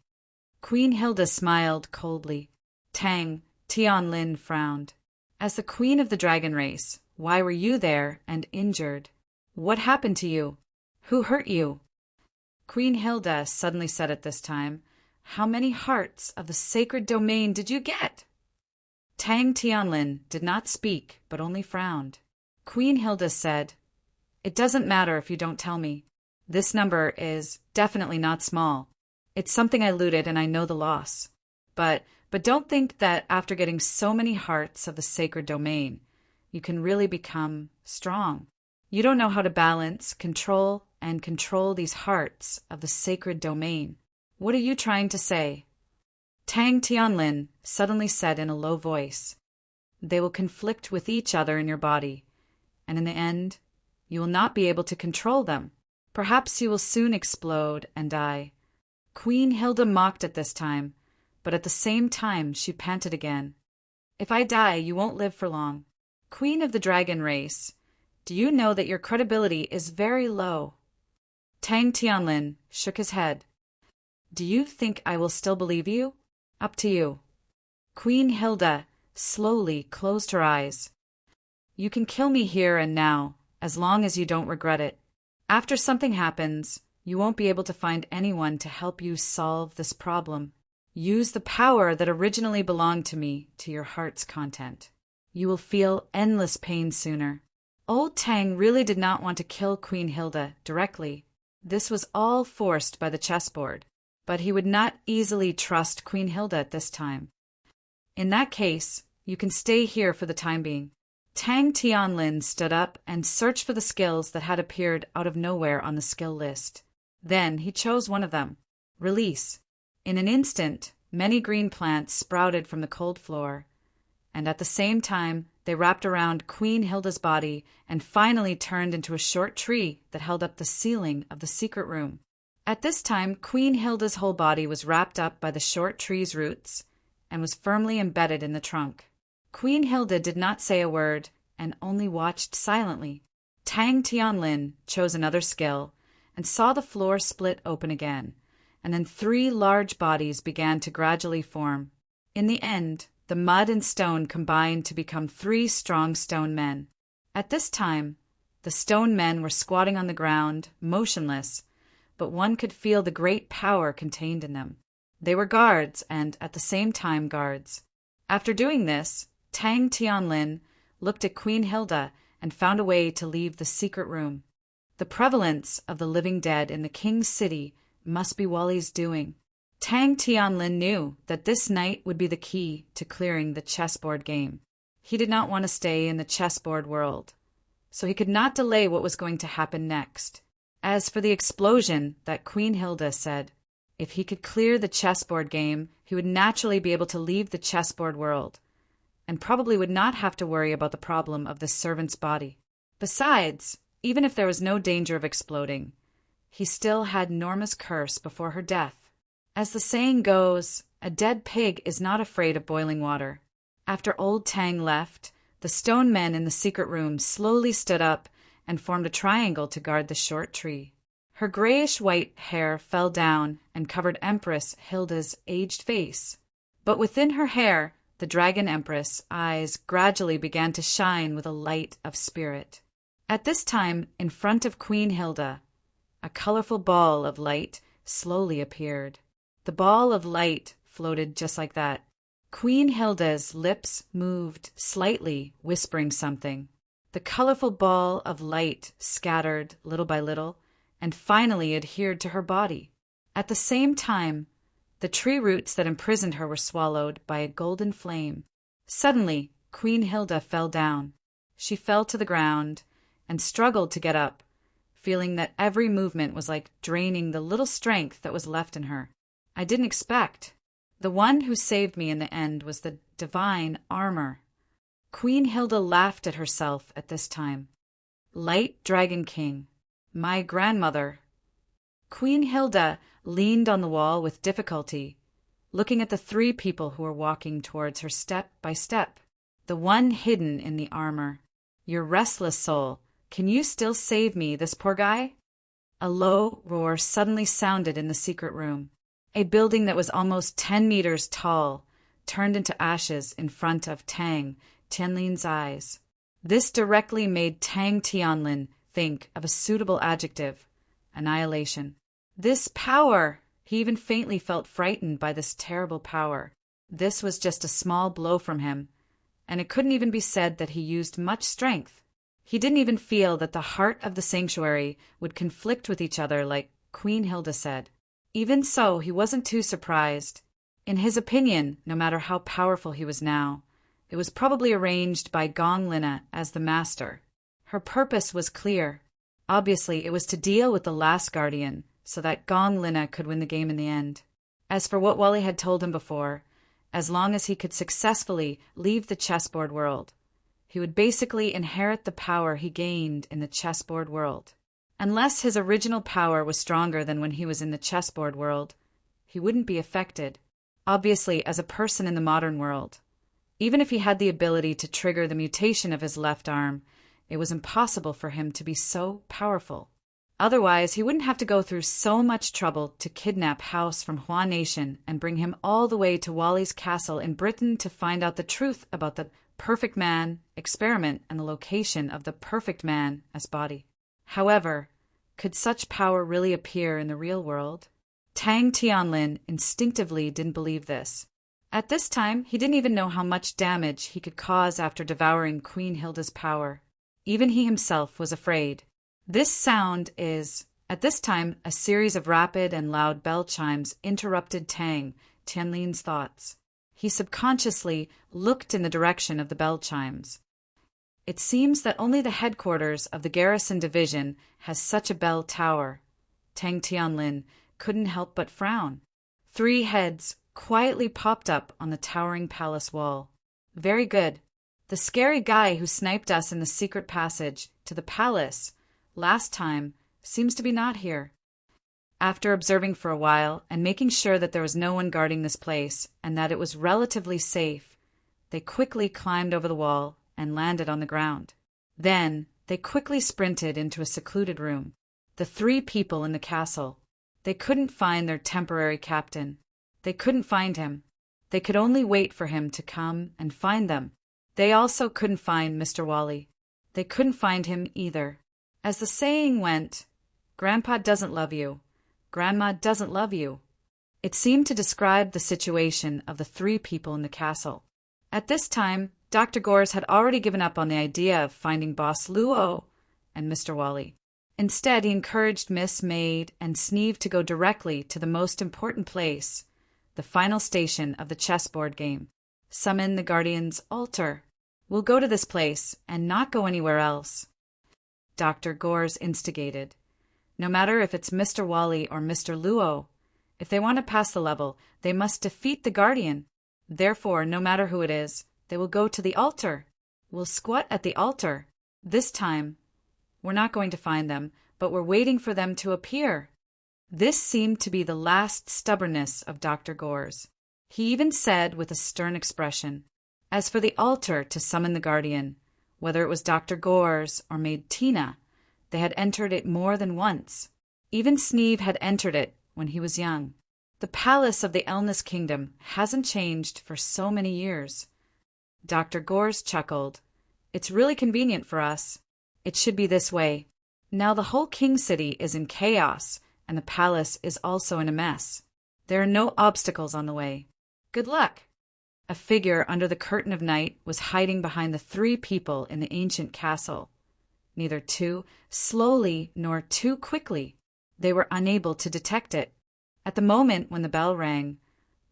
Queen Hilda smiled coldly. Tang Tianlin frowned. As the queen of the dragon race, why were you there and injured? What happened to you? Who hurt you? Queen Hilda suddenly said at this time, "How many hearts of the sacred domain did you get?" Tang Tianlin did not speak, but only frowned. Queen Hilda said, "It doesn't matter if you don't tell me. This number is definitely not small. It's something I looted and I know the loss. But don't think that after getting so many hearts of the sacred domain, you can really become strong. You don't know how to balance, control these hearts of the sacred domain. What are you trying to say?" Tang Tianlin suddenly said in a low voice, "They will conflict with each other in your body, and in the end, you will not be able to control them. Perhaps you will soon explode and die." Queen Hilda mocked at this time, but at the same time she panted again. "If I die, you won't live for long. Queen of the dragon race, do you know that your credibility is very low?" Tang Tianlin shook his head. "Do you think I will still believe you? Up to you." Queen Hilda slowly closed her eyes. "You can kill me here and now, as long as you don't regret it. After something happens, You won't be able to find anyone to help you solve this problem. Use the power that originally belonged to me to your heart's content. You will feel endless pain sooner. Old Tang really did not want to kill Queen Hilda directly. This was all forced by the chessboard, but he would not easily trust Queen Hilda at this time. In that case, you can stay here for the time being. Tang Tianlin stood up and searched for the skills that had appeared out of nowhere on the skill list. Then he chose one of them, Release. In an instant, many green plants sprouted from the cold floor, and at the same time, they wrapped around Queen Hilda's body and finally turned into a short tree that held up the ceiling of the secret room. At this time, Queen Hilda's whole body was wrapped up by the short tree's roots and was firmly embedded in the trunk. Queen Hilda did not say a word and only watched silently. Tang Tianlin chose another skill and saw the floor split open again, and then 3 large bodies began to gradually form. In the end, the mud and stone combined to become 3 strong stone men. At this time, the stone men were squatting on the ground, motionless, but one could feel the great power contained in them. They were guards and, at the same time, guards. After doing this, Tang Tianlin looked at Queen Hilda and found a way to leave the secret room. The prevalence of the living dead in the king's city must be Wally's doing. Tang Tianlin knew that this night would be the key to clearing the chessboard game. He did not want to stay in the chessboard world, so he could not delay what was going to happen next. As for the explosion that Queen Hilda said, if he could clear the chessboard game, he would naturally be able to leave the chessboard world, and probably would not have to worry about the problem of the servant's body. Besides, even if there was no danger of exploding, he still had Norma's curse before her death. As the saying goes, a dead pig is not afraid of boiling water. After old Tang left, the stone men in the secret room slowly stood up and formed a triangle to guard the short tree. Her grayish-white hair fell down and covered Empress Hilda's aged face. But within her hair, the Dragon Empress' eyes gradually began to shine with a light of spirit. At this time, in front of Queen Hilda, a colorful ball of light slowly appeared. The ball of light floated just like that. Queen Hilda's lips moved slightly, whispering something. The colorful ball of light scattered little by little and finally adhered to her body. At the same time, the tree roots that imprisoned her were swallowed by a golden flame. Suddenly, Queen Hilda fell down. She fell to the ground and struggled to get up, feeling that every movement was like draining the little strength that was left in her. I didn't expect. The one who saved me in the end was the divine armor. Queen Hilda laughed at herself at this time. Light Dragon King, my grandmother. Queen Hilda leaned on the wall with difficulty, looking at the 3 people who were walking towards her step by step. The one hidden in the armor. Your restless soul, can you still save me, this poor guy? A low roar suddenly sounded in the secret room. A building that was almost 10 meters tall turned into ashes in front of Tang Tianlin's eyes. This directly made Tang Tianlin think of a suitable adjective: annihilation. This power! He even faintly felt frightened by this terrible power. This was just a small blow from him, and it couldn't even be said that he used much strength. He didn't even feel that the heart of the sanctuary would conflict with each other like Queen Hilda said. Even so, he wasn't too surprised. In his opinion, no matter how powerful he was now, it was probably arranged by Gong Lina as the master. Her purpose was clear. Obviously, it was to deal with the last guardian, so that Gong Lina could win the game in the end. As for what Wally had told him before, as long as he could successfully leave the chessboard world, he would basically inherit the power he gained in the chessboard world. Unless his original power was stronger than when he was in the chessboard world, he wouldn't be affected. Obviously, as a person in the modern world, even if he had the ability to trigger the mutation of his left arm, it was impossible for him to be so powerful. Otherwise, he wouldn't have to go through so much trouble to kidnap House from Hua Nation and bring him all the way to Wally's castle in Britain to find out the truth about the perfect man experiment and the location of the perfect man as body. However, Could such power really appear in the real world? Tang Tianlin instinctively didn't believe this. At this time, he didn't even know how much damage he could cause after devouring Queen Hilda's power. Even he himself was afraid. This sound is, at this time, a series of rapid and loud bell chimes interrupted Tang Tianlin's thoughts. He subconsciously looked in the direction of the bell chimes. It seems that only the headquarters of the garrison division has such a bell tower. Tang Tianlin couldn't help but frown. 3 heads quietly popped up on the towering palace wall. Very good. The scary guy who sniped us in the secret passage to the palace last time seems to be not here. After observing for a while and making sure that there was no one guarding this place and that it was relatively safe, they quickly climbed over the wall and landed on the ground. Then they quickly sprinted into a secluded room. The 3 people in the castle. They couldn't find their temporary captain. They couldn't find him. They could only wait for him to come and find them. They also couldn't find Mr. Wally. They couldn't find him either. As the saying went, Grandpa doesn't love you. Grandma doesn't love you. It seemed to describe the situation of the 3 people in the castle. At this time, Dr. Gores had already given up on the idea of finding Boss Luo and Mr. Wally. Instead, he encouraged Miss Maid and Sneeve to go directly to the most important place, the final station of the chessboard game. Summon the Guardian's altar. We'll go to this place and not go anywhere else. Dr. Gores instigated. No matter if it's Mr. Wally or Mr. Luo, if they want to pass the level, they must defeat the Guardian. Therefore, no matter who it is, they will go to the altar. We'll squat at the altar. This time, we're not going to find them, but we're waiting for them to appear. This seemed to be the last stubbornness of Dr. Gores. He even said with a stern expression, as for the altar to summon the Guardian, whether it was Dr. Gores or Maid Tina, they had entered it more than once. Even Sneeve had entered it when he was young. The palace of the Elnis Kingdom hasn't changed for so many years. Dr. Gores chuckled. It's really convenient for us. It should be this way. Now the whole King City is in chaos, and the palace is also in a mess. There are no obstacles on the way. Good luck. A figure under the curtain of night was hiding behind the 3 people in the ancient castle. Neither too slowly nor too quickly. They were unable to detect it. At the moment when the bell rang,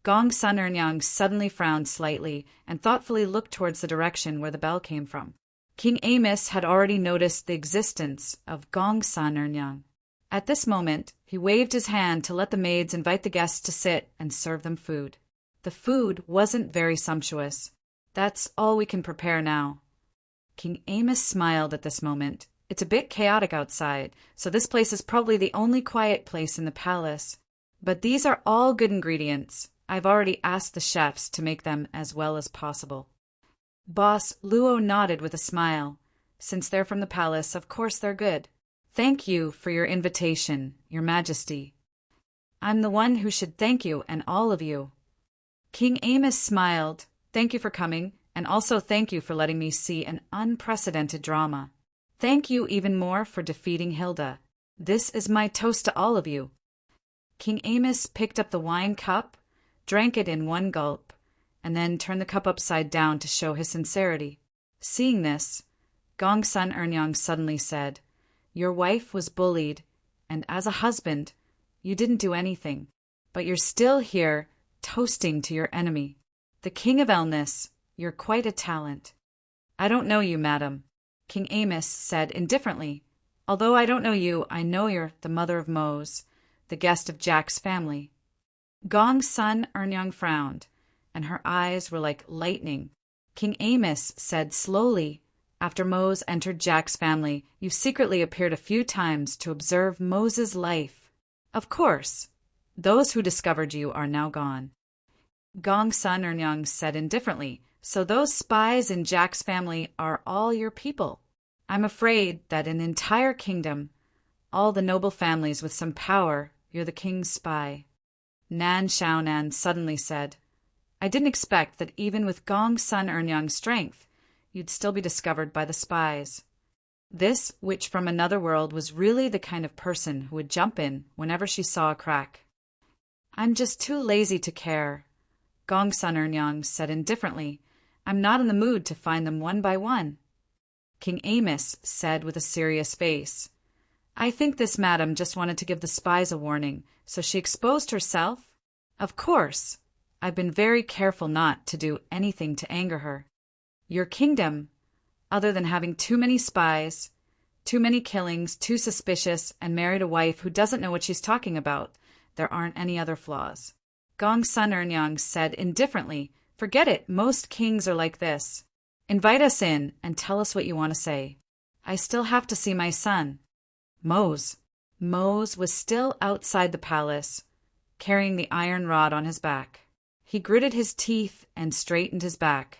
Gong Sun Ernyang suddenly frowned slightly and thoughtfully looked towards the direction where the bell came from. King Amos had already noticed the existence of Gong Sun Ernyang. At this moment, he waved his hand to let the maids invite the guests to sit and serve them food. The food wasn't very sumptuous. That's all we can prepare now. King Amos smiled at this moment. It's a bit chaotic outside, so this place is probably the only quiet place in the palace. But these are all good ingredients. I've already asked the chefs to make them as well as possible. Boss Luo nodded with a smile. Since they're from the palace, of course they're good. Thank you for your invitation, Your Majesty. I'm the one who should thank you and all of you. King Amos smiled. Thank you for coming, and also thank you for letting me see an unprecedented drama. Thank you even more for defeating Hilda. This is my toast to all of you. King Amos picked up the wine cup, drank it in one gulp, and then turned the cup upside down to show his sincerity. Seeing this, Gong Sun Ernyang suddenly said, Your wife was bullied, and as a husband, you didn't do anything, but you're still here toasting to your enemy. The King of Elnis, you're quite a talent. I don't know you, madam, King Amos said indifferently. Although I don't know you, I know you're the mother of Mose, the guest of Jack's family. Gong Sun Ernyang frowned, and her eyes were like lightning. King Amos said slowly, After Mose entered Jack's family, you secretly appeared a few times to observe Mose's life. Of course, those who discovered you are now gone. Gong Sun Ernyang said indifferently, So those spies in Jack's family are all your people. I'm afraid that in the entire kingdom, all the noble families with some power, you're the king's spy. Nan Xiaonan suddenly said, I didn't expect that even with Gong Sun Ernyang's strength, you'd still be discovered by the spies. This witch from another world was really the kind of person who would jump in whenever she saw a crack. I'm just too lazy to care, Gongsun Ernyang said indifferently. I'm not in the mood to find them one by one. King Amos said with a serious face. I think this madam just wanted to give the spies a warning, so she exposed herself. Of course, I've been very careful not to do anything to anger her. Your kingdom, other than having too many spies, too many killings, too suspicious, and married a wife who doesn't know what she's talking about, there aren't any other flaws. Gongsun Ernyang said indifferently, Forget it, most kings are like this. Invite us in and tell us what you want to say. I still have to see my son. Mose was still outside the palace, carrying the iron rod on his back. He gritted his teeth and straightened his back.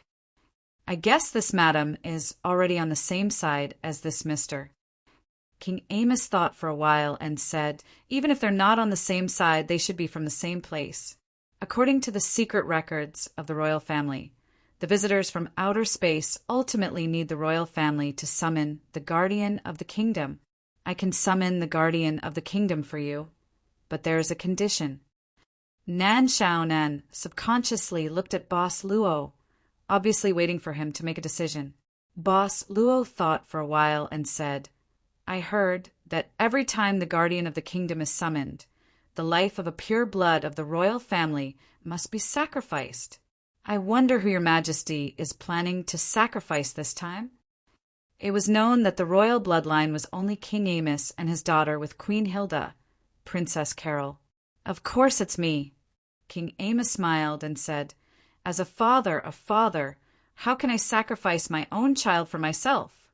I guess this madam is already on the same side as this mister. King Amos thought for a while and said, Even if they're not on the same side, they should be from the same place. According to the secret records of the royal family, the visitors from outer space ultimately need the royal family to summon the guardian of the kingdom. I can summon the guardian of the kingdom for you, but there is a condition. Nan Xiaonan subconsciously looked at Boss Luo, obviously waiting for him to make a decision. Boss Luo thought for a while and said, I heard that every time the guardian of the kingdom is summoned, the life of a pure blood of the royal family must be sacrificed. I wonder who your majesty is planning to sacrifice this time? It was known that the royal bloodline was only King Amos and his daughter with Queen Hilda, Princess Carol. Of course it's me. King Amos smiled and said, As a father, how can I sacrifice my own child for myself?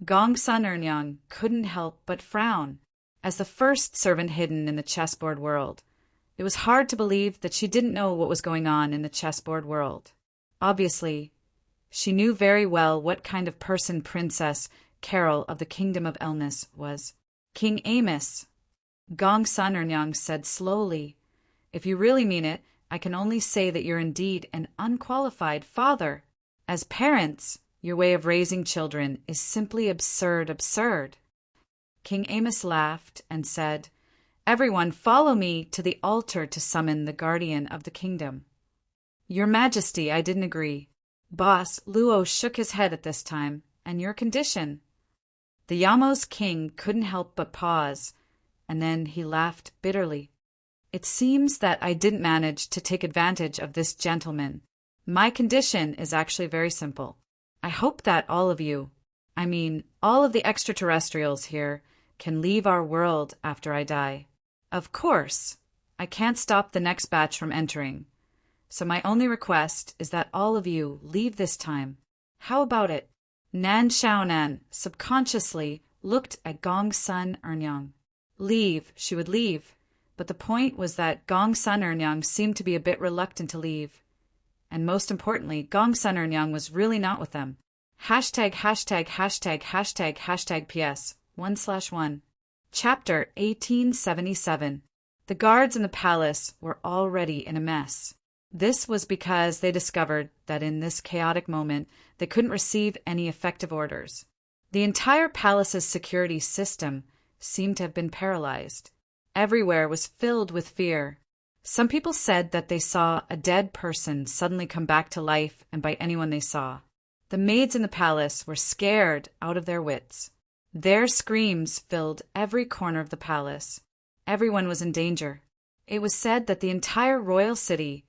Gongsun Ernyang couldn't help but frown. As the first servant hidden in the chessboard world, it was hard to believe that she didn't know what was going on in the chessboard world. Obviously, she knew very well what kind of person Princess Carol of the Kingdom of Elnis was. King Amos, Gongsun Ernyang said slowly, If you really mean it, I can only say that you're indeed an unqualified father. As parents, your way of raising children is simply absurd. King Amos laughed and said, Everyone follow me to the altar to summon the guardian of the kingdom. Your Majesty, I didn't agree. Boss Luo shook his head at this time, and your condition. The Yamos king couldn't help but pause, and then he laughed bitterly. It seems that I didn't manage to take advantage of this gentleman. My condition is actually very simple. I hope that all of the extraterrestrials here, can leave our world after I die. Of course, I can't stop the next batch from entering. So my only request is that all of you leave this time. How about it? Nan Xiaonan subconsciously looked at Gongsun Ernyang. She would leave. But the point was that Gongsun Ernyang seemed to be a bit reluctant to leave. And most importantly, Gongsun Ernyang was really not with them. ######## PS 1/1. Chapter 1877. The guards in the palace were already in a mess. This was because they discovered that in this chaotic moment they couldn't receive any effective orders. The entire palace's security system seemed to have been paralyzed. Everywhere was filled with fear. Some people said that they saw a dead person suddenly come back to life and bite anyone they saw. The maids in the palace were scared out of their wits. Their screams filled every corner of the palace. Everyone was in danger. It was said that the entire royal city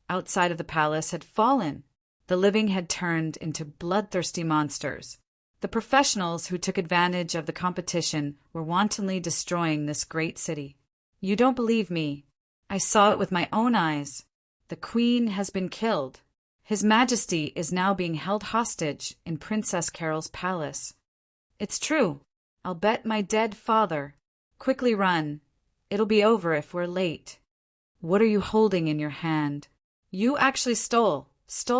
outside of the palace had fallen. The living had turned into bloodthirsty monsters. The professionals who took advantage of the competition were wantonly destroying this great city. You don't believe me? I saw it with my own eyes. The Queen has been killed. His Majesty is now being held hostage in Princess Carol's palace. It's true. I'll bet my dead father. Quickly run. It'll be over if we're late. What are you holding in your hand? You actually stole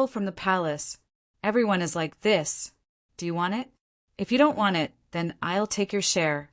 from the palace. Everyone is like this. Do you want it? If you don't want it, then I'll take your share.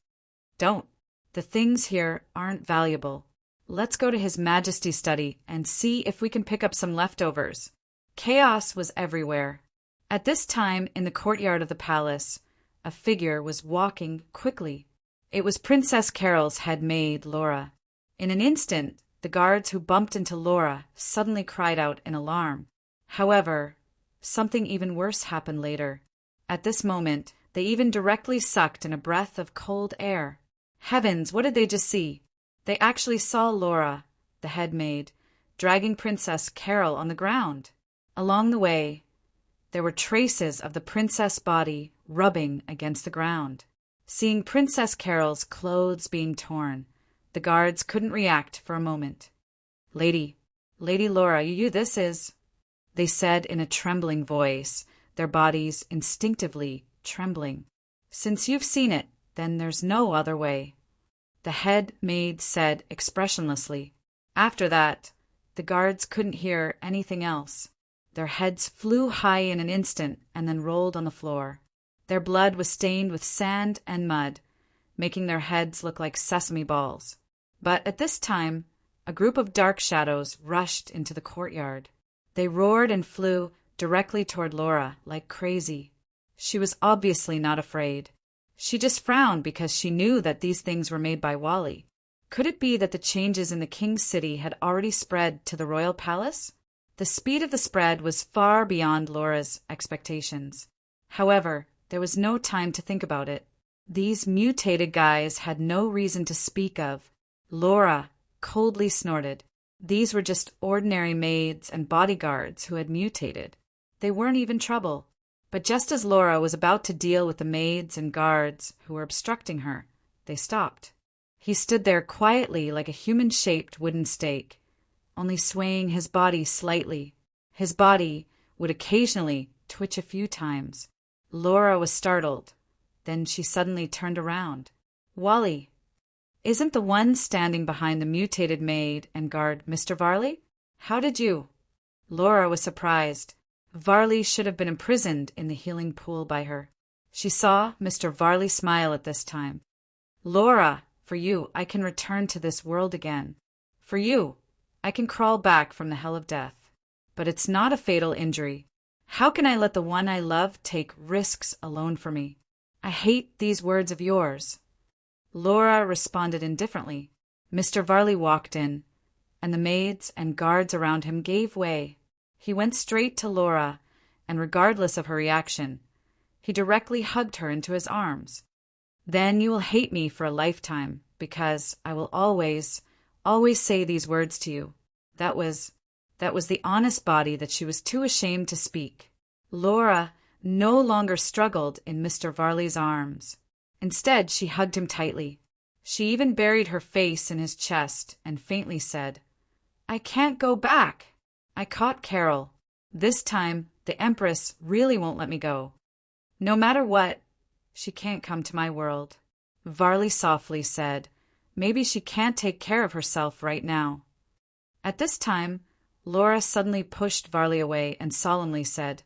Don't. The things here aren't valuable. Let's go to His Majesty's study and see if we can pick up some leftovers. Chaos was everywhere. At this time, in the courtyard of the palace, a figure was walking quickly. It was Princess Carol's head maid, Laura. In an instant, the guards who bumped into Laura suddenly cried out in alarm. However, something even worse happened later. At this moment, they even directly sucked in a breath of cold air. Heavens, what did they just see? They actually saw Laura, the head maid, dragging Princess Carol on the ground. Along the way, there were traces of the princess body rubbing against the ground. Seeing Princess Carol's clothes being torn, the guards couldn't react for a moment. Lady Laura, this is," they said in a trembling voice, their bodies instinctively trembling. "Since you've seen it, then there's no other way," the head maid said expressionlessly. After that, the guards couldn't hear anything else. Their heads flew high in an instant and then rolled on the floor. Their blood was stained with sand and mud, making their heads look like sesame balls. But at this time, a group of dark shadows rushed into the courtyard. They roared and flew directly toward Laura like crazy. She was obviously not afraid. She just frowned because she knew that these things were made by Wally. Could it be that the changes in the king's city had already spread to the royal palace? The speed of the spread was far beyond Laura's expectations. However, there was no time to think about it. These mutated guys had no reason to speak of. Laura coldly snorted. These were just ordinary maids and bodyguards who had mutated. They weren't even trouble. But just as Laura was about to deal with the maids and guards who were obstructing her, they stopped. He stood there quietly like a human-shaped wooden stake, only swaying his body slightly. His body would occasionally twitch a few times. Laura was startled. Then she suddenly turned around. "Wally, isn't the one standing behind the mutated maid and guard Mr. Varley? How did you—" Laura was surprised. Varley should have been imprisoned in the healing pool by her. She saw Mr. Varley smile at this time. "Laura, for you, I can return to this world again. For you, I can crawl back from the hell of death. But it's not a fatal injury. How can I let the one I love take risks alone for me? I hate these words of yours." Laura responded indifferently. Mr. Varley walked in, and the maids and guards around him gave way. He went straight to Laura, and regardless of her reaction, he directly hugged her into his arms. "Then you will hate me for a lifetime, because I will always say these words to you." That was the honest body that she was too ashamed to speak. Laura no longer struggled in Mr. Varley's arms. Instead, she hugged him tightly. She even buried her face in his chest and faintly said, "I can't go back. I caught Carol. This time, the Empress really won't let me go. No matter what, she can't come to my world." Varley softly said, "Maybe she can't take care of herself right now." At this time, Laura suddenly pushed Varley away and solemnly said,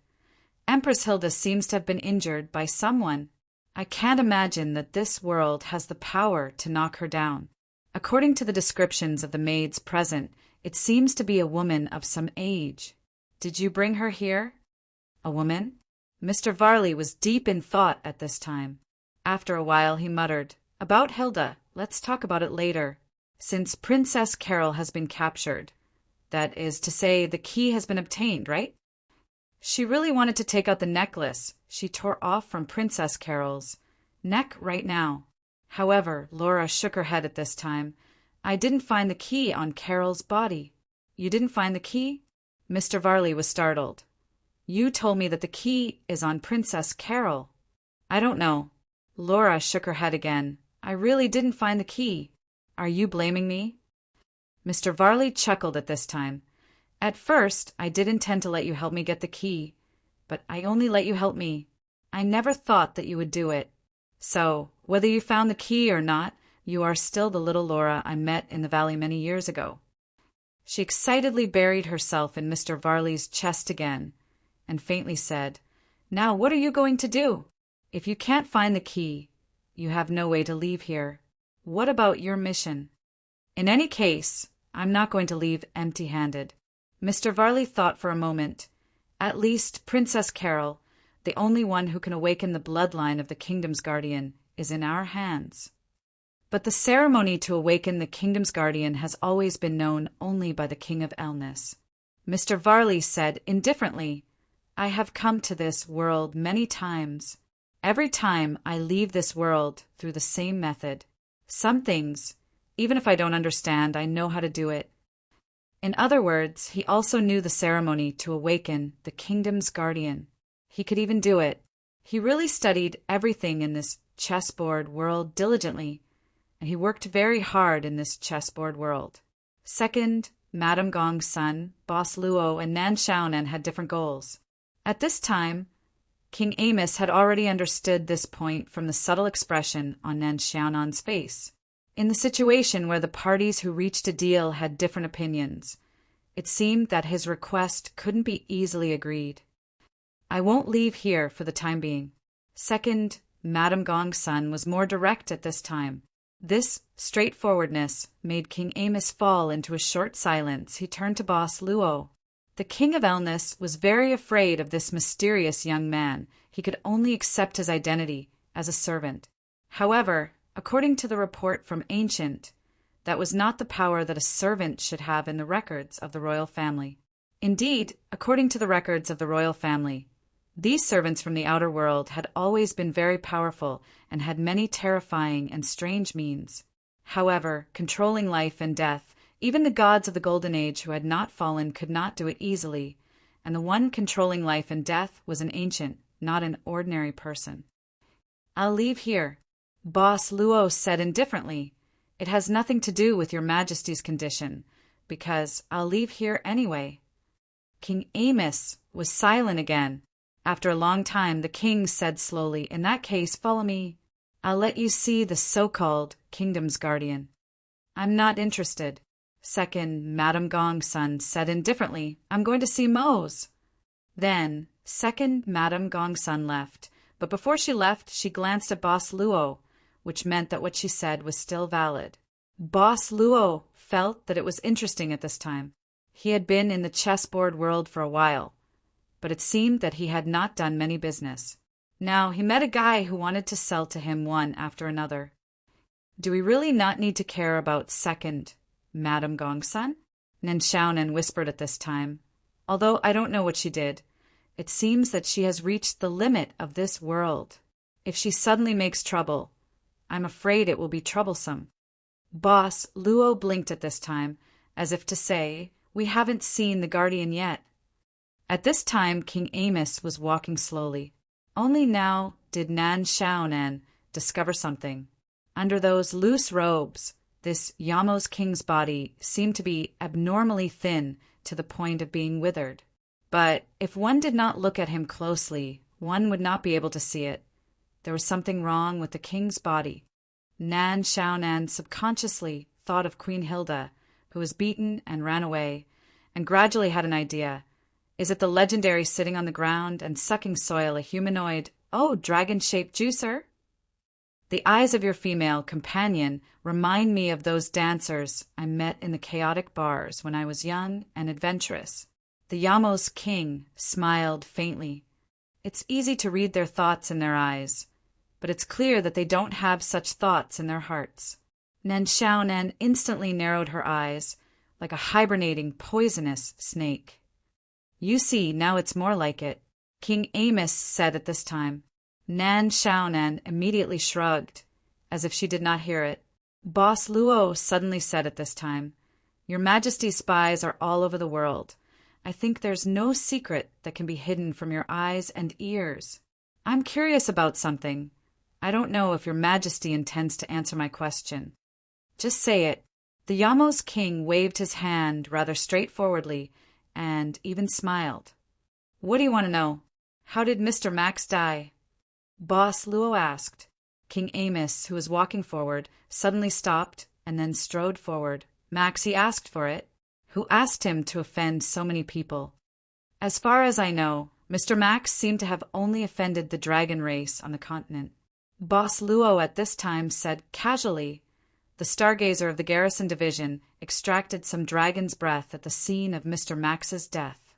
"Empress Hilda seems to have been injured by someone. I can't imagine that this world has the power to knock her down. According to the descriptions of the maids present, it seems to be a woman of some age. Did you bring her here?" "A woman?" Mr. Varley was deep in thought at this time. After a while he muttered, "About Hilda, let's talk about it later. Since Princess Carol has been captured, that is to say, the key has been obtained, right? She really wanted to take out the necklace she tore off from Princess Carol's neck right now. However, Laura shook her head at this time. "I didn't find the key on Carol's body." "You didn't find the key?" Mr. Varley was startled. "You told me that the key is on Princess Carol." "I don't know." Laura shook her head again. "I really didn't find the key. Are you blaming me?" Mr. Varley chuckled at this time. "At first, I did intend to let you help me get the key, but I only let you help me. I never thought that you would do it. So, whether you found the key or not, you are still the little Laura I met in the valley many years ago." She excitedly buried herself in Mr. Varley's chest again, and faintly said, "Now what are you going to do? If you can't find the key, you have no way to leave here. What about your mission? In any case, I'm not going to leave empty-handed." Mr. Varley thought for a moment. At least Princess Carol, The only one who can awaken the bloodline of the kingdom's guardian is in our hands. But the ceremony to awaken the kingdom's guardian has always been known only by the King of Elnis. Mr. Varley said indifferently, "I have come to this world many times. Every time I leave this world through the same method. Some things, even if I don't understand, I know how to do it." In other words, he also knew the ceremony to awaken the kingdom's guardian. He could even do it. He really studied everything in this chessboard world diligently, and he worked very hard in this chessboard world. Second, Madame Gong's son, Boss Luo, and Nan Xiaonan had different goals. At this time, King Amos had already understood this point from the subtle expression on Nan Xiaonan's face. In the situation where the parties who reached a deal had different opinions, it seemed that his request couldn't be easily agreed. "I won't leave here for the time being." Second, Madame Gong's son was more direct at this time. This straightforwardness made King Amos fall into a short silence. He turned to Boss Luo. The King of Elnis was very afraid of this mysterious young man. He could only accept his identity as a servant. However, according to the report from Ancient, that was not the power that a servant should have in the records of the royal family. Indeed, according to the records of the royal family, these servants from the outer world had always been very powerful and had many terrifying and strange means. However, controlling life and death, even the gods of the Golden Age who had not fallen could not do it easily, and the one controlling life and death was an ancient, not an ordinary person. "I'll leave here," Boss Luo said indifferently. "It has nothing to do with your Majesty's condition, because I'll leave here anyway." King Amos was silent again. After a long time, the king said slowly, "In that case, follow me. I'll let you see the so-called kingdom's guardian." "I'm not interested." Second, Madame Gong's son said indifferently, "I'm going to see Mose." Then, second Madame Gong's son left, but before she left, she glanced at Boss Luo, which meant that what she said was still valid. Boss Luo felt that it was interesting at this time. He had been in the chessboard world for a while, but it seemed that he had not done many business. Now he met a guy who wanted to sell to him one after another. "Do we really not need to care about second Madame Gong's son?" Nan Xiaonan whispered at this time. "Although I don't know what she did, it seems that she has reached the limit of this world. If she suddenly makes trouble, I'm afraid it will be troublesome." Boss Luo blinked at this time, as if to say, "We haven't seen the guardian yet." At this time, King Amos was walking slowly. Only now did Nan Xiaonan discover something. Under those loose robes, this Yamos king's body seemed to be abnormally thin to the point of being withered. But if one did not look at him closely, one would not be able to see it. There was something wrong with the king's body. Nan Xiaonan subconsciously thought of Queen Hilda, who was beaten and ran away, and gradually had an idea. Is it the legendary sitting on the ground and sucking soil, a humanoid, dragon-shaped juicer? The eyes of your female companion remind me of those dancers I met in the chaotic bars when I was young and adventurous. The Yamos king smiled faintly. It's easy to read their thoughts in their eyes, but it's clear that they don't have such thoughts in their hearts. Nan Xiaonan instantly narrowed her eyes, like a hibernating poisonous snake. "You see, now it's more like it," King Amos said at this time. Nan Xiaonan immediately shrugged, as if she did not hear it. Boss Luo suddenly said at this time, "Your Majesty's spies are all over the world. I think there's no secret that can be hidden from your eyes and ears. I'm curious about something. I don't know if your Majesty intends to answer my question. Just say it." The Yamos king waved his hand rather straightforwardly and even smiled. "What do you want to know? How did Mr. Max die?" Boss Luo asked. King Amos, who was walking forward, suddenly stopped and then strode forward. "Max, he asked for it." "Who asked him to offend so many people?" "As far as I know, Mr. Max seemed to have only offended the dragon race on the continent." Boss Luo at this time said casually, "The stargazer of the garrison division extracted some dragon's breath at the scene of Mr. Max's death."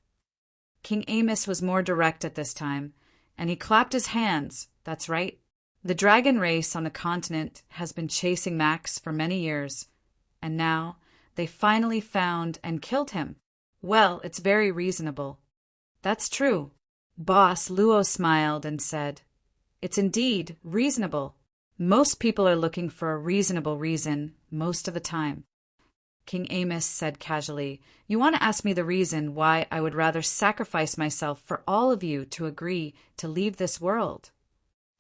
King Amos was more direct at this time, and he clapped his hands. That's right. The dragon race on the continent has been chasing Max for many years, and now they finally found and killed him. Well, it's very reasonable. That's true. Boss Luo smiled and said, It's indeed reasonable. Most people are looking for a reasonable reason most of the time. King Amos said casually, You want to ask me the reason why I would rather sacrifice myself for all of you to agree to leave this world?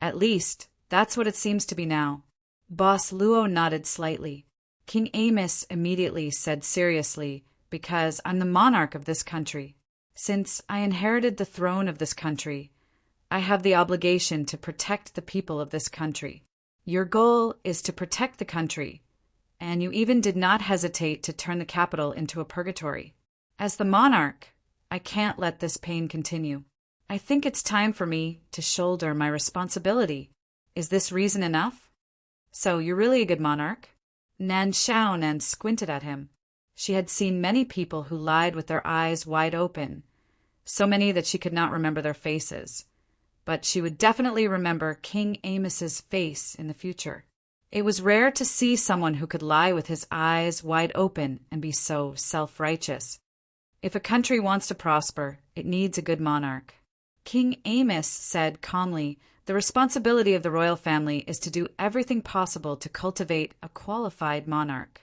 At least, that's what it seems to be now. Boss Luo nodded slightly. King Amos immediately said seriously, Because I'm the monarch of this country. Since I inherited the throne of this country, I have the obligation to protect the people of this country. Your goal is to protect the country, and you even did not hesitate to turn the capital into a purgatory. As the monarch, I can't let this pain continue. I think it's time for me to shoulder my responsibility. Is this reason enough? So you're really a good monarch? Nan Xiaonan squinted at him. She had seen many people who lied with their eyes wide open, so many that she could not remember their faces. But she would definitely remember King Amos's face in the future. It was rare to see someone who could lie with his eyes wide open and be so self-righteous. If a country wants to prosper, it needs a good monarch. King Amos said calmly, The responsibility of the royal family is to do everything possible to cultivate a qualified monarch.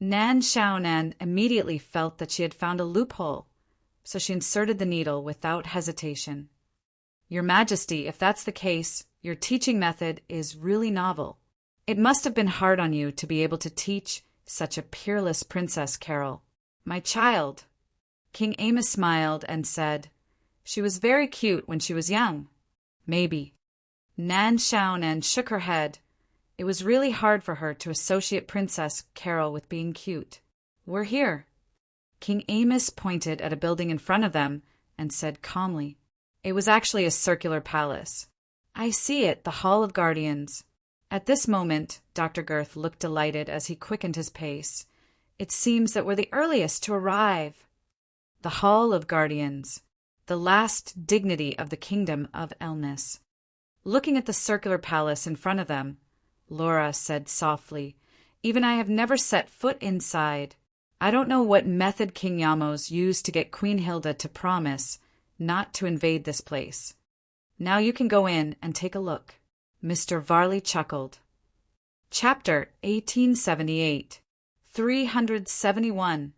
Nan Xiaonan immediately felt that she had found a loophole, so she inserted the needle without hesitation. Your Majesty, if that's the case, your teaching method is really novel. It must have been hard on you to be able to teach such a peerless princess, Carol. My child. King Amos smiled and said, She was very cute when she was young. Maybe. Nan Xiaonan shook her head. It was really hard for her to associate Princess Carol with being cute. We're here. King Amos pointed at a building in front of them and said calmly, It was actually a circular palace. I see it, the Hall of Guardians. At this moment, Dr. Girth looked delighted as he quickened his pace. It seems that we're the earliest to arrive. The Hall of Guardians, the last dignity of the kingdom of Elnis. Looking at the circular palace in front of them, Laura said softly, Even I have never set foot inside. I don't know what method King Yamos used to get Queen Hilda to promise not to invade this place. Now you can go in and take a look. Mr. Varley chuckled. Chapter 1878. 371.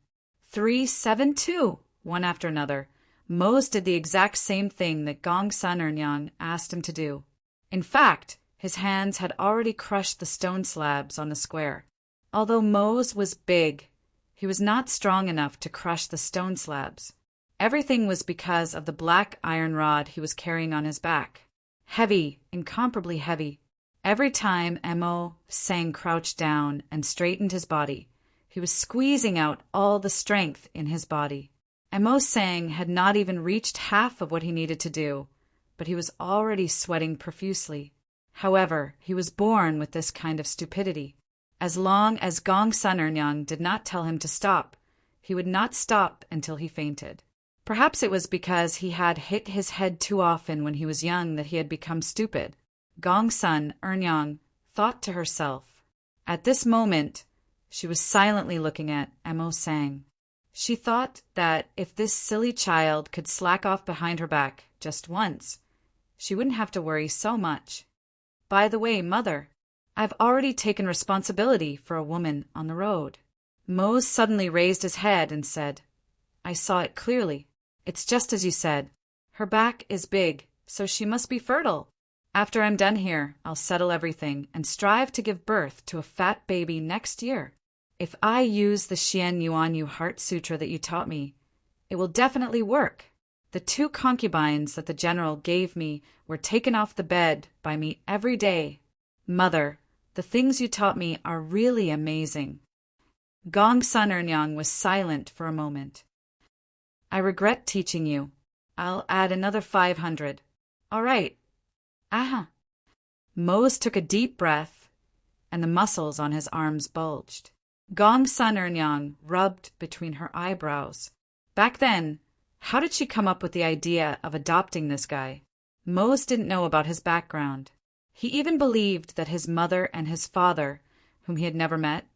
372. One after another, Mose did the exact same thing that Gong Sun Ernyang asked him to do. In fact, his hands had already crushed the stone slabs on the square. Although Mose was big, he was not strong enough to crush the stone slabs. Everything was because of the black iron rod he was carrying on his back. Heavy, incomparably heavy. Every time Mo Sang crouched down and straightened his body, he was squeezing out all the strength in his body. Mo Sang had not even reached half of what he needed to do, but he was already sweating profusely. However, he was born with this kind of stupidity. As long as Gong Sun Ernyang did not tell him to stop, he would not stop until he fainted. Perhaps it was because he had hit his head too often when he was young that he had become stupid. Gong Sun Ernyang thought to herself. At this moment, she was silently looking at Mo Sang. She thought that if this silly child could slack off behind her back just once, she wouldn't have to worry so much. By the way, Mother, I've already taken responsibility for a woman on the road. Mose suddenly raised his head and said, I saw it clearly. It's just as you said. Her back is big, so she must be fertile. After I'm done here, I'll settle everything and strive to give birth to a fat baby next year. If I use the Xian Yuan Yu Heart Sutra that you taught me, it will definitely work. The 2 concubines that the general gave me were taken off the bed by me every day. Mother, the things you taught me are really amazing. Gong Sun Ernyang was silent for a moment. I regret teaching you. I'll add another 500. All right. Aha. Mose took a deep breath, and the muscles on his arms bulged. Gong Sun Ernyang rubbed between her eyebrows. Back then, how did she come up with the idea of adopting this guy? Mose didn't know about his background. He even believed that his mother and his father, whom he had never met,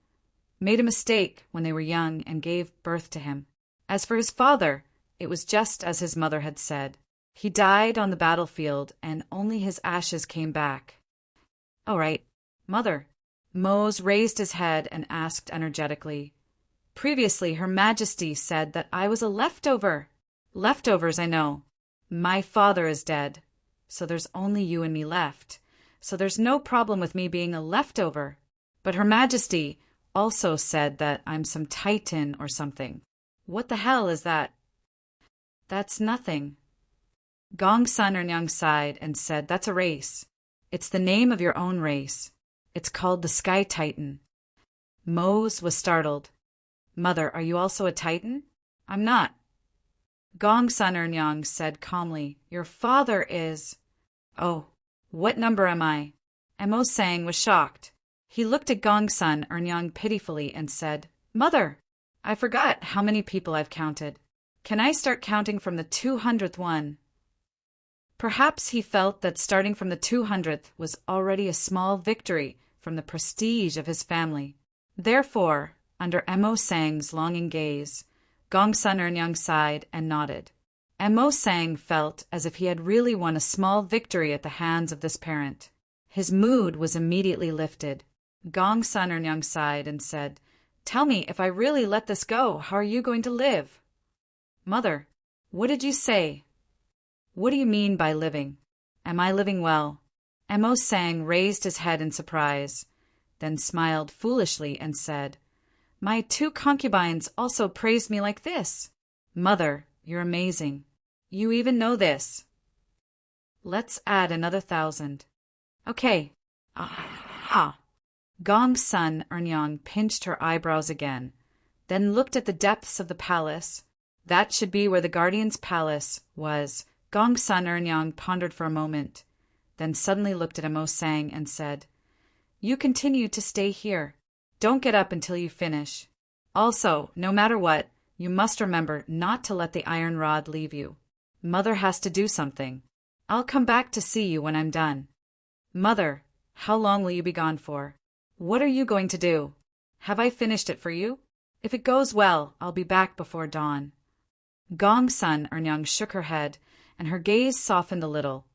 made a mistake when they were young and gave birth to him. As for his father, it was just as his mother had said. He died on the battlefield, and only his ashes came back. "All right, Mother." Mose raised his head and asked energetically. "Previously, Her Majesty said that I was a leftover." "Leftovers, I know. My father is dead, so there's only you and me left. So there's no problem with me being a leftover. But Her Majesty also said that I'm some Titan or something." "What the hell is that?" "That's nothing." Gongsun Ernyang sighed and said, "That's a race. It's the name of your own race. It's called the Sky Titan." Mose was startled. "Mother, are you also a Titan?" "I'm not." Gongsun Ernyang said calmly, "Your father is—" "Oh, what number am I?" Mo Sang was shocked. He looked at Gongsun Ernyang pitifully and said, "Mother, I forgot how many people I've counted. Can I start counting from the 200th one?" Perhaps he felt that starting from the 200th was already a small victory from the prestige of his family. Therefore, under Mo Sang's longing gaze, Gongsun Ernyang sighed and nodded. Mo Sang felt as if he had really won a small victory at the hands of this parent. His mood was immediately lifted. Gongsun Ernyang sighed and said, "Tell me, if I really let this go, how are you going to live?" "Mother, what did you say?" "What do you mean by living? Am I living well?" Mo Sang raised his head in surprise, then smiled foolishly and said, "My 2 concubines also praised me like this." "Mother, you're amazing. You even know this." "Let's add another 1,000. Okay. Ah. Gongsun Ernyang pinched her eyebrows again, then looked at the depths of the palace. That should be where the guardian's palace was. Gongsun Ernyang pondered for a moment, then suddenly looked at Mo Sang and said, "You continue to stay here. Don't get up until you finish. Also, no matter what, you must remember not to let the iron rod leave you. Mother has to do something. I'll come back to see you when I'm done." "Mother, how long will you be gone for? What are you going to do? Have I finished it for you? If it goes well, I'll be back before dawn." Gongsun Ernyang shook her head, and her gaze softened a little.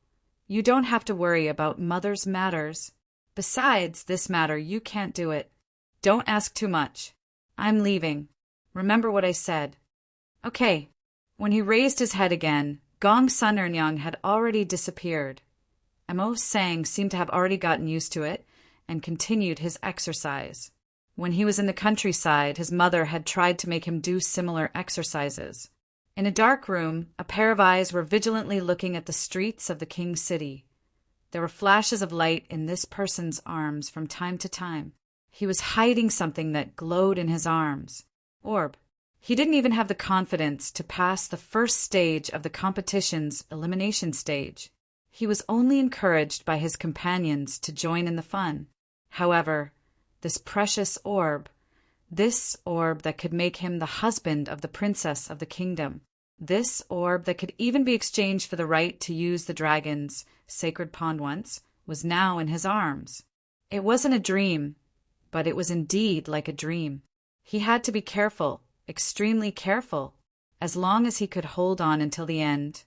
"You don't have to worry about Mother's matters. Besides this matter, you can't do it. Don't ask too much. I'm leaving. Remember what I said." "Okay." When he raised his head again, Gongsun Ernyang had already disappeared. Mo Sang seemed to have already gotten used to it and continued his exercise. When he was in the countryside, his mother had tried to make him do similar exercises. In a dark room, a pair of eyes were vigilantly looking at the streets of the king's city. There were flashes of light in this person's arms from time to time. He was hiding something that glowed in his arms. Orb. He didn't even have the confidence to pass the first stage of the competition's elimination stage. He was only encouraged by his companions to join in the fun. However, this precious orb, this orb that could make him the husband of the princess of the kingdom, this orb that could even be exchanged for the right to use the dragon's sacred pond once, was now in his arms. It wasn't a dream, but it was indeed like a dream. He had to be careful, extremely careful, as long as he could hold on until the end.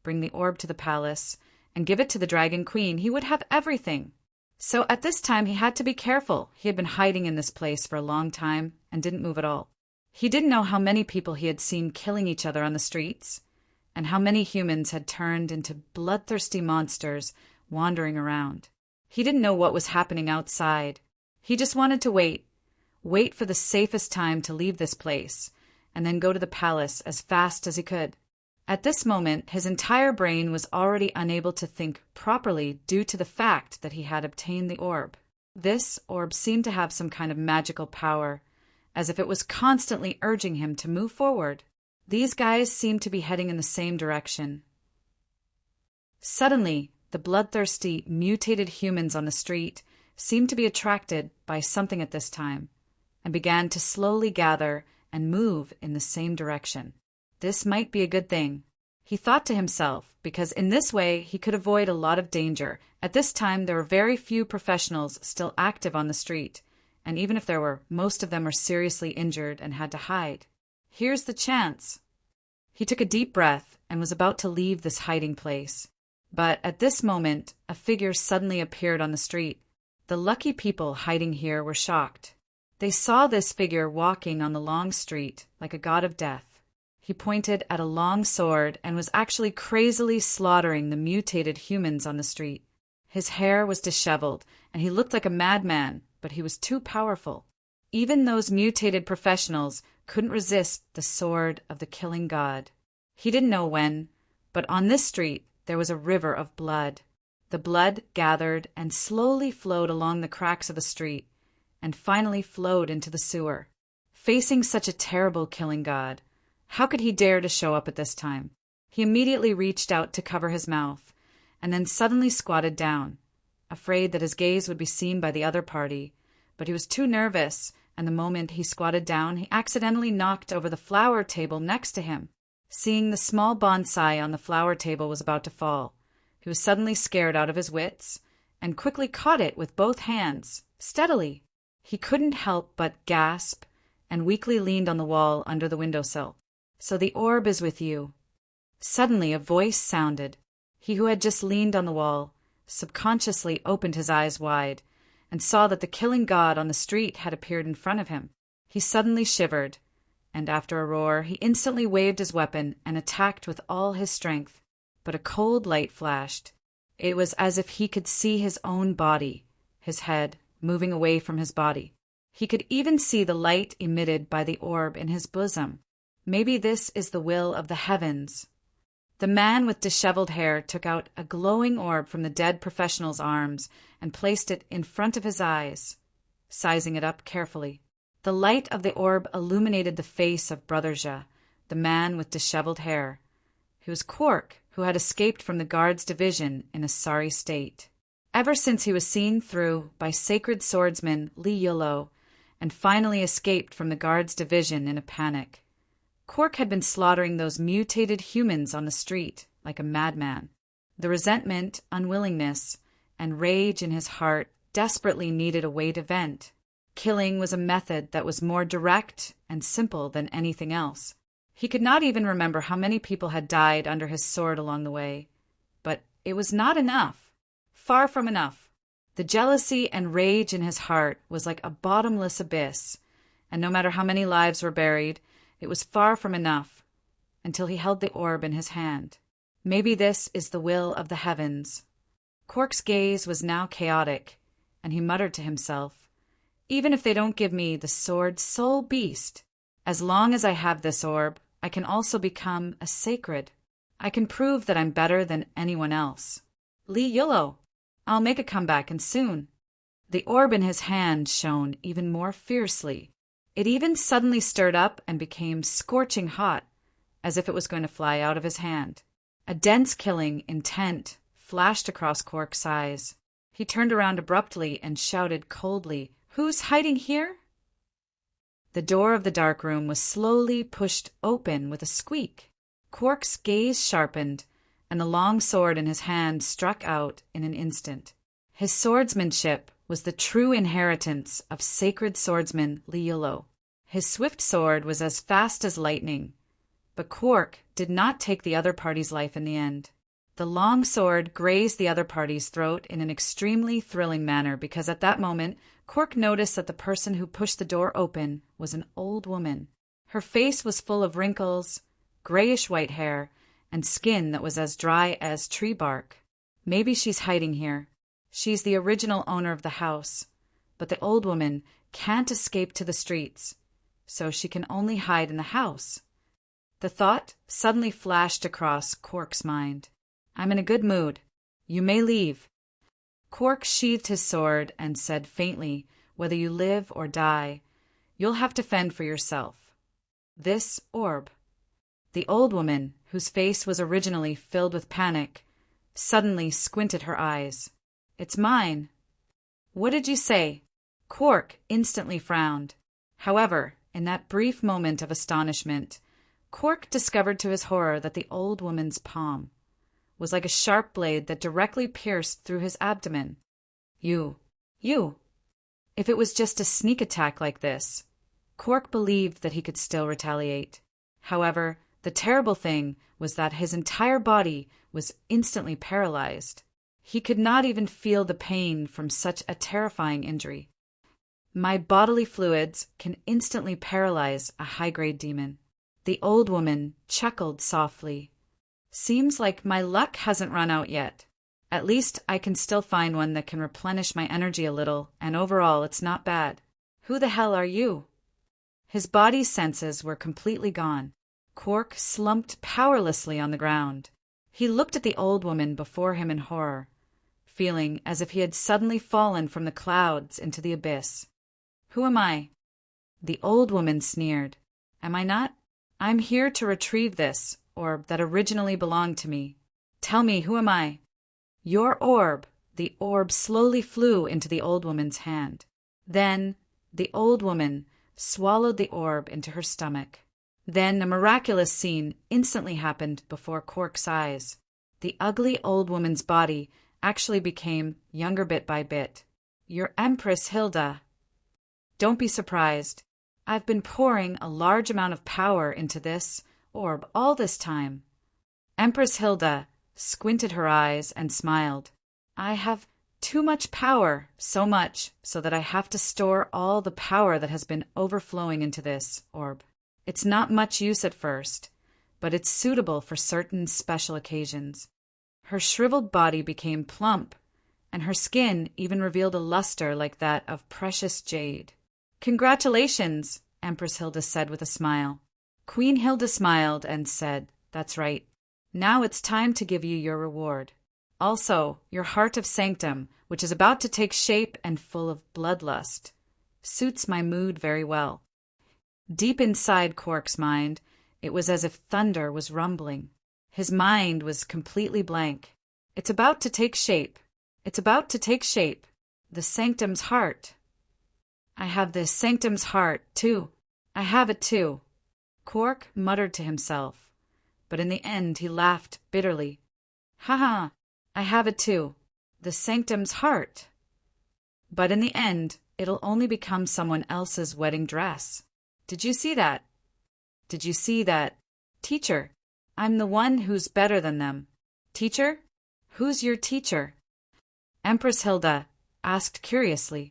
Bring the orb to the palace and give it to the Dragon Queen, he would have everything. So at this time he had to be careful. He had been hiding in this place for a long time and didn't move at all. He didn't know how many people he had seen killing each other on the streets, and how many humans had turned into bloodthirsty monsters wandering around. He didn't know what was happening outside. He just wanted to wait for the safest time to leave this place, and then go to the palace as fast as he could. At this moment, his entire brain was already unable to think properly due to the fact that he had obtained the orb. This orb seemed to have some kind of magical power, as if it was constantly urging him to move forward. These guys seemed to be heading in the same direction. Suddenly, the bloodthirsty, mutated humans on the street seemed to be attracted by something at this time, and began to slowly gather and move in the same direction. This might be a good thing. He thought to himself, because in this way he could avoid a lot of danger. At this time, there were very few professionals still active on the street, and even if there were, most of them were seriously injured and had to hide. Here's the chance. He took a deep breath and was about to leave this hiding place. But at this moment, a figure suddenly appeared on the street. The lucky people hiding here were shocked. They saw this figure walking on the long street like a god of death. He pointed at a long sword and was actually crazily slaughtering the mutated humans on the street. His hair was disheveled, and he looked like a madman, but he was too powerful. Even those mutated professionals couldn't resist the sword of the killing god. He didn't know when, but on this street there was a river of blood. The blood gathered and slowly flowed along the cracks of the street, and finally flowed into the sewer. Facing such a terrible killing god, how could he dare to show up at this time? He immediately reached out to cover his mouth, and then suddenly squatted down, afraid that his gaze would be seen by the other party. But he was too nervous, and the moment he squatted down, he accidentally knocked over the flower table next to him. Seeing the small bonsai on the flower table was about to fall, he was suddenly scared out of his wits, and quickly caught it with both hands, steadily. He couldn't help but gasp, and weakly leaned on the wall under the windowsill. So the orb is with you. Suddenly a voice sounded. He who had just leaned on the wall subconsciously opened his eyes wide and saw that the killing god on the street had appeared in front of him. He suddenly shivered, and after a roar, he instantly waved his weapon and attacked with all his strength. But a cold light flashed. It was as if he could see his own body, his head, moving away from his body. He could even see the light emitted by the orb in his bosom. Maybe this is the will of the heavens. The man with disheveled hair took out a glowing orb from the dead professional's arms and placed it in front of his eyes, sizing it up carefully. The light of the orb illuminated the face of Brother Jah, the man with disheveled hair. He was Quark, who had escaped from the guards' division in a sorry state. Ever since he was seen through by sacred swordsman Lee Yullo, and finally escaped from the guards' division in a panic, Quark had been slaughtering those mutated humans on the street like a madman. The resentment, unwillingness, and rage in his heart desperately needed a way to vent. Killing was a method that was more direct and simple than anything else. He could not even remember how many people had died under his sword along the way. But it was not enough. Far from enough. The jealousy and rage in his heart was like a bottomless abyss, and no matter how many lives were buried, it was far from enough, until he held the orb in his hand. Maybe this is the will of the heavens. Quark's gaze was now chaotic, and he muttered to himself, "Even if they don't give me the sword soul beast, as long as I have this orb, I can also become a sacred. I can prove that I'm better than anyone else. Lee Yullo, I'll make a comeback, and soon." The orb in his hand shone even more fiercely. It even suddenly stirred up and became scorching hot, as if it was going to fly out of his hand. A dense killing intent flashed across Quark's eyes. He turned around abruptly and shouted coldly, "Who's hiding here?" The door of the dark room was slowly pushed open with a squeak. Quark's gaze sharpened, and the long sword in his hand struck out in an instant. His swordsmanship was the true inheritance of sacred swordsman Lee Yullo. His swift sword was as fast as lightning, but Quark did not take the other party's life in the end. The long sword grazed the other party's throat in an extremely thrilling manner because at that moment Quark noticed that the person who pushed the door open was an old woman. Her face was full of wrinkles, grayish-white hair, and skin that was as dry as tree bark. Maybe she's hiding here. She's the original owner of the house, but the old woman can't escape to the streets, so she can only hide in the house. The thought suddenly flashed across Quark's mind. "I'm in a good mood. You may leave." Quark sheathed his sword and said faintly, "Whether you live or die, you'll have to fend for yourself. This orb." The old woman, whose face was originally filled with panic, suddenly squinted her eyes. "It's mine." "What did you say?" Quark instantly frowned. However, in that brief moment of astonishment, Cork discovered to his horror that the old woman's palm was like a sharp blade that directly pierced through his abdomen. You. If it was just a sneak attack like this, Cork believed that he could still retaliate. However, the terrible thing was that his entire body was instantly paralyzed. He could not even feel the pain from such a terrifying injury. My bodily fluids can instantly paralyze a high-grade demon. The old woman chuckled softly. Seems like my luck hasn't run out yet. At least I can still find one that can replenish my energy a little, and overall it's not bad. Who the hell are you? His body's senses were completely gone. Cork slumped powerlessly on the ground. He looked at the old woman before him in horror, feeling as if he had suddenly fallen from the clouds into the abyss. Who am I? The old woman sneered. Am I not? I'm here to retrieve this orb that originally belonged to me. Tell me, who am I? Your orb. The orb slowly flew into the old woman's hand. Then the old woman swallowed the orb into her stomach. Then a miraculous scene instantly happened before Cork's eyes. The ugly old woman's body actually became younger bit by bit. You're Empress Hilda. Don't be surprised. I've been pouring a large amount of power into this orb all this time. Empress Hilda squinted her eyes and smiled. I have too much power, so much so that I have to store all the power that has been overflowing into this orb. It's not much use at first, but it's suitable for certain special occasions. Her shriveled body became plump, and her skin even revealed a luster like that of precious jade. Congratulations, Empress Hilda said with a smile. Queen Hilda smiled and said, That's right. Now it's time to give you your reward. Also, your heart of sanctum, which is about to take shape and full of bloodlust, suits my mood very well. Deep inside Cork's mind, it was as if thunder was rumbling. His mind was completely blank. It's about to take shape. It's about to take shape. The sanctum's heart. I have this sanctum's heart, too. I have it, too. Cork muttered to himself, but in the end he laughed bitterly. Ha ha, I have it, too. The sanctum's heart. But in the end, it'll only become someone else's wedding dress. Did you see that? Did you see that? Teacher, I'm the one who's better than them. Teacher? Who's your teacher? Empress Hilda asked curiously.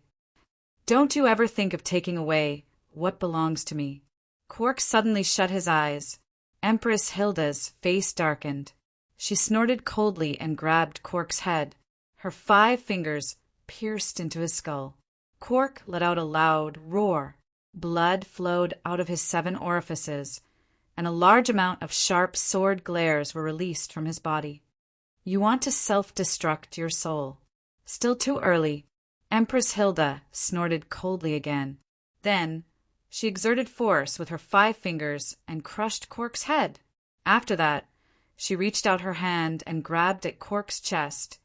Don't you ever think of taking away what belongs to me? Cork suddenly shut his eyes. Empress Hilda's face darkened. She snorted coldly and grabbed Cork's head. Her 5 fingers pierced into his skull. Cork let out a loud roar. Blood flowed out of his 7 orifices, and a large amount of sharp sword glares were released from his body. You want to self-destruct your soul. Still too early. Empress Hilda snorted coldly again. Then she exerted force with her 5 fingers and crushed Cork's head. After that, she reached out her hand and grabbed at Cork's chest,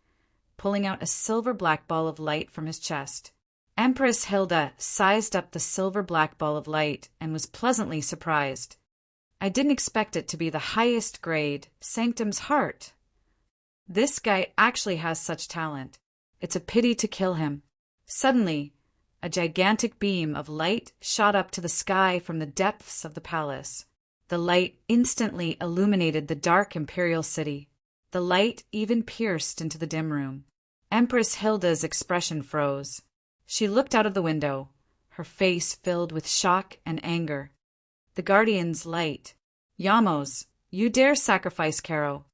pulling out a silver black ball of light from his chest. Empress Hilda sized up the silver black ball of light and was pleasantly surprised. I didn't expect it to be the highest grade, Sanctum's heart. This guy actually has such talent. It's a pity to kill him. Suddenly, a gigantic beam of light shot up to the sky from the depths of the palace. The light instantly illuminated the dark imperial city. The light even pierced into the dim room. Empress Hilda's expression froze. She looked out of the window, her face filled with shock and anger. The Guardian's light. Yamos, you dare sacrifice Caro.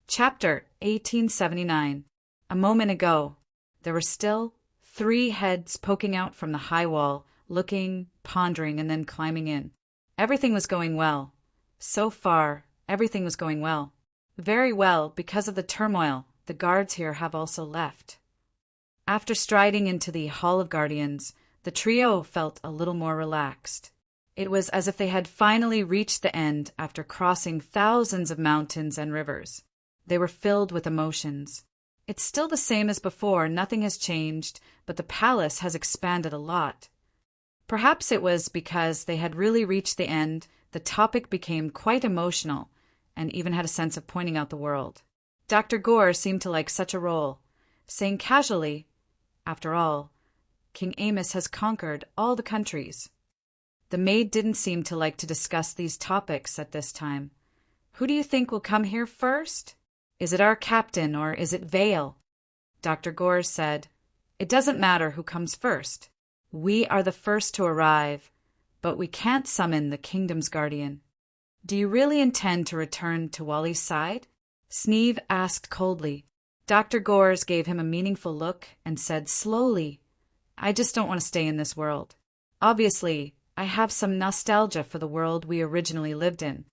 Chapter 1879. A moment ago, there were still 3 heads poking out from the high wall, looking, pondering, and then climbing in. Everything was going well. So far, everything was going well. Very well, because of the turmoil, the guards here have also left. After striding into the Hall of Guardians, the trio felt a little more relaxed. It was as if they had finally reached the end after crossing thousands of mountains and rivers. They were filled with emotions. It's still the same as before, nothing has changed, but the palace has expanded a lot. Perhaps it was because they had really reached the end The topic became quite emotional and even had a sense of pointing out the world. Dr. Gore seemed to like such a role, saying casually, "After all, King Amos has conquered all the countries." The maid didn't seem to like to discuss these topics at this time. "Who do you think will come here first? Is it our captain or is it Vale?" Dr. Gore said, "It doesn't matter who comes first. We are the first to arrive, but we can't summon the kingdom's guardian." "Do you really intend to return to Wally's side?" Sneeve asked coldly. Dr. Gores gave him a meaningful look and said slowly, "I just don't want to stay in this world. Obviously, I have some nostalgia for the world we originally lived in."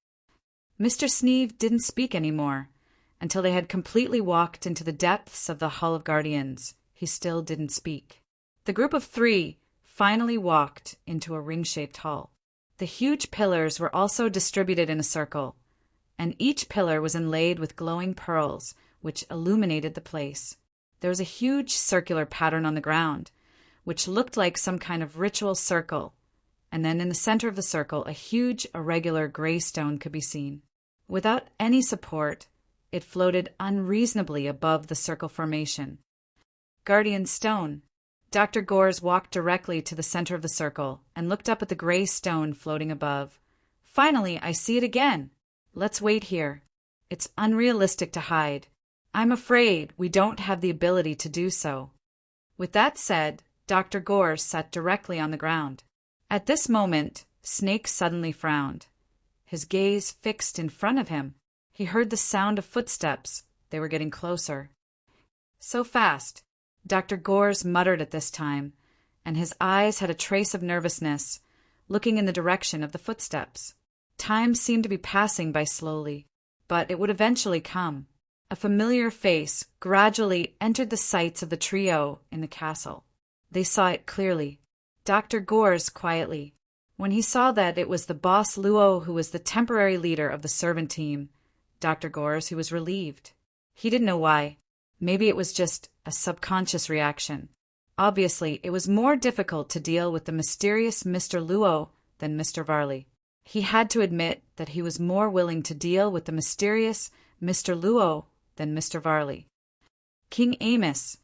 Mr. Sneeve didn't speak anymore. Until they had completely walked into the depths of the Hall of Guardians, he still didn't speak. The group of three finally walked into a ring-shaped hall. The huge pillars were also distributed in a circle, and each pillar was inlaid with glowing pearls, which illuminated the place. There was a huge circular pattern on the ground, which looked like some kind of ritual circle, and then in the center of the circle a huge irregular gray stone could be seen. Without any support, it floated unreasonably above the circle formation. Guardian Stone. Dr. Gores walked directly to the center of the circle and looked up at the gray stone floating above. "Finally, I see it again. Let's wait here. It's unrealistic to hide. I'm afraid we don't have the ability to do so." With that said, Dr. Gores sat directly on the ground. At this moment, Snake suddenly frowned. His gaze fixed in front of him. He heard the sound of footsteps. They were getting closer. "So fast," Dr. Gores muttered at this time, and his eyes had a trace of nervousness, looking in the direction of the footsteps. Time seemed to be passing by slowly, but it would eventually come. A familiar face gradually entered the sights of the trio in the castle. They saw it clearly. Dr. Gores quietly. When he saw that it was the boss Luo who was the temporary leader of the servant team, Dr. Gores, he was relieved. He didn't know why. Maybe it was just a subconscious reaction. Obviously, it was more difficult to deal with the mysterious Mr. Luo than Mr. Varley. He had to admit that he was more willing to deal with the mysterious Mr. Luo than Mr. Varley. King Amos.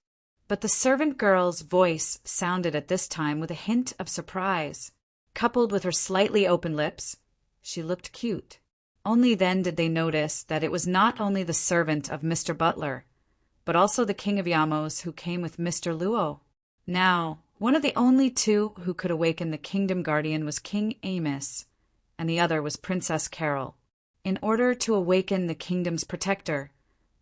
But the servant girl's voice sounded at this time with a hint of surprise. Coupled with her slightly open lips, she looked cute. Only then did they notice that it was not only the servant of Mr. Butler, but also the King of Yamos who came with Mr. Luo. Now, one of the only two who could awaken the Kingdom Guardian was King Amos, and the other was Princess Carol. In order to awaken the kingdom's protector,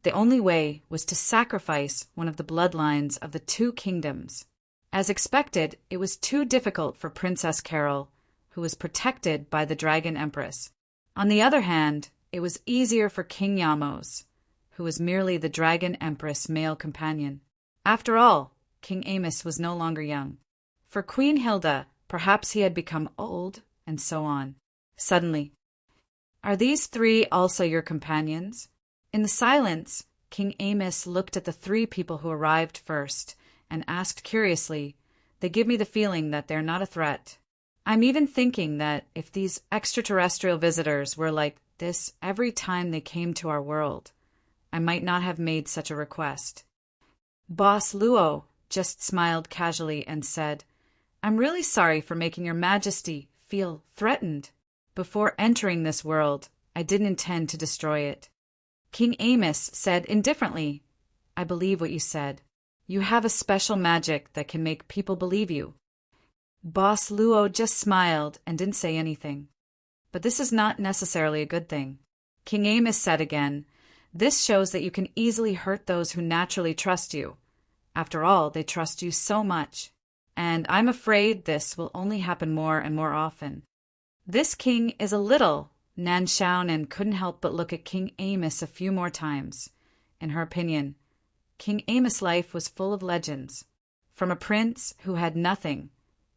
the only way was to sacrifice one of the bloodlines of the two kingdoms. As expected, it was too difficult for Princess Carol, who was protected by the Dragon Empress. On the other hand, it was easier for King Yamos, who was merely the Dragon Empress' male companion. After all, King Amos was no longer young. For Queen Hilda, perhaps he had become old, and so on. Suddenly, "Are these three also your companions?" In the silence, King Amos looked at the three people who arrived first and asked curiously, "They give me the feeling that they're not a threat. I'm even thinking that if these extraterrestrial visitors were like this every time they came to our world, I might not have made such a request." Boss Luo just smiled casually and said, "I'm really sorry for making your majesty feel threatened. Before entering this world, I didn't intend to destroy it." King Amos said indifferently, "I believe what you said. You have a special magic that can make people believe you." Boss Luo just smiled and didn't say anything. But this is not necessarily a good thing. King Amos said again, "This shows that you can easily hurt those who naturally trust you. After all, they trust you so much. And I'm afraid this will only happen more and more often." This king is a little. Nan Xiaonan couldn't help but look at King Amos a few more times. In her opinion, King Amos' life was full of legends. From a prince who had nothing,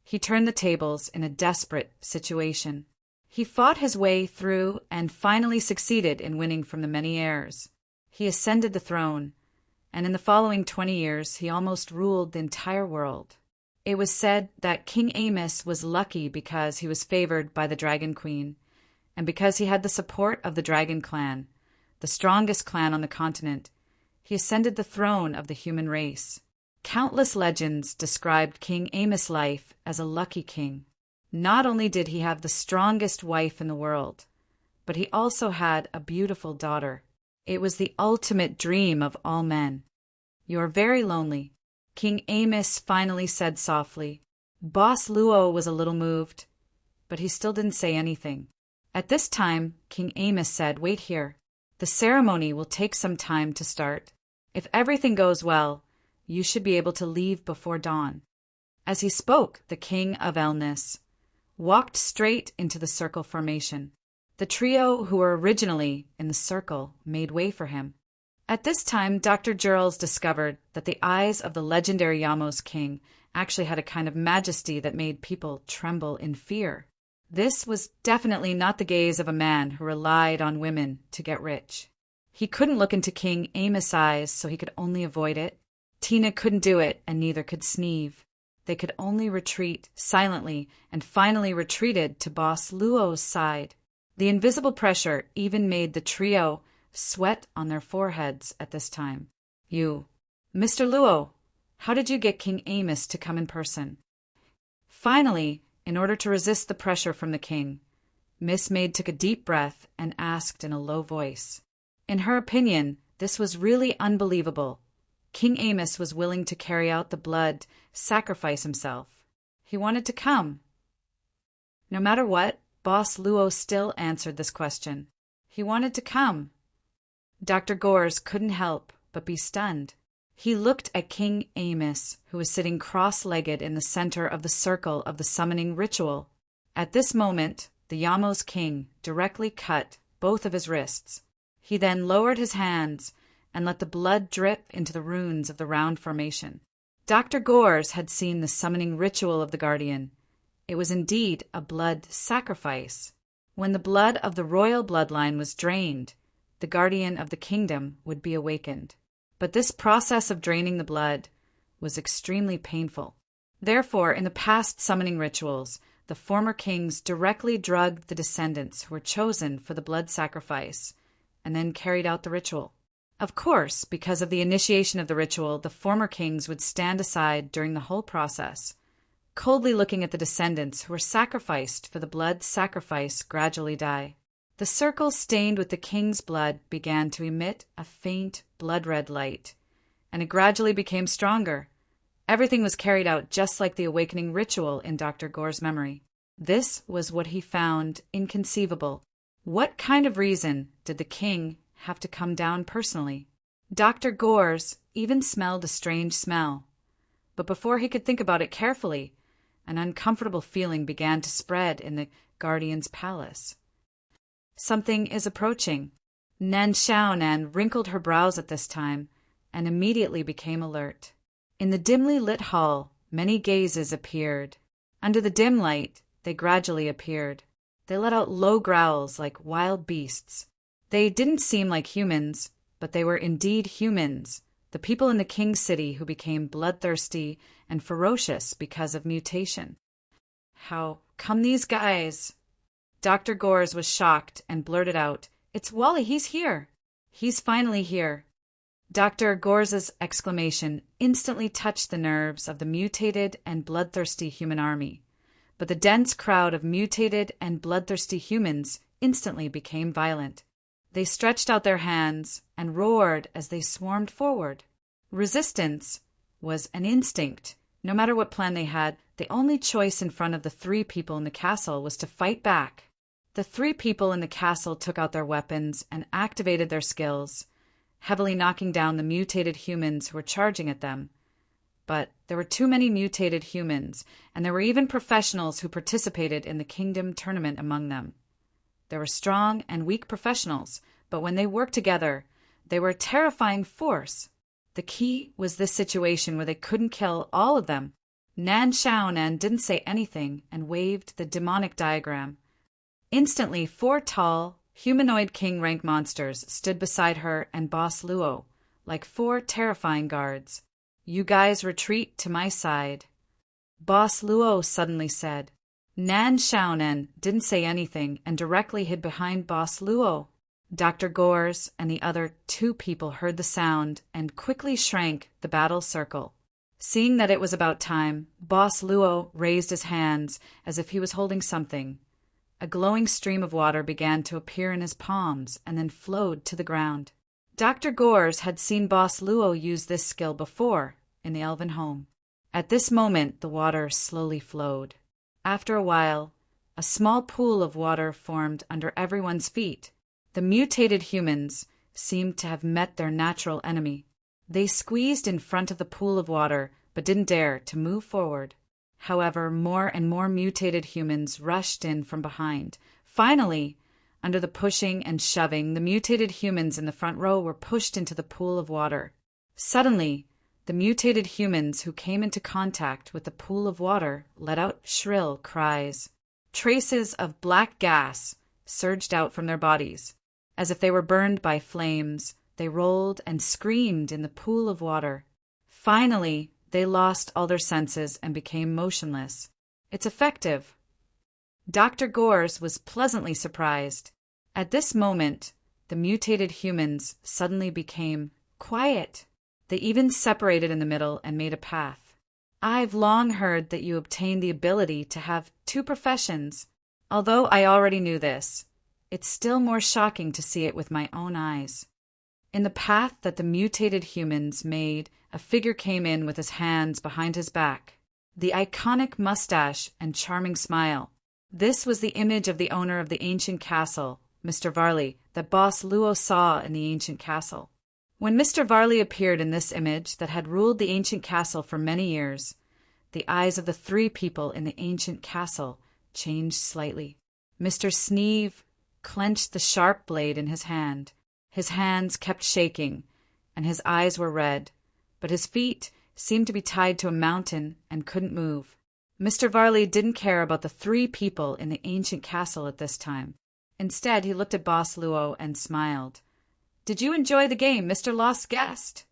he turned the tables in a desperate situation. He fought his way through and finally succeeded in winning from the many heirs. He ascended the throne, and in the following 20 years he almost ruled the entire world. It was said that King Amos was lucky because he was favored by the Dragon Queen, And because he had the support of the Dragon Clan, the strongest clan on the continent, he ascended the throne of the human race. Countless legends described King Amos' life as a lucky king. Not only did he have the strongest wife in the world, but he also had a beautiful daughter. It was the ultimate dream of all men. "You're very lonely," King Amos finally said softly. Boss Luo was a little moved, but he still didn't say anything. At this time, King Amos said, "Wait here. The ceremony will take some time to start. If everything goes well, you should be able to leave before dawn." As he spoke, the king of Elnis walked straight into the circle formation. The trio who were originally in the circle made way for him. At this time, Dr. Jurls discovered that the eyes of the legendary Yamos king actually had a kind of majesty that made people tremble in fear. This was definitely not the gaze of a man who relied on women to get rich. He couldn't look into King Amos' eyes, so he could only avoid it. Tina couldn't do it, and neither could Sneeve. They could only retreat silently, and finally retreated to Boss Luo's side. The invisible pressure even made the trio sweat on their foreheads at this time. "You, Mr. Luo, how did you get King Amos to come in person?" Finally, in order to resist the pressure from the king, Miss Maid took a deep breath and asked in a low voice. In her opinion, this was really unbelievable. King Amos was willing to carry out the blood sacrifice himself. He wanted to come. No matter what, Boss Luo still answered this question. He wanted to come. Dr. Gores couldn't help but be stunned. He looked at King Amos, who was sitting cross-legged in the center of the circle of the summoning ritual. At this moment, the Yamos king directly cut both of his wrists. He then lowered his hands and let the blood drip into the runes of the round formation. Dr. Gores had seen the summoning ritual of the Guardian. It was indeed a blood sacrifice. When the blood of the royal bloodline was drained, the Guardian of the kingdom would be awakened. But this process of draining the blood was extremely painful. Therefore, in the past summoning rituals, the former kings directly drugged the descendants who were chosen for the blood sacrifice, and then carried out the ritual. Of course, because of the initiation of the ritual, the former kings would stand aside during the whole process, coldly looking at the descendants who were sacrificed for the blood sacrifice gradually die. The circle stained with the king's blood began to emit a faint blood-red light, and it gradually became stronger. Everything was carried out just like the awakening ritual in Dr. Gore's memory. This was what he found inconceivable. What kind of reason did the king have to come down personally? Dr. Gores even smelled a strange smell. But before he could think about it carefully, an uncomfortable feeling began to spread in the guardian's palace. Something is approaching. Nan Xiaonan wrinkled her brows at this time and immediately became alert. In the dimly lit hall, many gazes appeared. Under the dim light, they gradually appeared. They let out low growls like wild beasts. They didn't seem like humans, but they were indeed humans, the people in the king's city who became bloodthirsty and ferocious because of mutation. "How come these guys?" Dr. Gores was shocked and blurted out, "It's Wally, he's here. He's finally here." Dr. Gores' exclamation instantly touched the nerves of the mutated and bloodthirsty human army, but the dense crowd of mutated and bloodthirsty humans instantly became violent. They stretched out their hands and roared as they swarmed forward. Resistance was an instinct. No matter what plan they had, the only choice in front of the three people in the castle was to fight back. The three people in the castle took out their weapons and activated their skills, heavily knocking down the mutated humans who were charging at them. But there were too many mutated humans, and there were even professionals who participated in the kingdom tournament among them. There were strong and weak professionals, but when they worked together, they were a terrifying force. The key was this situation where they couldn't kill all of them. Nan Xiaonan didn't say anything and waved the demonic diagram. Instantly, 4 tall, humanoid king-rank monsters stood beside her and Boss Luo, like 4 terrifying guards. "You guys retreat to my side," Boss Luo suddenly said. Nan Xiaonan didn't say anything and directly hid behind Boss Luo. Dr. Gores and the other two people heard the sound and quickly shrank the battle circle. Seeing that it was about time, Boss Luo raised his hands as if he was holding something. A glowing stream of water began to appear in his palms and then flowed to the ground. Dr. Gores had seen Boss Luo use this skill before in the elven home. At this moment, the water slowly flowed. After a while, a small pool of water formed under everyone's feet. The mutated humans seemed to have met their natural enemy. They squeezed in front of the pool of water, but didn't dare to move forward. However, more and more mutated humans rushed in from behind. Finally, under the pushing and shoving, the mutated humans in the front row were pushed into the pool of water. Suddenly, the mutated humans who came into contact with the pool of water let out shrill cries. Traces of black gas surged out from their bodies. As if they were burned by flames, they rolled and screamed in the pool of water. Finally, they lost all their senses and became motionless. It's effective. Dr. Gores was pleasantly surprised. At this moment, the mutated humans suddenly became quiet. They even separated in the middle and made a path. I've long heard that you obtain the ability to have two professions. Although I already knew this, it's still more shocking to see it with my own eyes. In the path that the mutated humans made, a figure came in with his hands behind his back. The iconic mustache and charming smile. This was the image of the owner of the ancient castle, Mr. Varley, that Boss Luo saw in the ancient castle. When Mr. Varley appeared in this image that had ruled the ancient castle for many years, the eyes of the three people in the ancient castle changed slightly. Mr. Sneeve clenched the sharp blade in his hand. His hands kept shaking, and his eyes were red, but his feet seemed to be tied to a mountain and couldn't move. Mr. Varley didn't care about the three people in the ancient castle at this time. Instead, he looked at Boss Luo and smiled. Did you enjoy the game, Mr. Lost Guest?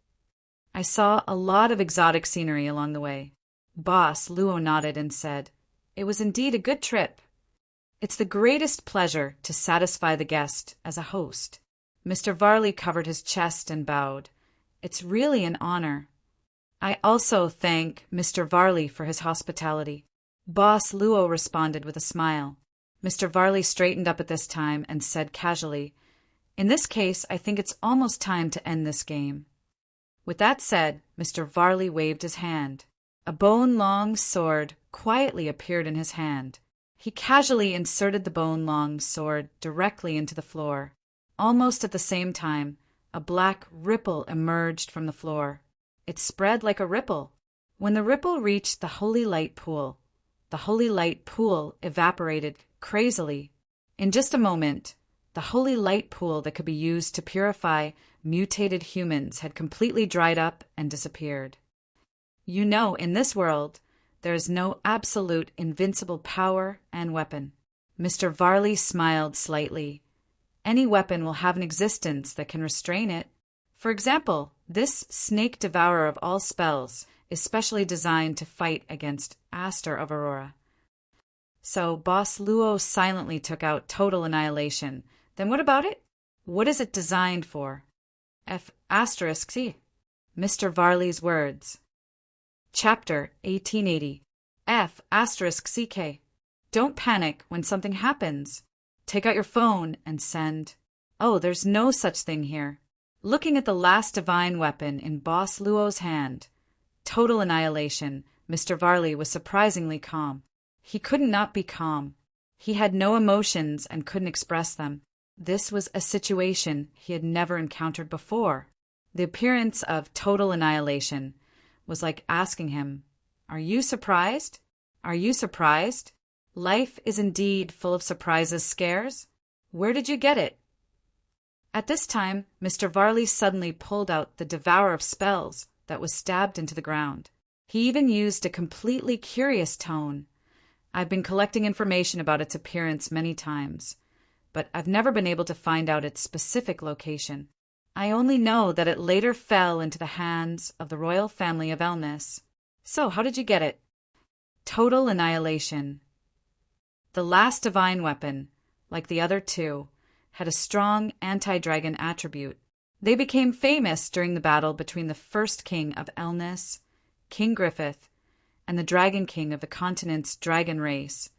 I saw a lot of exotic scenery along the way. Boss Luo nodded and said, It was indeed a good trip. It's the greatest pleasure to satisfy the guest as a host. Mr. Varley covered his chest and bowed. It's really an honor. I also thank Mr. Varley for his hospitality. Boss Luo responded with a smile. Mr. Varley straightened up at this time and said casually, In this case, I think it's almost time to end this game. With that said, Mr. Varley waved his hand. A bone-long sword quietly appeared in his hand. He casually inserted the bone-long sword directly into the floor. Almost at the same time, a black ripple emerged from the floor. It spread like a ripple. When the ripple reached the holy light pool, the holy light pool evaporated crazily. In just a moment, the holy light pool that could be used to purify mutated humans had completely dried up and disappeared. You know, in this world, there is no absolute invincible power and weapon. Mr. Varley smiled slightly. Any weapon will have an existence that can restrain it. For example, this snake devourer of all spells is specially designed to fight against Aster of Aurora. So Boss Luo silently took out total annihilation. Then what about it? What is it designed for? F***. Mr. Varley's words. Chapter 1880. F***. Don't panic when something happens. Take out your phone and send. Oh, there's no such thing here. Looking at the last divine weapon in Boss Luo's hand, total annihilation, Mr. Varley was surprisingly calm. He couldn't not be calm. He had no emotions and couldn't express them. This was a situation he had never encountered before. The appearance of total annihilation was like asking him, Are you surprised? Are you surprised? Life is indeed full of surprises, scares. Where did you get it? At this time, Mr. Varley suddenly pulled out the devourer of spells that was stabbed into the ground. He even used a completely curious tone. I've been collecting information about its appearance many times, but I've never been able to find out its specific location. I only know that it later fell into the hands of the royal family of Elnis. So, how did you get it? Total annihilation. The last divine weapon, like the other two, had a strong anti-dragon attribute. They became famous during the battle between the first king of Elnis, King Griffith, and the Dragon King of the continent's dragon race,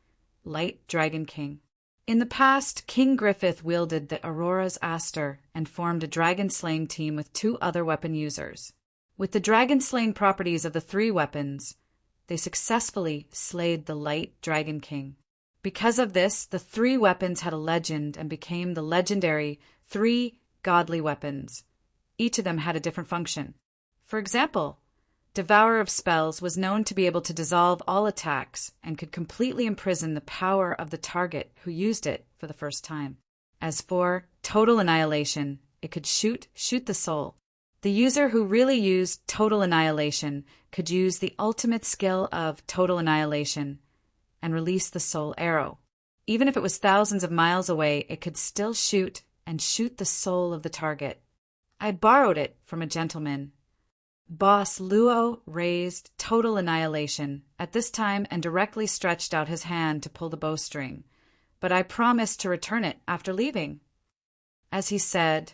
Light Dragon King. In the past, King Griffith wielded the Aurora's Aster and formed a dragon-slaying team with 2 other weapon users. With the dragon-slaying properties of the 3 weapons, they successfully slayed the Light Dragon King. Because of this, the 3 weapons had a legend and became the legendary 3 godly weapons. Each of them had a different function. For example, Devourer of Spells was known to be able to dissolve all attacks and could completely imprison the power of the target who used it for the first time. As for Total Annihilation, it could shoot the soul. The user who really used Total Annihilation could use the ultimate skill of Total Annihilation and release the soul arrow. Even if it was thousands of miles away, it could still shoot the soul of the target. I borrowed it from a gentleman. Boss Luo raised Total Annihilation at this time and directly stretched out his hand to pull the bowstring, but I promised to return it after leaving. As he said,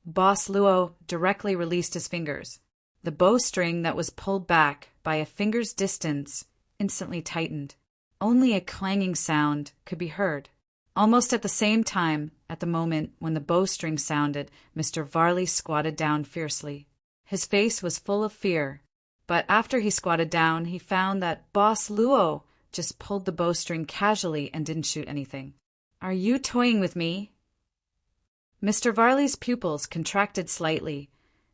Boss Luo directly released his fingers. The bowstring that was pulled back by a finger's distance instantly tightened. Only a clanging sound could be heard. Almost at the same time, at the moment when the bowstring sounded, Mr. Varley squatted down fiercely. His face was full of fear, but after he squatted down, he found that Boss Luo just pulled the bowstring casually and didn't shoot anything. "Are you toying with me?" Mr. Varley's pupils contracted slightly,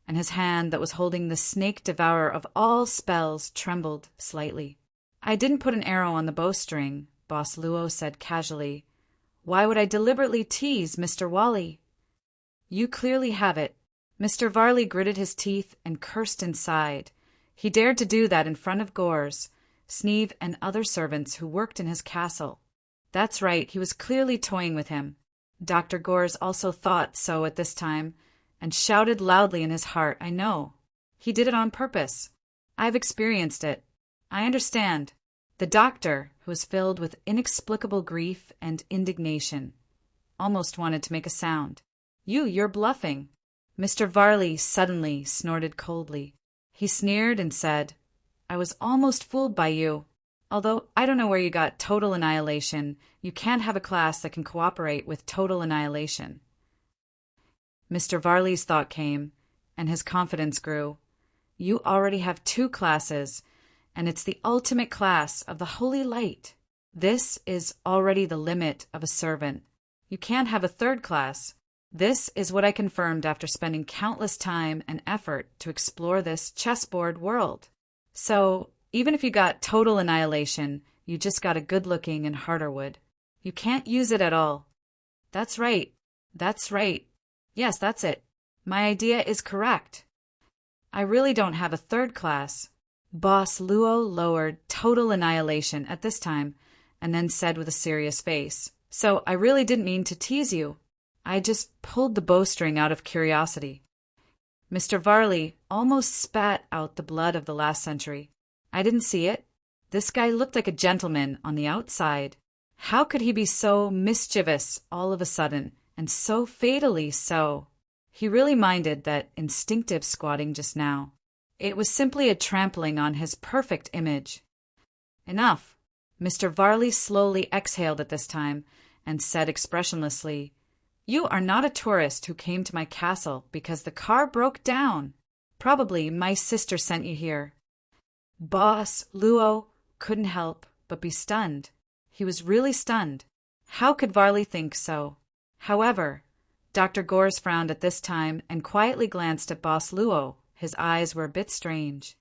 and his hand that was holding the snake devourer of all spells trembled slightly. "I didn't put an arrow on the bowstring," Boss Luo said casually. "Why would I deliberately tease Mr. Wally?" "You clearly have it." Mr. Varley gritted his teeth and cursed inside. He dared to do that in front of Gores, Sneeve, and other servants who worked in his castle. That's right, he was clearly toying with him. Dr. Gores also thought so at this time, and shouted loudly in his heart, "I know. He did it on purpose. I've experienced it. I understand." The doctor, who was filled with inexplicable grief and indignation, almost wanted to make a sound. You're bluffing." Mr. Varley suddenly snorted coldly. He sneered and said, "I was almost fooled by you. Although I don't know where you got Total Annihilation, you can't have a class that can cooperate with Total Annihilation." Mr. Varley's thought came, and his confidence grew. "You already have 2 classes, and it's the ultimate class of the Holy Light. This is already the limit of a servant. You can't have a 3rd class. This is what I confirmed after spending countless time and effort to explore this chessboard world. So, even if you got Total Annihilation, you just got a good-looking and harder wood. You can't use it at all." That's right. Yes, that's it. My idea is correct. I really don't have a 3rd class." Boss Luo lowered Total Annihilation at this time, and then said with a serious face, "So I really didn't mean to tease you. I just pulled the bowstring out of curiosity." Mr. Varley almost spat out the blood of the last century. "I didn't see it. This guy looked like a gentleman on the outside. How could he be so mischievous all of a sudden, and so fatally so? He really minded that instinctive squatting just now. It was simply a trampling on his perfect image." "Enough." Mr. Varley slowly exhaled at this time and said expressionlessly, "You are not a tourist who came to my castle because the car broke down. Probably my sister sent you here." Boss Luo couldn't help but be stunned. He was really stunned. How could Varley think so? However, Dr. Gores frowned at this time and quietly glanced at Boss Luo. His eyes were a bit strange.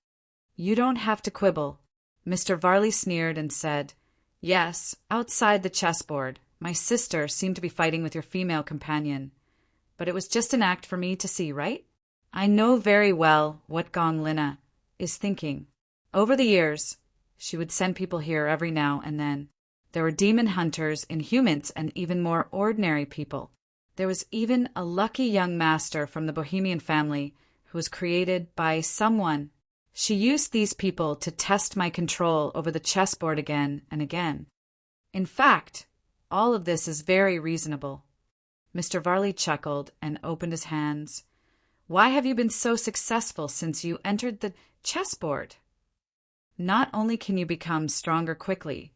"You don't have to quibble." Mr. Varley sneered and said, "Yes, outside the chessboard, my sister seemed to be fighting with your female companion. But it was just an act for me to see, right? I know very well what Gong Lina is thinking. Over the years, she would send people here every now and then. There were demon hunters, inhumans, and even more ordinary people. There was even a lucky young master from the Bohemian family who was created by someone. She used these people to test my control over the chessboard again and again. In fact, all of this is very reasonable. Mr. Varley chuckled and opened his hands. Why have you been so successful since you entered the chessboard? Not only can you become stronger quickly,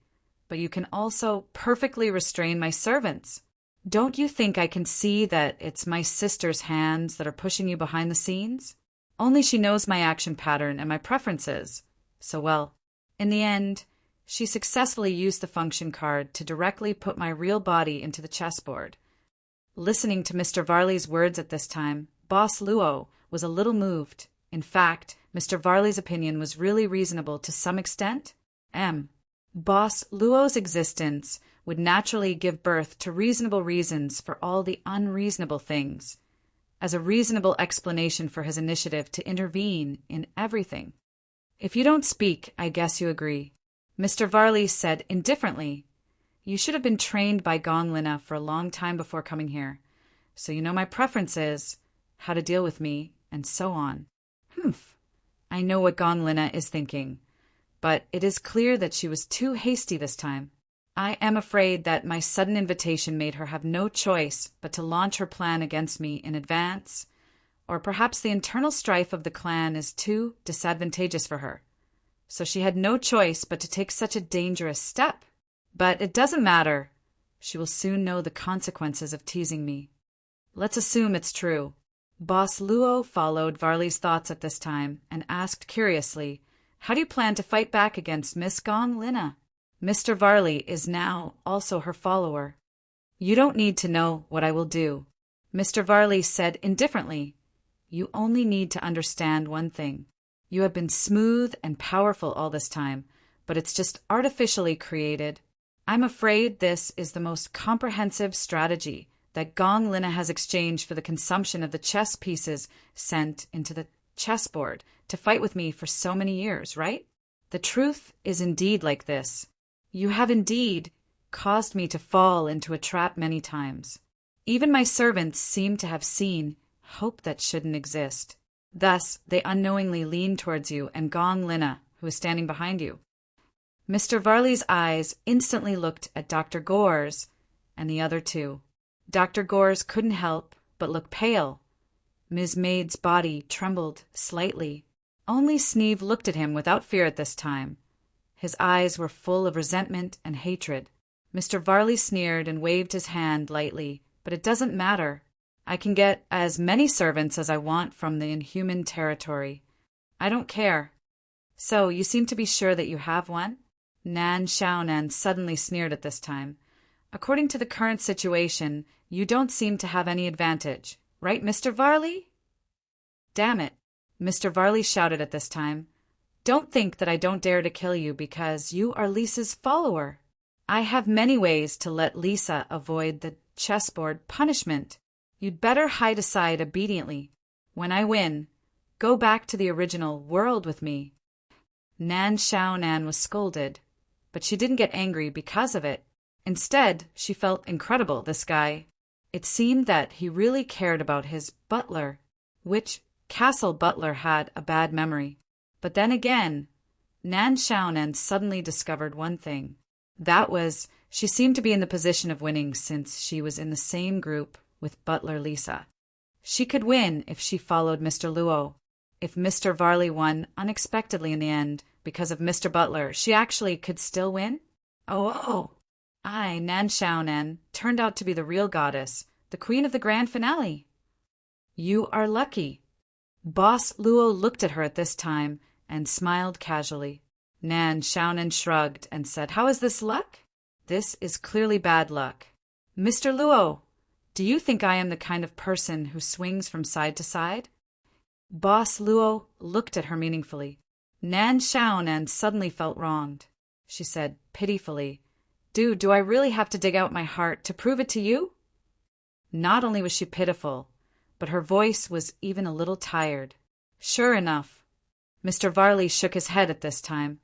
but you can also perfectly restrain my servants. Don't you think I can see that it's my sister's hands that are pushing you behind the scenes? Only she knows my action pattern and my preferences. So, well, in the end, she successfully used the function card to directly put my real body into the chessboard. Listening to Mr. Varley's words at this time, Boss Luo was a little moved. In fact, Mr. Varley's opinion was really reasonable to some extent. Boss Luo's existence would naturally give birth to reasonable reasons for all the unreasonable things, as a reasonable explanation for his initiative to intervene in everything. If you don't speak, I guess you agree. Mr. Varley said indifferently, You should have been trained by Gong Lina for a long time before coming here, so you know my preferences, how to deal with me, and so on. Humph. I know what Gong Lina is thinking, but it is clear that she was too hasty this time. I am afraid that my sudden invitation made her have no choice but to launch her plan against me in advance, or perhaps the internal strife of the clan is too disadvantageous for her, so she had no choice but to take such a dangerous step. But it doesn't matter. She will soon know the consequences of teasing me. Let's assume it's true. Boss Luo followed Varley's thoughts at this time and asked curiously, How do you plan to fight back against Miss Gong Lina? Mr. Varley is now also her follower. You don't need to know what I will do. Mr. Varley said indifferently, You only need to understand one thing. You have been smooth and powerful all this time, but it's just artificially created. I'm afraid this is the most comprehensive strategy that Gong Lina has exchanged for the consumption of the chess pieces sent into the chessboard to fight with me for so many years, right? The truth is indeed like this. You have indeed caused me to fall into a trap many times. Even my servants seem to have seen hope that shouldn't exist. Thus, they unknowingly lean towards you and Gong Lina, who is standing behind you. Mr. Varley's eyes instantly looked at Dr. Gore's and the other two. Dr. Gore's couldn't help but look pale. Ms. Maid's body trembled slightly. Only Sneeve looked at him without fear at this time. His eyes were full of resentment and hatred. Mr. Varley sneered and waved his hand lightly, but it doesn't matter. I can get as many servants as I want from the inhuman territory. I don't care. So, you seem to be sure that you have one? Nan Xiaonan suddenly sneered at this time. According to the current situation, you don't seem to have any advantage. Right, Mr. Varley? Damn it, Mr. Varley shouted at this time. Don't think that I don't dare to kill you because you are Lisa's follower. I have many ways to let Lisa avoid the chessboard punishment. You'd better hide aside obediently. When I win, go back to the original world with me. Nan Xiaonan was scolded, but she didn't get angry because of it. Instead, she felt incredible, this guy. It seemed that he really cared about his butler, which castle butler had a bad memory. But then again, Nan Xiaonan suddenly discovered one thing. That was, she seemed to be in the position of winning since she was in the same group with butler Lisa. She could win if she followed Mr. Luo. If Mr. Varley won unexpectedly in the end because of Mr. Butler, she actually could still win? Oh. Nan Xiaonan turned out to be the real goddess, the queen of the grand finale. You are lucky. Boss Luo looked at her at this time and smiled casually. Nan Xiaonan shrugged and said, How is this luck? This is clearly bad luck. Mr. Luo, do you think I am the kind of person who swings from side to side? Boss Luo looked at her meaningfully. Nan Xiaonan suddenly felt wronged. She said pitifully, Do I really have to dig out my heart to prove it to you? Not only was she pitiful, but her voice was even a little tired. Sure enough. Mr. Varley shook his head at this time.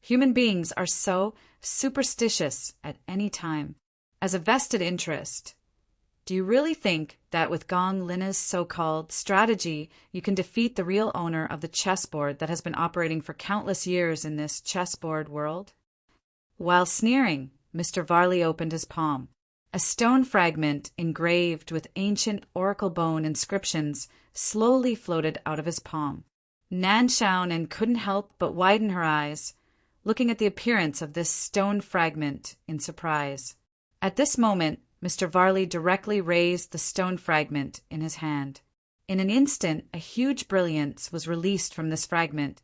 Human beings are so superstitious at any time. As a vested interest, do you really think that with Gong Lina's so-called strategy you can defeat the real owner of the chessboard that has been operating for countless years in this chessboard world? While sneering, Mr. Varley opened his palm. A stone fragment engraved with ancient oracle bone inscriptions slowly floated out of his palm. Nan Shaunen couldn't help but widen her eyes, looking at the appearance of this stone fragment in surprise. At this moment, Mr. Varley directly raised the stone fragment in his hand. In an instant, a huge brilliance was released from this fragment,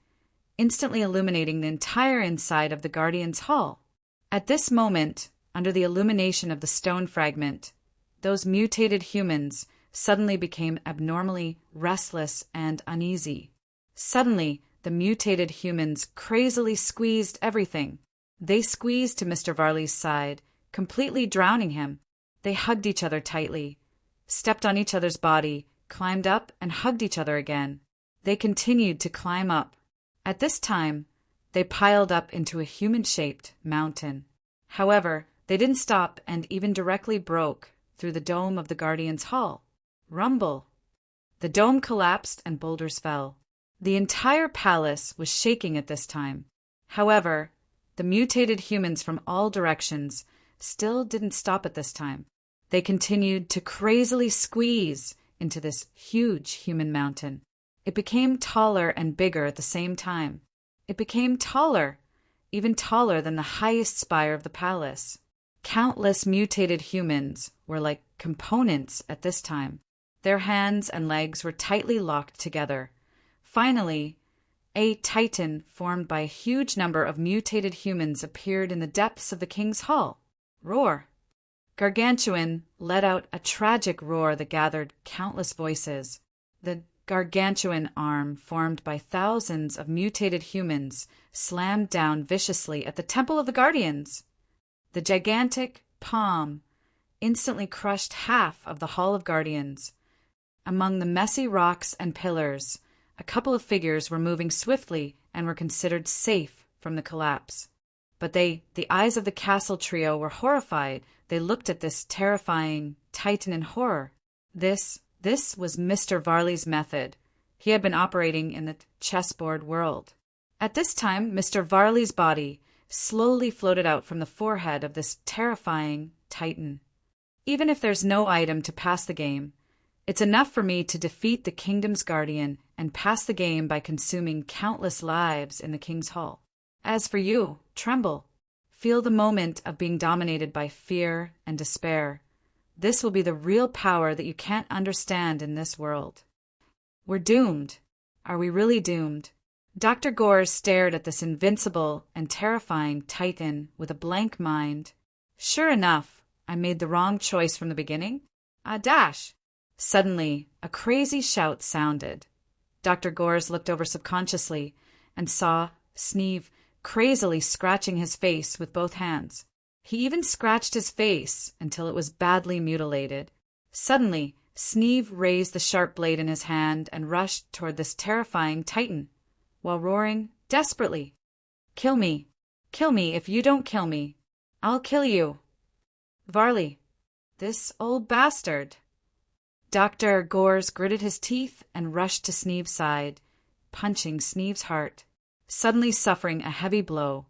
instantly illuminating the entire inside of the Guardian's Hall. At this moment, under the illumination of the stone fragment, those mutated humans suddenly became abnormally restless and uneasy. Suddenly, the mutated humans crazily squeezed everything. They squeezed to Mr. Varley's side, completely drowning him. They hugged each other tightly, stepped on each other's body, climbed up and hugged each other again. They continued to climb up. At this time, they piled up into a human-shaped mountain. However, they didn't stop and even directly broke through the dome of the Guardian's Hall. Rumble! The dome collapsed and boulders fell. The entire palace was shaking at this time. However, the mutated humans from all directions still didn't stop at this time. They continued to crazily squeeze into this huge human mountain. It became taller and bigger at the same time. It became taller, even taller than the highest spire of the palace. Countless mutated humans were like components at this time. Their hands and legs were tightly locked together. Finally, a titan formed by a huge number of mutated humans appeared in the depths of the king's hall. Roar! Gargantuan let out a tragic roar that gathered countless voices. The gargantuan arm, formed by thousands of mutated humans, slammed down viciously at the Temple of the Guardians. The gigantic palm instantly crushed half of the Hall of Guardians. Among the messy rocks and pillars, a couple of figures were moving swiftly and were considered safe from the collapse. But the eyes of the castle trio were horrified. They looked at this terrifying titan in horror. This was Mr. Varley's method. He had been operating in the chessboard world. At this time, Mr. Varley's body slowly floated out from the forehead of this terrifying titan. Even if there's no item to pass the game, it's enough for me to defeat the kingdom's guardian and pass the game by consuming countless lives in the king's hall. As for you, tremble. Feel the moment of being dominated by fear and despair. This will be the real power that you can't understand in this world. We're doomed. Are we really doomed? Dr. Gore stared at this invincible and terrifying titan with a blank mind. Sure enough, I made the wrong choice from the beginning. Dash! Suddenly, a crazy shout sounded. Dr. Gores looked over subconsciously and saw Sneeve crazily scratching his face with both hands. He even scratched his face until it was badly mutilated. Suddenly, Sneeve raised the sharp blade in his hand and rushed toward this terrifying titan, while roaring desperately, "Kill me! Kill me! If you don't kill me, I'll kill you! Varley, this old bastard!" Dr. Gores gritted his teeth and rushed to Sneeve's side, punching Sneeve's heart, suddenly suffering a heavy blow.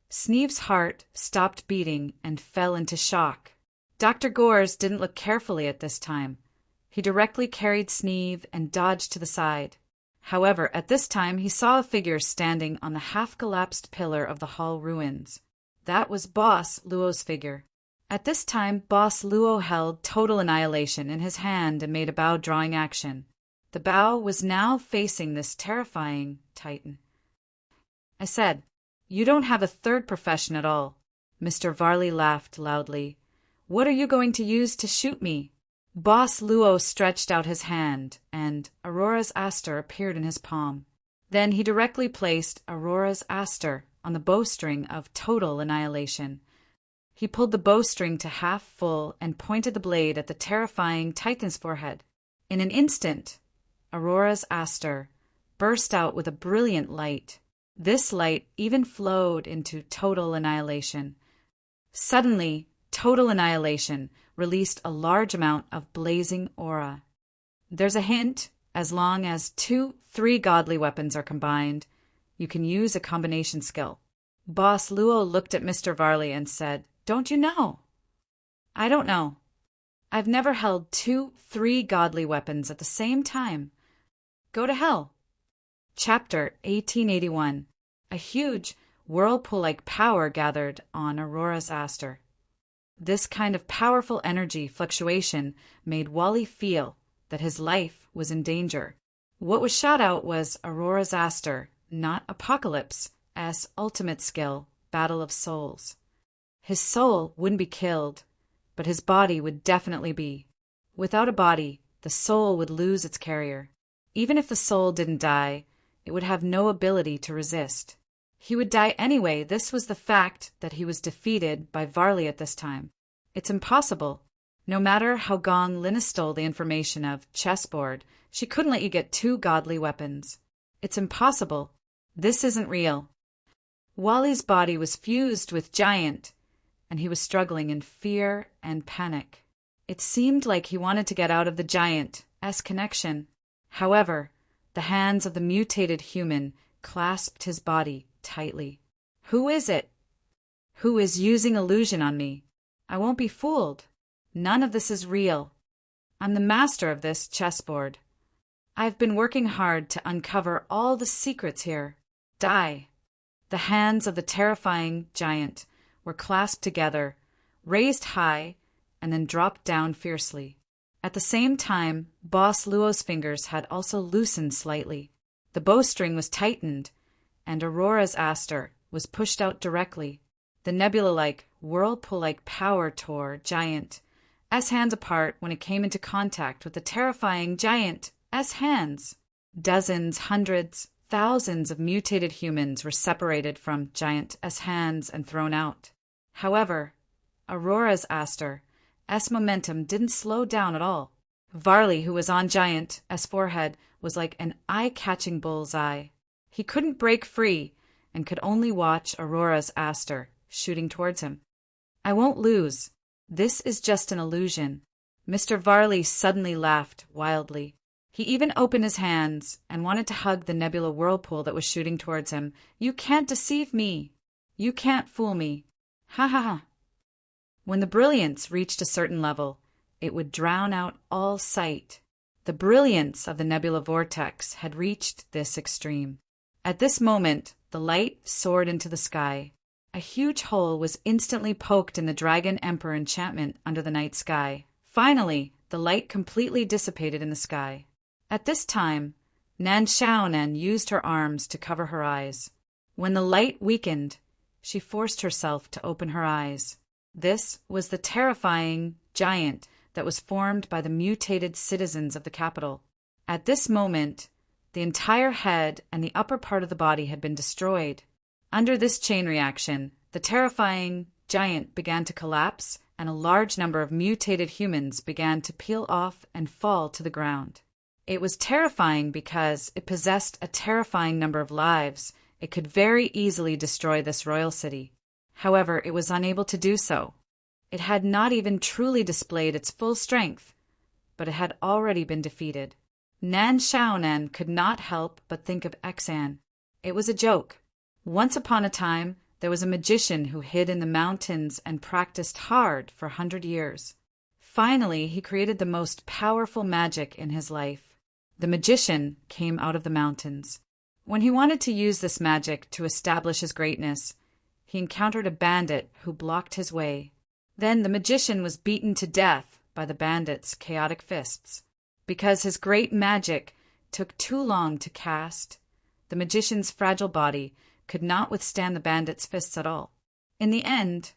Sneeve's heart stopped beating and fell into shock. Dr. Gores didn't look carefully at this time. He directly carried Sneeve and dodged to the side. However, at this time he saw a figure standing on the half-collapsed pillar of the hall ruins. That was Boss Luo's figure. At this time, Boss Luo held Total Annihilation in his hand and made a bow-drawing action. The bow was now facing this terrifying titan. I said, "You don't have a third profession at all." Mr. Varley laughed loudly. "What are you going to use to shoot me?" Boss Luo stretched out his hand, and Aurora's aster appeared in his palm. Then he directly placed Aurora's aster on the bowstring of Total Annihilation. He pulled the bowstring to half full and pointed the blade at the terrifying titan's forehead. In an instant, Aurora's aster burst out with a brilliant light. This light even flowed into Total Annihilation. Suddenly, Total Annihilation released a large amount of blazing aura. There's a hint: as long as 2-3 godly weapons are combined, you can use a combination skill. Boss Luo looked at Mr. Varley and said, Don't you know? I don't know. I've never held 3 godly weapons at the same time. Go to hell. Chapter 1881. A huge whirlpool-like power gathered on Aurora's aster. This kind of powerful energy fluctuation made Wally feel that his life was in danger. What was shot out was Aurora's aster, not Apocalypse's ultimate skill, Battle of Souls. His soul wouldn't be killed, but his body would definitely be. Without a body, the soul would lose its carrier. Even if the soul didn't die, it would have no ability to resist. He would die anyway. This was the fact that he was defeated by Varley at this time. It's impossible. No matter how Gong Lina stole the information of chessboard, she couldn't let you get 2 godly weapons. It's impossible. This isn't real. Wally's body was fused with Giant, and he was struggling in fear and panic. It seemed like he wanted to get out of the Giant's connection. However, the hands of the mutated human clasped his body tightly. Who is it? Who is using illusion on me? I won't be fooled. None of this is real. I'm the master of this chessboard. I've been working hard to uncover all the secrets here. Die. The hands of the terrifying Giant were clasped together, raised high, and then dropped down fiercely. At the same time, Boss Luo's fingers had also loosened slightly. The bowstring was tightened, and Aurora's aster was pushed out directly. The nebula-like, whirlpool-like power tore Giant's hands apart when it came into contact with the terrifying Giant's hands. Dozens, hundreds, thousands of mutated humans were separated from Giant's hands and thrown out. However, Aurora's aster's momentum didn't slow down at all. Varley, who was on Giant's forehead, was like an eye-catching bullseye. He couldn't break free and could only watch Aurora's aster shooting towards him. I won't lose. This is just an illusion. Mr. Varley suddenly laughed wildly. He even opened his hands and wanted to hug the nebula whirlpool that was shooting towards him. You can't deceive me. You can't fool me. Ha ha ha. When the brilliance reached a certain level, it would drown out all sight. The brilliance of the nebula vortex had reached this extreme. At this moment, the light soared into the sky. A huge hole was instantly poked in the Dragon Emperor enchantment under the night sky. Finally, the light completely dissipated in the sky. At this time, Nan Xiaonan used her arms to cover her eyes. When the light weakened, she forced herself to open her eyes. This was the terrifying Giant that was formed by the mutated citizens of the capital. At this moment, the entire head and the upper part of the body had been destroyed. Under this chain reaction, the terrifying Giant began to collapse, and a large number of mutated humans began to peel off and fall to the ground. It was terrifying because it possessed a terrifying number of lives. It could very easily destroy this royal city. However, it was unable to do so. It had not even truly displayed its full strength, but it had already been defeated. Nan Xiaonan could not help but think of Xan. It was a joke. Once upon a time, there was a magician who hid in the mountains and practiced hard for 100 years. Finally, he created the most powerful magic in his life. The magician came out of the mountains. When he wanted to use this magic to establish his greatness, he encountered a bandit who blocked his way. Then the magician was beaten to death by the bandit's chaotic fists. Because his great magic took too long to cast, the magician's fragile body could not withstand the bandit's fists at all. In the end,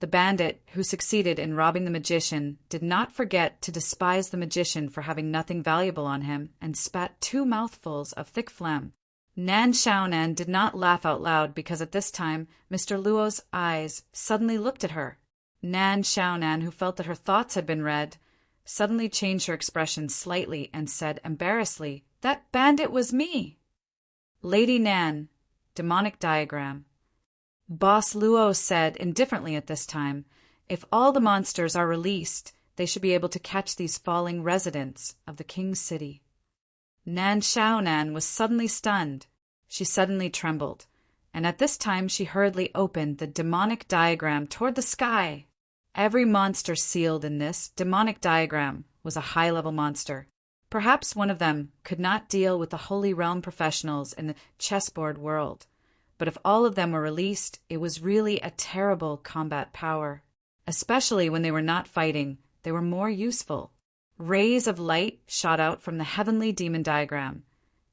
the bandit who succeeded in robbing the magician did not forget to despise the magician for having nothing valuable on him and spat 2 mouthfuls of thick phlegm. Nan Xiaonan did not laugh out loud because at this time Mr. Luo's eyes suddenly looked at her. Nan Xiaonan, who felt that her thoughts had been read, suddenly changed her expression slightly and said embarrassedly, "That bandit was me." Lady Nan, demonic diagram. Boss Luo said indifferently at this time, if all the monsters are released, they should be able to catch these falling residents of the king's city. Nan Xiaonan was suddenly stunned. She suddenly trembled. and at this time she hurriedly opened the demonic diagram toward the sky. Every monster sealed in this demonic diagram was a high-level monster. Perhaps one of them could not deal with the Holy Realm professionals in the chessboard world, but if all of them were released, it was really a terrible combat power. Especially when they were not fighting, they were more useful. Rays of light shot out from the heavenly demon diagram,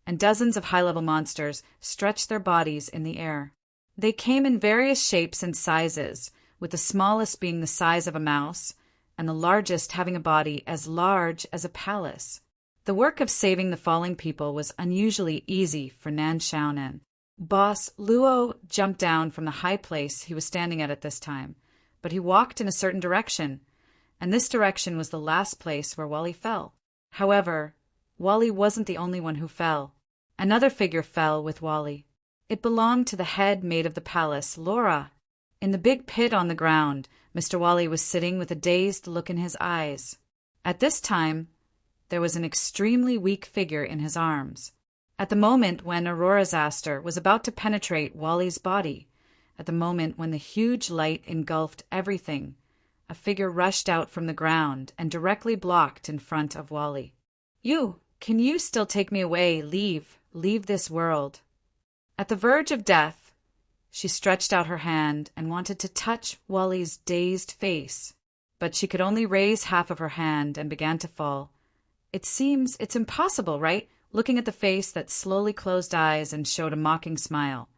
and dozens of high-level monsters stretched their bodies in the air. They came in various shapes and sizes, with the smallest being the size of a mouse, and the largest having a body as large as a palace. The work of saving the falling people was unusually easy for Nan Xiaonan. Boss Luo jumped down from the high place he was standing at this time, but he walked in a certain direction, and this direction was the last place where Wally fell. However, Wally wasn't the only one who fell. Another figure fell with Wally. It belonged to the head maid of the palace, Laura. In the big pit on the ground, Mr. Wally was sitting with a dazed look in his eyes. At this time, there was an extremely weak figure in his arms. At the moment when Aurora's aster was about to penetrate Wally's body, at the moment when the huge light engulfed everything, a figure rushed out from the ground and directly blocked in front of Wally. Can you still take me away? Leave this world. At the verge of death, she stretched out her hand and wanted to touch Wally's dazed face, but she could only raise half of her hand and began to fall. It seems it's impossible, right? Looking at the face that slowly closed eyes and showed a mocking smile,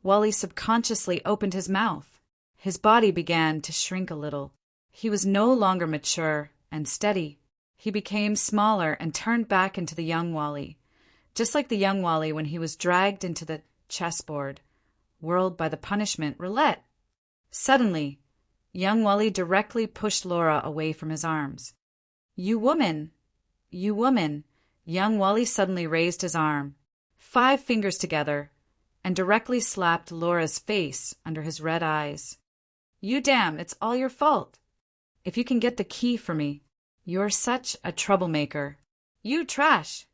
Wally subconsciously opened his mouth. His body began to shrink a little. He was no longer mature and steady. He became smaller and turned back into the young Wally, just like the young Wally when he was dragged into the chessboard, whirled by the punishment roulette. Suddenly, young Wally directly pushed Laura away from his arms. You woman! Young Wally suddenly raised his arm, 5 fingers together, and directly slapped Laura's face under his red eyes. You damn, it's all your fault. If you can get the key for me, you're such a troublemaker. You trash.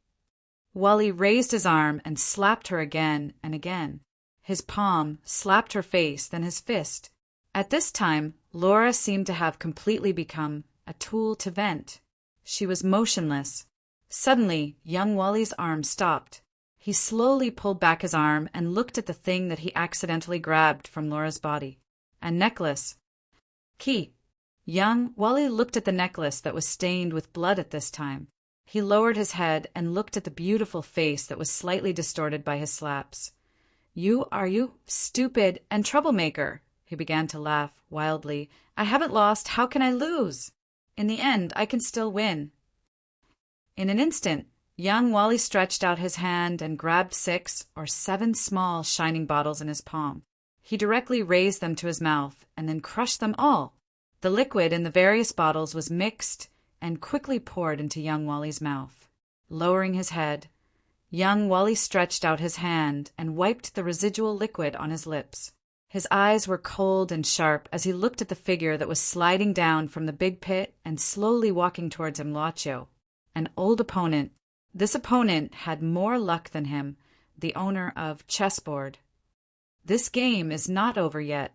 Wally raised his arm and slapped her again and again. His palm slapped her face, then his fist. At this time, Laura seemed to have completely become a tool to vent. She was motionless. Suddenly, young Wally's arm stopped. He slowly pulled back his arm and looked at the thing that he accidentally grabbed from Laura's body. A necklace. Key. Young Wally looked at the necklace that was stained with blood at this time. He lowered his head and looked at the beautiful face that was slightly distorted by his slaps. Are you stupid and troublemaker? He began to laugh wildly. I haven't lost. How can I lose? In the end, I can still win. In an instant, young Wally stretched out his hand and grabbed 6 or 7 small shining bottles in his palm. He directly raised them to his mouth and then crushed them all. The liquid in the various bottles was mixed and quickly poured into young Wally's mouth. Lowering his head, young Wally stretched out his hand and wiped the residual liquid on his lips. His eyes were cold and sharp as he looked at the figure that was sliding down from the big pit and slowly walking towards him, Luoqiu. An old opponent. This opponent had more luck than him, the owner of chessboard. This game is not over yet.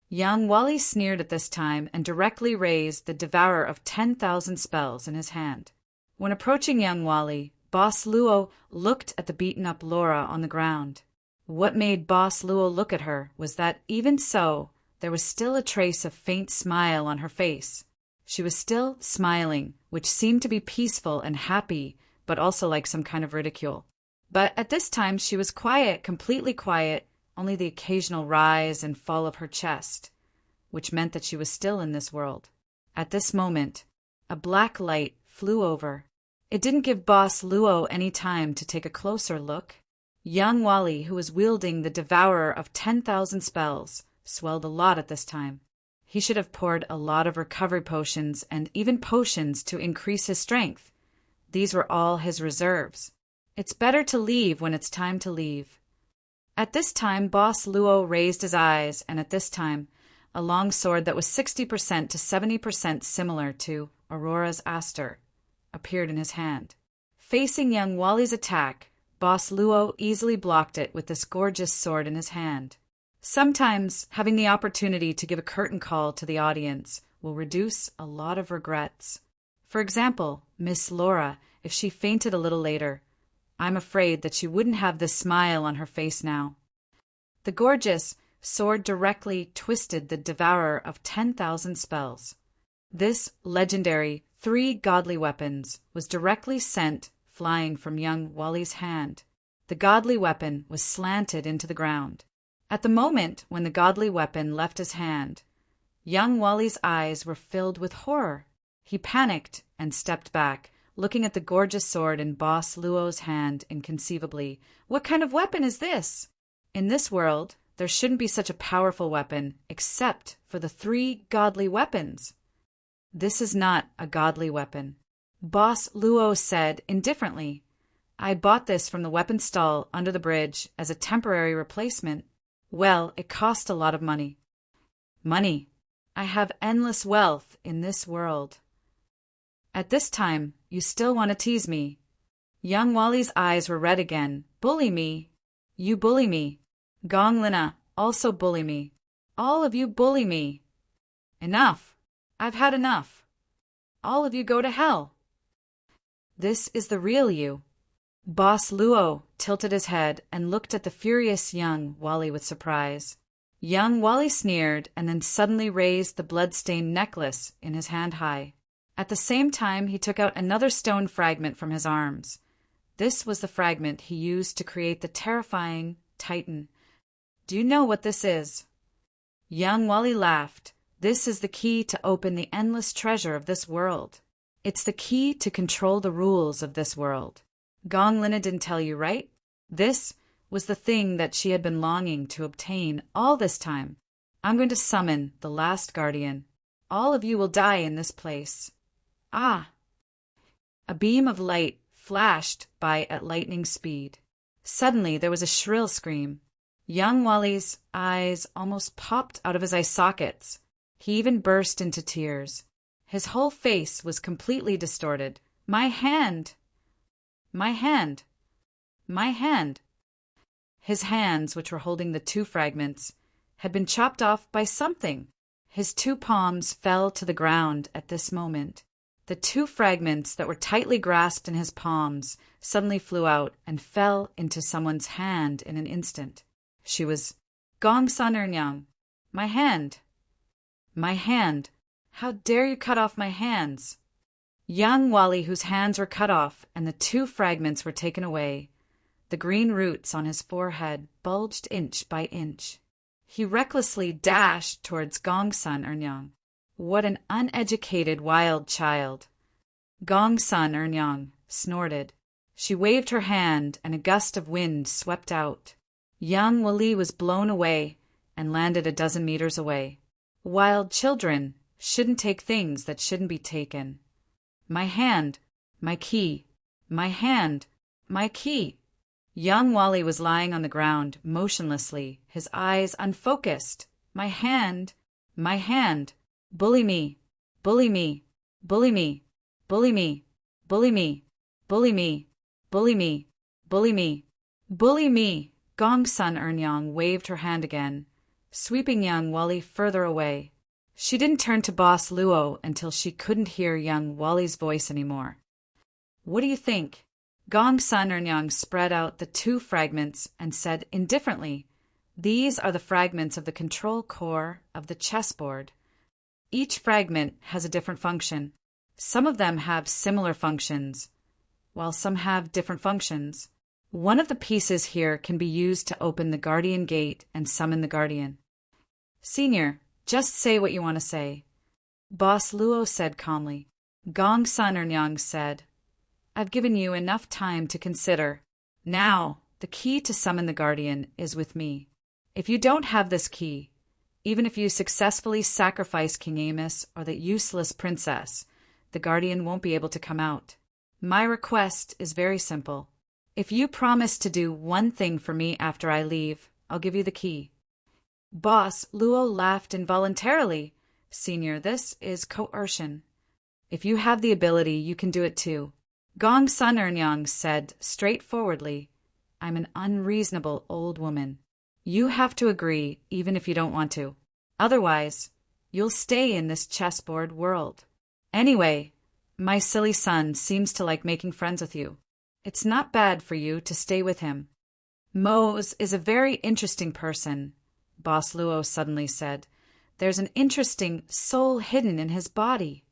Young Wally sneered at this time and directly raised the devourer of 10,000 spells in his hand. When approaching young Wally, Boss Luo looked at the beaten-up Laura on the ground. What made Boss Luo look at her was that, even so, there was still a trace of faint smile on her face. She was still smiling, which seemed to be peaceful and happy, but also like some kind of ridicule. But at this time she was quiet, completely quiet, only the occasional rise and fall of her chest, which meant that she was still in this world. At this moment, a black light flew over. It didn't give Boss Luo any time to take a closer look. Young Wally, who was wielding the devourer of 10,000 spells, swelled a lot at this time. He should have poured a lot of recovery potions and even potions to increase his strength. These were all his reserves. It's better to leave when it's time to leave. At this time, Boss Luo raised his eyes, and at this time, a long sword that was 60% to 70% similar to Aurora's aster appeared in his hand. Facing young Wally's attack, Boss Luo easily blocked it with this gorgeous sword in his hand. Sometimes having the opportunity to give a curtain call to the audience will reduce a lot of regrets. For example, Miss Laura, if she fainted a little later, I'm afraid that she wouldn't have this smile on her face now. The gorgeous sword directly twisted the devourer of 10,000 spells. This legendary 3 godly weapons was directly sent flying from young Wally's hand. The godly weapon was slanted into the ground. At the moment when the godly weapon left his hand, young Wally's eyes were filled with horror. He panicked and stepped back, looking at the gorgeous sword in Boss Luo's hand inconceivably. What kind of weapon is this? In this world, there shouldn't be such a powerful weapon except for the 3 godly weapons. This is not a godly weapon. Boss Luo said indifferently, I bought this from the weapon stall under the bridge as a temporary replacement. Well, it cost a lot of money. Money. I have endless wealth in this world. At this time, you still want to tease me. Young Wally's eyes were red again. Bully me. You bully me. Gong Lina, also bully me. All of you bully me. Enough. I've had enough. All of you go to hell. This is the real you. Boss Luo tilted his head and looked at the furious young Wally with surprise. Young Wally sneered and then suddenly raised the blood-stained necklace in his hand high. At the same time, he took out another stone fragment from his arms. This was the fragment he used to create the terrifying Titan. Do you know what this is? Young Wally laughed. This is the key to open the endless treasure of this world. It's the key to control the rules of this world. Gong Lina didn't tell you, right? This was the thing that she had been longing to obtain all this time. I'm going to summon the last guardian. All of you will die in this place. Ah! A beam of light flashed by at lightning speed. Suddenly there was a shrill scream. Young Wally's eyes almost popped out of his eye sockets. He even burst into tears. His whole face was completely distorted. My hand! My hand! My hand! His hands, which were holding the 2 fragments, had been chopped off by something. His 2 palms fell to the ground at this moment. The 2 fragments that were tightly grasped in his palms suddenly flew out and fell into someone's hand in an instant. She was Gong Sun Ernyang. My hand! My hand! How dare you cut off my hands? Young Wally, whose hands were cut off and the 2 fragments were taken away, the green roots on his forehead bulged inch by inch. He recklessly dashed towards Gong Sun Ernyang. What an uneducated wild child! Gong Sun Ernyang snorted. She waved her hand and a gust of wind swept out. Young Wally was blown away and landed a dozen meters away. Wild children shouldn't take things that shouldn't be taken. My hand, my key, my hand, my key. Young Wally was lying on the ground motionlessly, his eyes unfocused. My hand, my hand. Bully me, bully me, bully me, bully me, bully me, bully me, bully me, bully me, bully me. Gong Sun Ernyang waved her hand again, sweeping young Wally further away. She didn't turn to Boss Luo until she couldn't hear young Wally's voice anymore. What do you think? Gong Sun Ernyang spread out the 2 fragments and said indifferently, These are the fragments of the control core of the chessboard. Each fragment has a different function. Some of them have similar functions, while some have different functions. One of the pieces here can be used to open the Guardian Gate and summon the Guardian. Senior, just say what you want to say. Boss Luo said calmly. Gong Sun Ernyang said, I've given you enough time to consider. Now, the key to summon the Guardian is with me. If you don't have this key, even if you successfully sacrifice King Amos or that useless princess, the Guardian won't be able to come out. My request is very simple. If you promise to do one thing for me after I leave, I'll give you the key. Boss Luo laughed involuntarily. Senior, this is coercion. If you have the ability, you can do it too. Gong Sun Ernyang said straightforwardly, I'm an unreasonable old woman. You have to agree even if you don't want to. Otherwise, you'll stay in this chessboard world. Anyway, my silly son seems to like making friends with you. It's not bad for you to stay with him. Mose is a very interesting person, Boss Luo suddenly said. There's an interesting soul hidden in his body.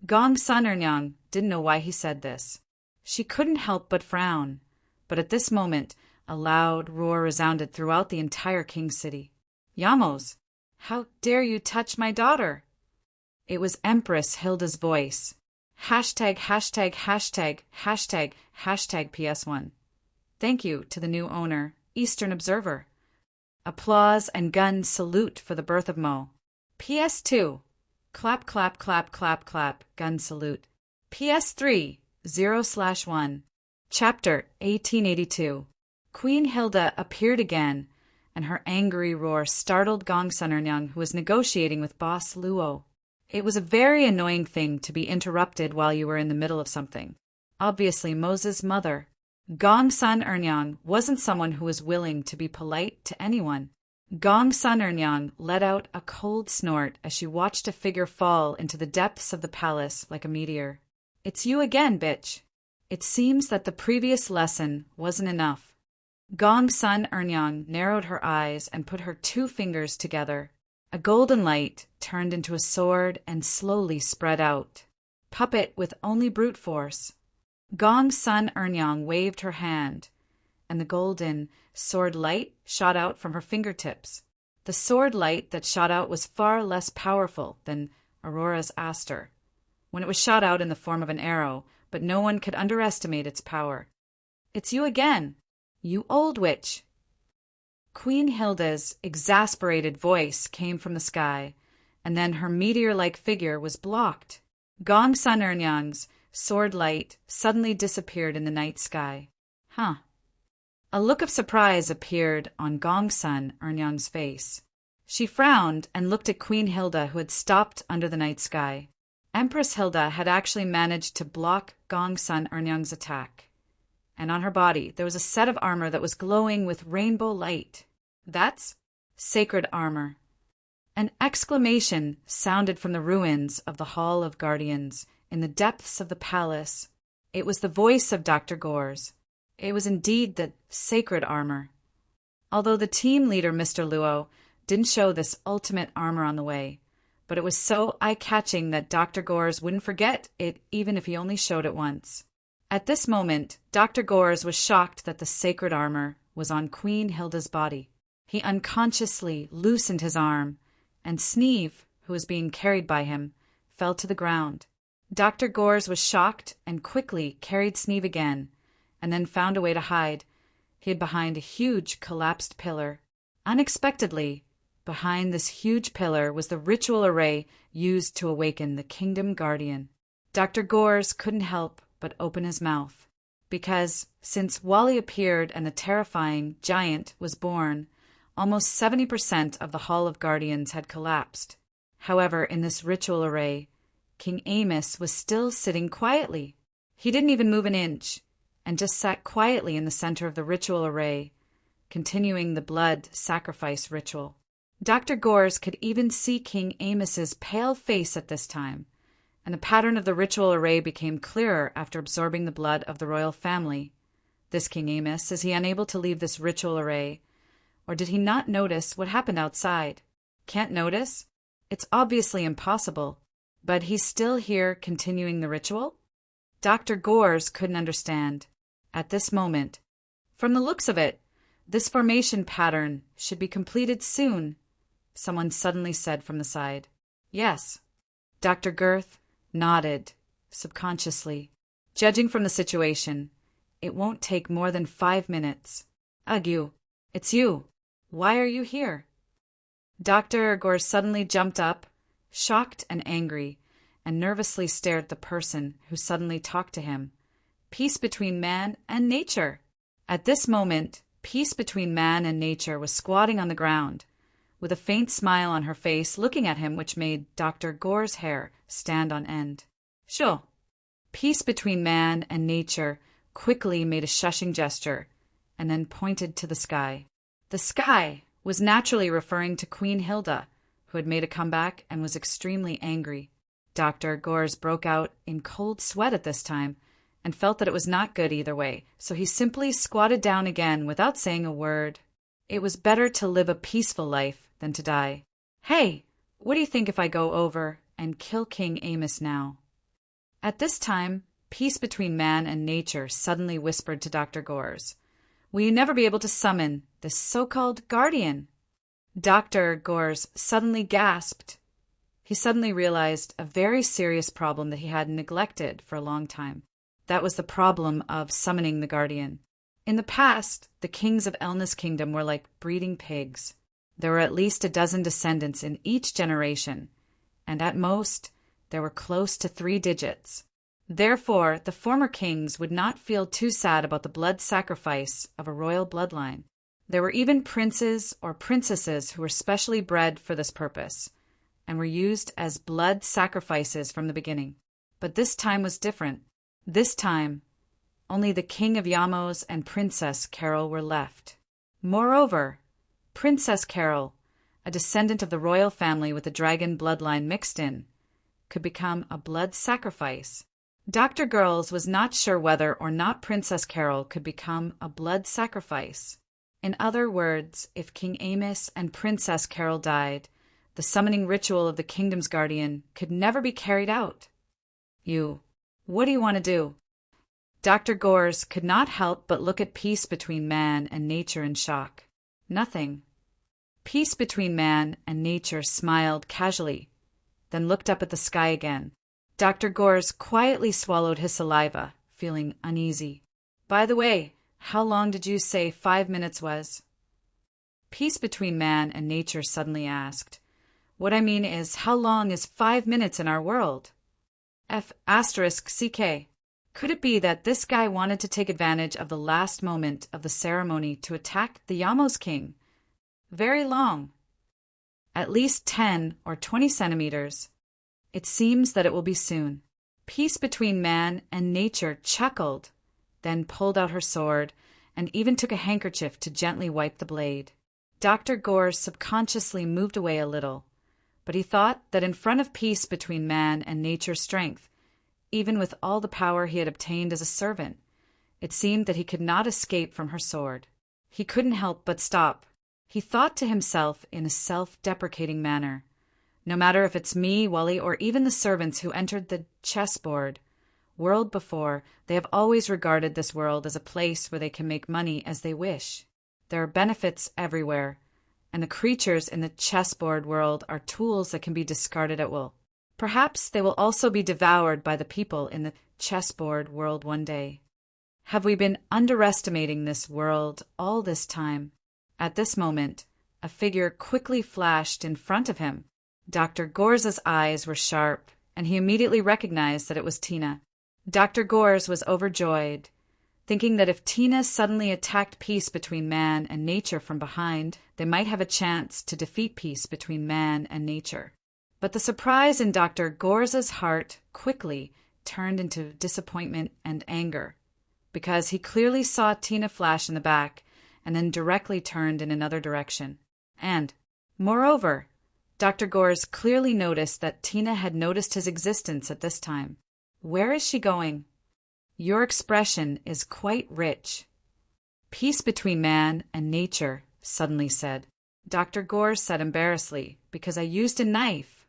Gong Sun Ernyang didn't know why he said this. She couldn't help but frown. But at this moment, a loud roar resounded throughout the entire king city. Yamos, how dare you touch my daughter? It was Empress Hilda's voice. Hashtag, hashtag, hashtag, hashtag, hashtag PS1. Thank you to the new owner, Eastern Observer. Applause and gun salute for the birth of Mo. PS2. Clap, clap, clap, clap, clap, gun salute. PS3. 0/1. Chapter 1882. Queen Hilda appeared again, and her angry roar startled Gong Sun Ernyang, who was negotiating with Boss Luo. It was a very annoying thing to be interrupted while you were in the middle of something. Obviously, Moses' mother, Gong Sun Ernyang, wasn't someone who was willing to be polite to anyone. Gong Sun Ernyang let out a cold snort as she watched a figure fall into the depths of the palace like a meteor. It's you again, bitch. It seems that the previous lesson wasn't enough. Gong Sun Ernyang narrowed her eyes and put her 2 fingers together. A golden light turned into a sword and slowly spread out. Puppet with only brute force. Gong Sun Ernyang waved her hand, and the golden sword light shot out from her fingertips. The sword light that shot out was far less powerful than Aurora's aster, when it was shot out in the form of an arrow, but no one could underestimate its power. It's you again, you old witch. Queen Hilda's exasperated voice came from the sky, and then her meteor-like figure was blocked. Gong Sun Ernyang's sword light suddenly disappeared in the night sky. Huh. A look of surprise appeared on Gong Sun Ernyang's face. She frowned and looked at Queen Hilda, who had stopped under the night sky. Empress Hilda had actually managed to block Gong Sun Ernyang's attack, and on her body there was a set of armor that was glowing with rainbow light. That's sacred armor. An exclamation sounded from the ruins of the Hall of Guardians in the depths of the palace. It was the voice of Dr. Gores. It was indeed the sacred armor. Although the team leader, Mr. Luo, didn't show this ultimate armor on the way, but it was so eye-catching that Dr. Gores wouldn't forget it even if he only showed it once. At this moment, Dr. Gores was shocked that the sacred armor was on Queen Hilda's body. He unconsciously loosened his arm, and Sneeve, who was being carried by him, fell to the ground. Dr. Gores was shocked and quickly carried Sneeve again, and then found a way to hide. He hid behind a huge collapsed pillar. Unexpectedly, behind this huge pillar was the ritual array used to awaken the Kingdom Guardian. Dr. Gores couldn't help but open his mouth, because since Wally appeared and the terrifying giant was born, almost 70% of the Hall of Guardians had collapsed. However, in this ritual array, King Amos was still sitting quietly. He didn't even move an inch, and just sat quietly in the center of the ritual array, continuing the blood sacrifice ritual. Dr. Gores could even see King Amos's pale face at this time, and the pattern of the ritual array became clearer after absorbing the blood of the royal family. This King Amos, is he unable to leave this ritual array, or did he not notice what happened outside? Can't notice? It's obviously impossible, but he's still here continuing the ritual? Dr. Gores couldn't understand. At this moment, from the looks of it, this formation pattern should be completed soon, someone suddenly said from the side. Yes. Dr. Girth nodded, subconsciously. Judging from the situation, it won't take more than 5 minutes. Ugh, it's you. Why are you here? Dr. Gores suddenly jumped up, shocked and angry, and nervously stared at the person who suddenly talked to him. Peace between man and nature. At this moment, peace between man and nature was squatting on the ground, with a faint smile on her face, looking at him, which made Dr. Gore's hair stand on end. Sure. Peace between man and nature quickly made a shushing gesture, and then pointed to the sky. The sky was naturally referring to Queen Hilda, who had made a comeback and was extremely angry. Dr. Gores broke out in cold sweat at this time and felt that it was not good either way, so he simply squatted down again without saying a word. It was better to live a peaceful life than to die. "Hey, what do you think if I go over and kill King Amos now?" At this time, peace between man and nature suddenly whispered to Dr. Gores, "Will you never be able to summon this so-called guardian?" Dr. Gores suddenly gasped. He suddenly realized a very serious problem that he had neglected for a long time. That was the problem of summoning the guardian. In the past, the kings of Elna's kingdom were like breeding pigs. There were at least a dozen descendants in each generation, and at most, there were close to 3 digits. Therefore, the former kings would not feel too sad about the blood sacrifice of a royal bloodline. There were even princes or princesses who were specially bred for this purpose, and were used as blood sacrifices from the beginning. But this time was different. This time, only the King of Yamos and Princess Carol were left. Moreover, Princess Carol, a descendant of the royal family with the dragon bloodline mixed in, could become a blood sacrifice. Dr. Gores was not sure whether or not Princess Carol could become a blood sacrifice. In other words, if King Amos and Princess Carol died, the summoning ritual of the kingdom's guardian could never be carried out. What do you want to do?" Dr. Gores could not help but look at peace between man and nature in shock. Nothing. Peace between man and nature smiled casually, then looked up at the sky again. Dr. Gores quietly swallowed his saliva, feeling uneasy. "By the way, how long did you say 5 minutes was?" Peace between man and nature suddenly asked, "What I mean is, how long is 5 minutes in our world?" F***CK. Could it be that this guy wanted to take advantage of the last moment of the ceremony to attack the Yamos king? Very long. At least 10 or 20 centimeters. It seems that it will be soon. Peace between man and nature chuckled, then pulled out her sword, and even took a handkerchief to gently wipe the blade. Dr. Gores subconsciously moved away a little, but he thought that in front of peace between man and nature's strength, even with all the power he had obtained as a servant, it seemed that he could not escape from her sword. He couldn't help but stop. He thought to himself in a self-deprecating manner, "No matter if it's me, Wally, or even the servants who entered the chessboard world before, they have always regarded this world as a place where they can make money as they wish. There are benefits everywhere, and the creatures in the chessboard world are tools that can be discarded at will. Perhaps they will also be devoured by the people in the chessboard world one day. Have we been underestimating this world all this time?" At this moment, a figure quickly flashed in front of him. Dr. Gores's eyes were sharp, and he immediately recognized that it was Tina. Dr. Gores was overjoyed, thinking that if Tina suddenly attacked peace between man and nature from behind, they might have a chance to defeat peace between man and nature. But the surprise in Dr. Gores's heart quickly turned into disappointment and anger, because he clearly saw Tina flash in the back and then directly turned in another direction. And, moreover, Dr. Gores clearly noticed that Tina had noticed his existence at this time. "Where is she going?" "Your expression is quite rich." "Peace between man and nature," suddenly said. Dr. Gores said embarrassedly, "Because I used a knife."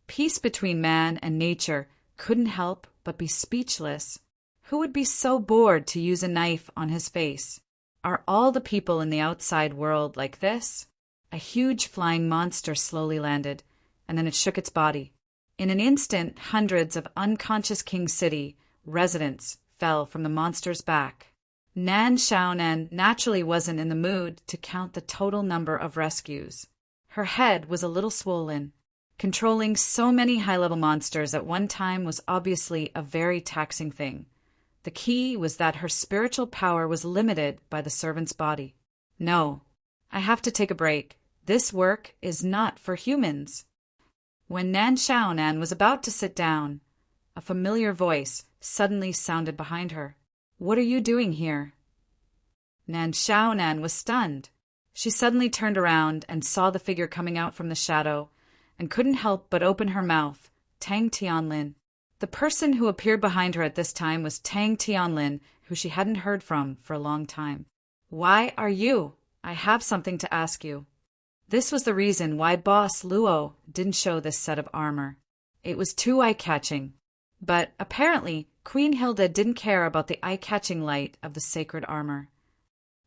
Peace between man and nature couldn't help but be speechless. Who would be so bored to use a knife on his face? Are all the people in the outside world like this? A huge flying monster slowly landed, and then it shook its body. In an instant, hundreds of unconscious King City residents fell from the monster's back. Nan Xiaonan naturally wasn't in the mood to count the total number of rescues. Her head was a little swollen. Controlling so many high-level monsters at one time was obviously a very taxing thing. The key was that her spiritual power was limited by the servant's body. "No, I have to take a break. This work is not for humans." When Nan Xiaonan was about to sit down, a familiar voice suddenly sounded behind her. "What are you doing here?" Nan Xiaonan was stunned. She suddenly turned around and saw the figure coming out from the shadow, and couldn't help but open her mouth. Tang Tianlin. The person who appeared behind her at this time was Tang Tianlin, who she hadn't heard from for a long time. Why are you? I have something to ask you. This was the reason why Boss Luo didn't show this set of armor. It was too eye-catching. But apparently, Queen Hilda didn't care about the eye-catching light of the sacred armor.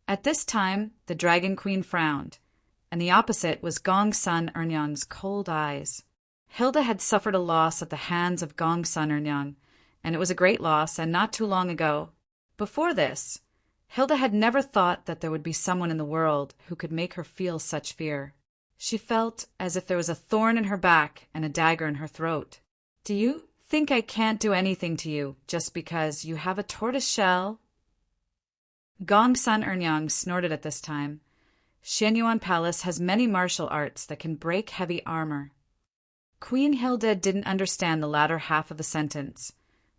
At this time, the Dragon Queen frowned, and the opposite was Gong Sun Ernyang's cold eyes. Hilda had suffered a loss at the hands of Gong Sun Ernyang, and it was a great loss, and not too long ago. Before this, Hilda had never thought that there would be someone in the world who could make her feel such fear. She felt as if there was a thorn in her back and a dagger in her throat. Do you think I can't do anything to you just because you have a tortoise shell? Gong Sun Ernyang snorted at this time. Xianyuan Palace has many martial arts that can break heavy armor. Queen Hilda didn't understand the latter half of the sentence,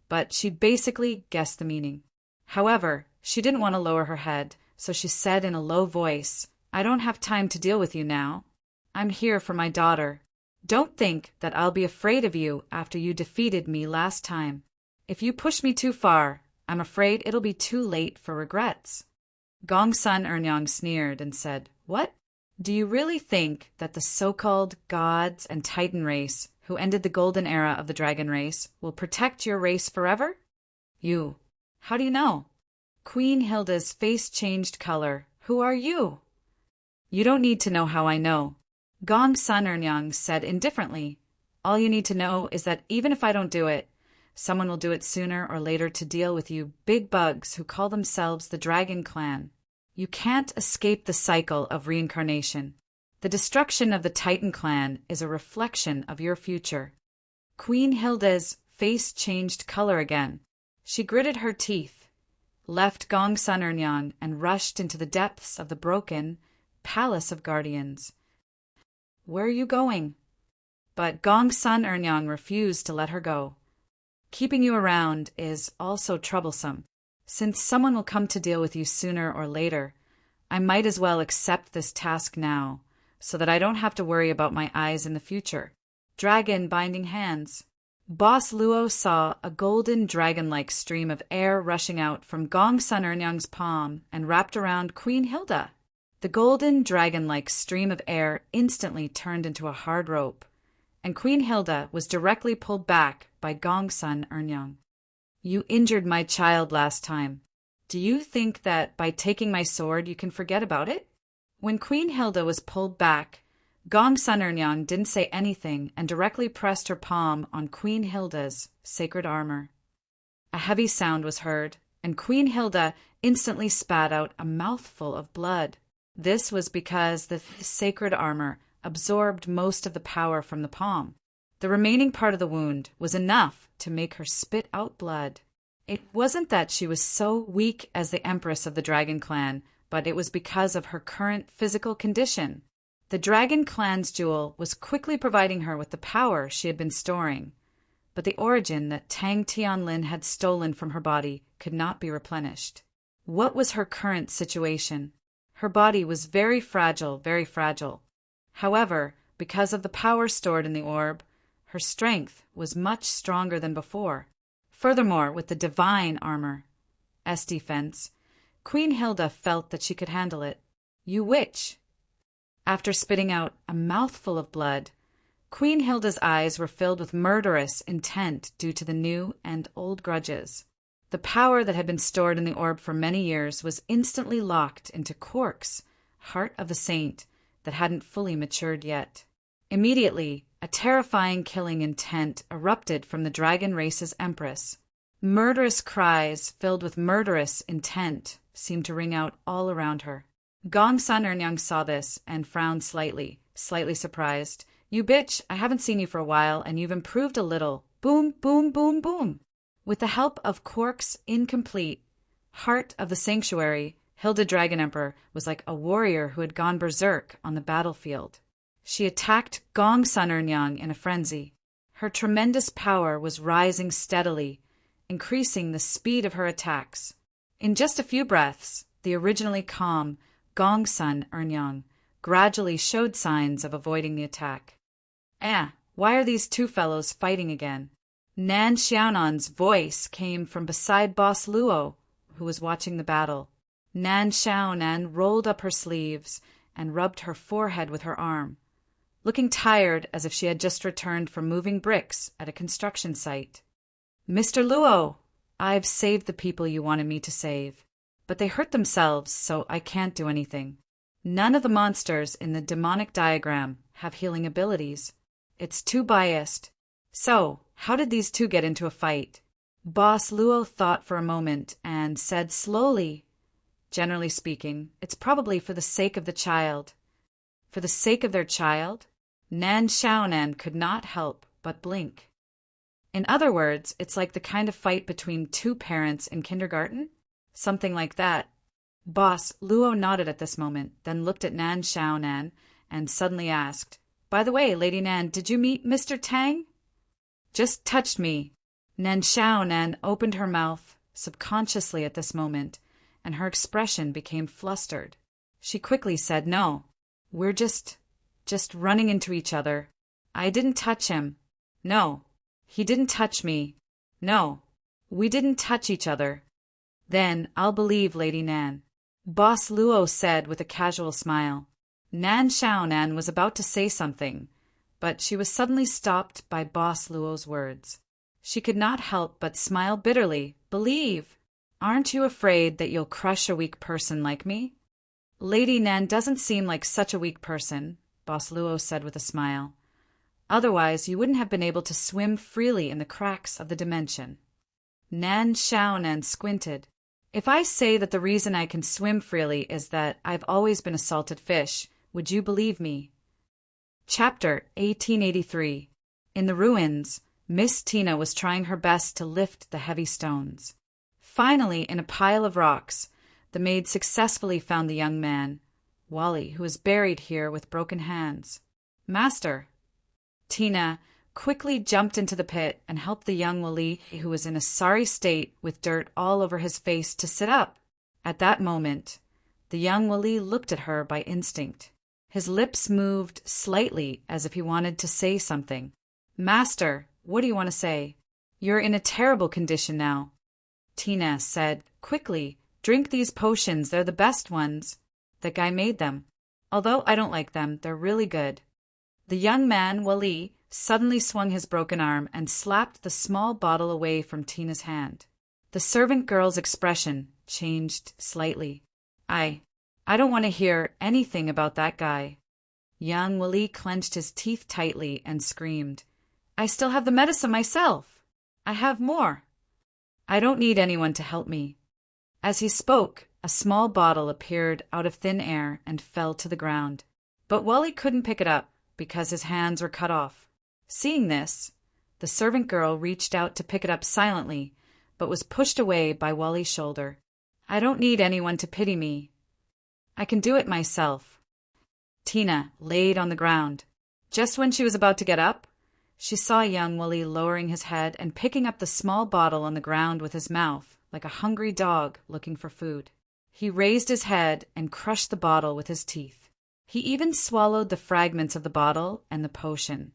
but she basically guessed the meaning. However, she didn't want to lower her head, so she said in a low voice, I don't have time to deal with you now. I'm here for my daughter. Don't think that I'll be afraid of you after you defeated me last time. If you push me too far, I'm afraid it'll be too late for regrets. Gong Sun Ernyang sneered and said, What? Do you really think that the so-called gods and Titan race, who ended the golden era of the dragon race, will protect your race forever? You. How do you know? Queen Hilda's face changed color. Who are you? You don't need to know how I know. Gong Sun Ernyang said indifferently. All you need to know is that even if I don't do it, someone will do it sooner or later to deal with you big bugs who call themselves the Dragon Clan. You can't escape the cycle of reincarnation. The destruction of the Titan clan is a reflection of your future. Queen Hilda's face changed color again. She gritted her teeth, left Gong Sun Ernyang, and rushed into the depths of the broken Palace of Guardians. Where are you going? But Gong Sun Ernyang refused to let her go. Keeping you around is also troublesome. Since someone will come to deal with you sooner or later, I might as well accept this task now, so that I don't have to worry about my eyes in the future. Dragon binding hands. Boss Luo saw a golden dragon-like stream of air rushing out from Gong Sun Ernyang's palm and wrapped around Queen Hilda. The golden dragon-like stream of air instantly turned into a hard rope, and Queen Hilda was directly pulled back by Gong Sun Ernyang. You injured my child last time. Do you think that by taking my sword you can forget about it? When Queen Hilda was pulled back, Gong Sun Ernyang didn't say anything and directly pressed her palm on Queen Hilda's sacred armor. A heavy sound was heard, and Queen Hilda instantly spat out a mouthful of blood. This was because the sacred armor absorbed most of the power from the palm. The remaining part of the wound was enough to make her spit out blood. It wasn't that she was so weak as the Empress of the Dragon Clan, but it was because of her current physical condition. The Dragon Clan's jewel was quickly providing her with the power she had been storing, but the origin that Tang Tianlin had stolen from her body could not be replenished. What was her current situation? Her body was very fragile, very fragile. However, because of the power stored in the orb, her strength was much stronger than before. Furthermore, with the divine armor, S-defense, Queen Hilda felt that she could handle it. You witch! After spitting out a mouthful of blood, Queen Hilda's eyes were filled with murderous intent due to the new and old grudges. The power that had been stored in the orb for many years was instantly locked into Quark's heart of the saint that hadn't fully matured yet. Immediately, a terrifying killing intent erupted from the dragon race's empress. Murderous cries filled with murderous intent seemed to ring out all around her. Gong Sun Ernyang saw this and frowned slightly surprised. You bitch, I haven't seen you for a while and you've improved a little. Boom, boom, boom, boom. With the help of Quark's incomplete heart of the sanctuary, Hilda Dragon Emperor was like a warrior who had gone berserk on the battlefield. She attacked Gong Sun Ernyang in a frenzy. Her tremendous power was rising steadily, increasing the speed of her attacks. In just a few breaths, the originally calm Gongsun Ernyang gradually showed signs of avoiding the attack. Why are these two fellows fighting again? Nan Xiaonan's voice came from beside Boss Luo, who was watching the battle. Nan Xiaonan rolled up her sleeves and rubbed her forehead with her arm, looking tired as if she had just returned from moving bricks at a construction site. Mr. Luo, I've saved the people you wanted me to save, but they hurt themselves, so I can't do anything. None of the monsters in the demonic diagram have healing abilities. It's too biased. So, how did these two get into a fight? Boss Luo thought for a moment and said slowly, generally speaking, it's probably for the sake of the child. For the sake of their child? Nan Xiaonan could not help but blink. In other words, it's like the kind of fight between two parents in kindergarten? Something like that. Boss Luo nodded at this moment, then looked at Nan Xiaonan and suddenly asked, "By the way, Lady Nan, did you meet Mr. Tang?" "Just touched me." Nan Xiaonan opened her mouth subconsciously at this moment, and her expression became flustered. She quickly said, "No, we're just running into each other. I didn't touch him. No, he didn't touch me. No, we didn't touch each other." "Then I'll believe Lady Nan," Boss Luo said with a casual smile. Nan Xiaonan was about to say something, but she was suddenly stopped by Boss Luo's words. She could not help but smile bitterly. "Believe? Aren't you afraid that you'll crush a weak person like me?" "Lady Nan doesn't seem like such a weak person," Boss Luo said with a smile. "Otherwise, you wouldn't have been able to swim freely in the cracks of the dimension." Nan Xiaonan squinted. "If I say that the reason I can swim freely is that I've always been a salted fish, would you believe me?" Chapter 1883. In the ruins, Miss Tina was trying her best to lift the heavy stones. Finally, in a pile of rocks, the maid successfully found the young man, Wally, who was buried here with broken hands. "Master." Tina quickly jumped into the pit and helped the young Wally, who was in a sorry state with dirt all over his face, to sit up. At that moment, the young Wally looked at her by instinct. His lips moved slightly as if he wanted to say something. "Master, what do you want to say?" "You're in a terrible condition now," Tina said quickly. "Drink these potions, they're the best ones. The guy made them. Although I don't like them, they're really good." The young man, Wally, suddenly swung his broken arm and slapped the small bottle away from Tina's hand. The servant girl's expression changed slightly. I don't want to hear anything about that guy." Young Wally clenched his teeth tightly and screamed, "I still have the medicine myself. I have more. I don't need anyone to help me." As he spoke, a small bottle appeared out of thin air and fell to the ground. But Wally couldn't pick it up because his hands were cut off. Seeing this, the servant girl reached out to pick it up silently, but was pushed away by Wally's shoulder. "I don't need anyone to pity me. I can do it myself." Tina laid on the ground. Just when she was about to get up, she saw young Wally lowering his head and picking up the small bottle on the ground with his mouth, like a hungry dog looking for food. He raised his head and crushed the bottle with his teeth. He even swallowed the fragments of the bottle and the potion.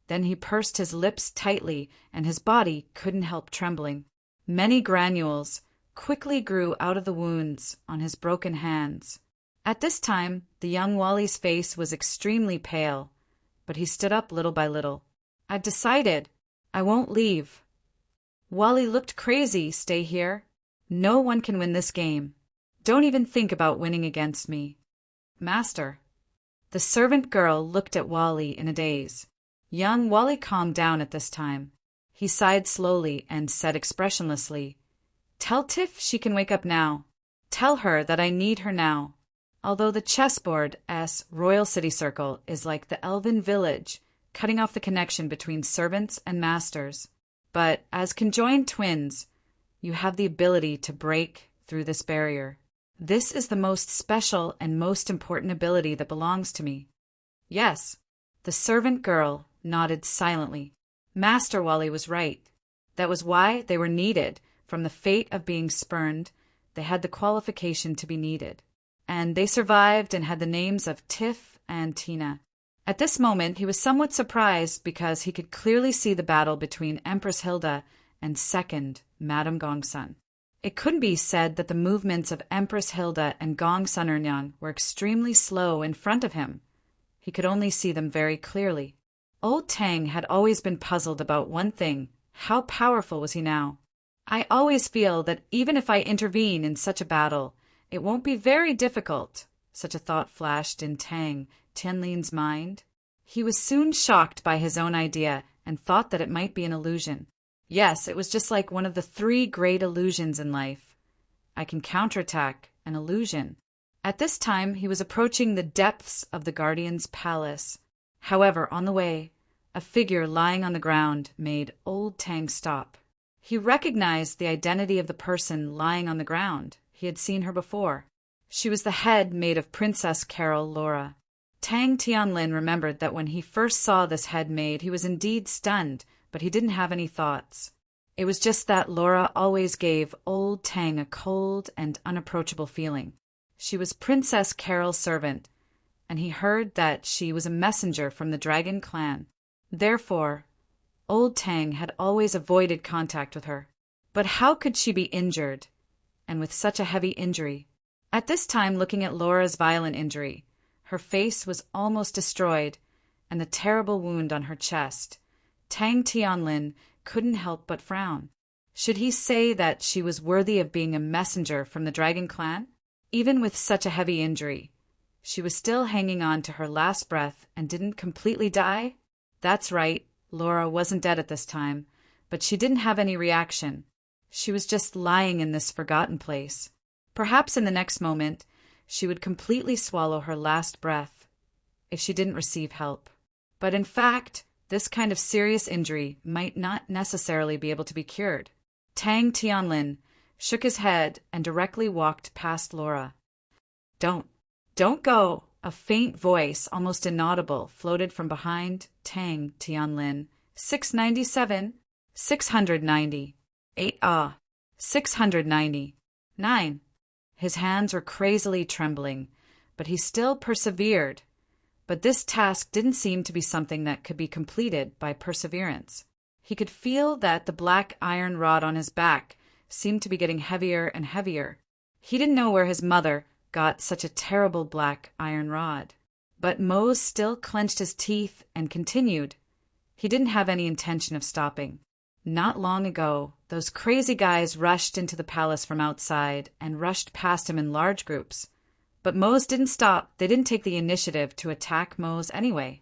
Then he pursed his lips tightly, and his body couldn't help trembling. Many granules quickly grew out of the wounds on his broken hands. At this time, the young Wally's face was extremely pale, but he stood up little by little. "I've decided. I won't leave." "Wally looked crazy. Stay here. No one can win this game. Don't even think about winning against me." "Master." The servant girl looked at Wally in a daze. Young Wally calmed down at this time. He sighed slowly and said expressionlessly, "Tell Tiff she can wake up now. Tell her that I need her now." Although the chessboard's Royal City Circle is like the Elven Village, cutting off the connection between servants and masters, but as conjoined twins, you have the ability to break through this barrier. This is the most special and most important ability that belongs to me. "Yes." The servant girl nodded silently. Master Wally was right. That was why they were needed. From the fate of being spurned, they had the qualification to be needed. and they survived and had the names of Tiff and Tina. At this moment, he was somewhat surprised because he could clearly see the battle between Empress Hilda and second Madame Gongsun. It could be said that the movements of Empress Hilda and Gongsun Ernyang were extremely slow in front of him. He could only see them very clearly. Old Tang had always been puzzled about one thing: how powerful was he now? I always feel that even if I intervene in such a battle, it won't be very difficult. Such a thought flashed in Tang Tianlin's mind. He was soon shocked by his own idea and thought that it might be an illusion. Yes, it was just like one of the three great illusions in life. I can counterattack an illusion. At this time, he was approaching the depths of the Guardian's palace. However, on the way, a figure lying on the ground made old Tang stop. He recognized the identity of the person lying on the ground. He had seen her before. She was the head made of Princess Carol Laura. Tang Tianlin remembered that when he first saw this head maid, he was indeed stunned, but he didn't have any thoughts. It was just that Laura always gave old Tang a cold and unapproachable feeling. She was Princess Carol's servant, and he heard that she was a messenger from the Dragon clan. Therefore, old Tang had always avoided contact with her. But how could she be injured, and with such a heavy injury? At this time, looking at Laura's violent injury, her face was almost destroyed, and the terrible wound on her chest, Tang Tianlin couldn't help but frown. Should he say that she was worthy of being a messenger from the Dragon clan? Even with such a heavy injury, she was still hanging on to her last breath and didn't completely die? That's right, Laura wasn't dead at this time, but she didn't have any reaction. She was just lying in this forgotten place. Perhaps in the next moment, she would completely swallow her last breath if she didn't receive help. But in fact, this kind of serious injury might not necessarily be able to be cured. Tang Tianlin shook his head and directly walked past Laura. Don't go! A faint voice, almost inaudible, floated from behind Tang Tianlin. 697, 690, 690, 9. His hands were crazily trembling, but he still persevered. But this task didn't seem to be something that could be completed by perseverance. He could feel that the black iron rod on his back seemed to be getting heavier and heavier. He didn't know where his mother got such a terrible black iron rod. But Mose still clenched his teeth and continued. He didn't have any intention of stopping. Not long ago, those crazy guys rushed into the palace from outside and rushed past him in large groups. But Mose didn't stop. They didn't take the initiative to attack Mose anyway.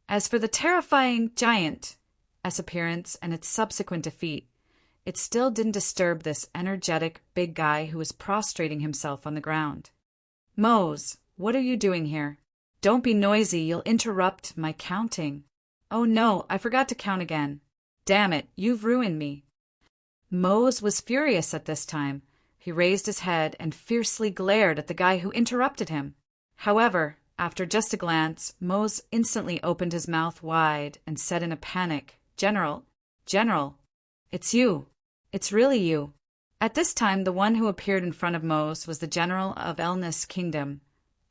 As for the terrifying giant's appearance and its subsequent defeat, it still didn't disturb this energetic big guy who was prostrating himself on the ground. Mose, what are you doing here? Don't be noisy, you'll interrupt my counting. Oh no, I forgot to count again. Damn it, you've ruined me. Mose was furious at this time. He raised his head and fiercely glared at the guy who interrupted him. However, after just a glance, Mose instantly opened his mouth wide and said in a panic, General, it's you. It's really you. At this time, the one who appeared in front of Mose was the general of Elnis Kingdom,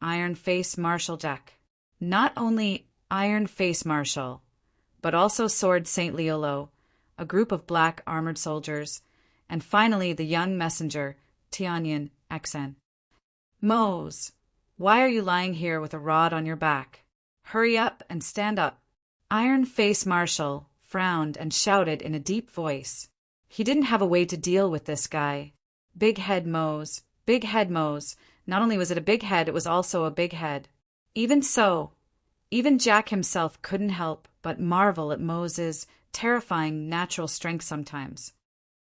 Iron Face Marshal Jack. Not only Iron Face Marshal, but also Sword Saint Leolo, a group of black armored soldiers, and finally the young messenger, Tianyin Xen. Mose, why are you lying here with a rod on your back? Hurry up and stand up. Iron Face Marshal frowned and shouted in a deep voice. He didn't have a way to deal with this guy. Big head Mose. Not only was it a big head, it was also a big head. Even so, even Jack himself couldn't help but marvel at Mose's terrifying natural strength sometimes.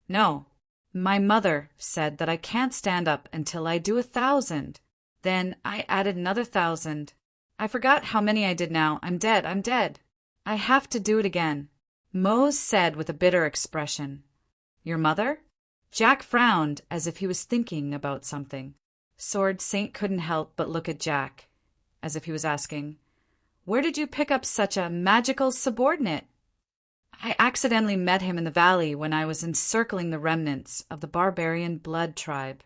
No, my mother said that I can't stand up until I do 1,000. Then I added another 1,000. I forgot how many I did now. I'm dead. I have to do it again. Mose said with a bitter expression. Your mother? Jack frowned as if he was thinking about something. Sword Saint couldn't help but look at Jack, as if he was asking, Where did you pick up such a magical subordinate? I accidentally met him in the valley when I was encircling the remnants of the barbarian blood tribe,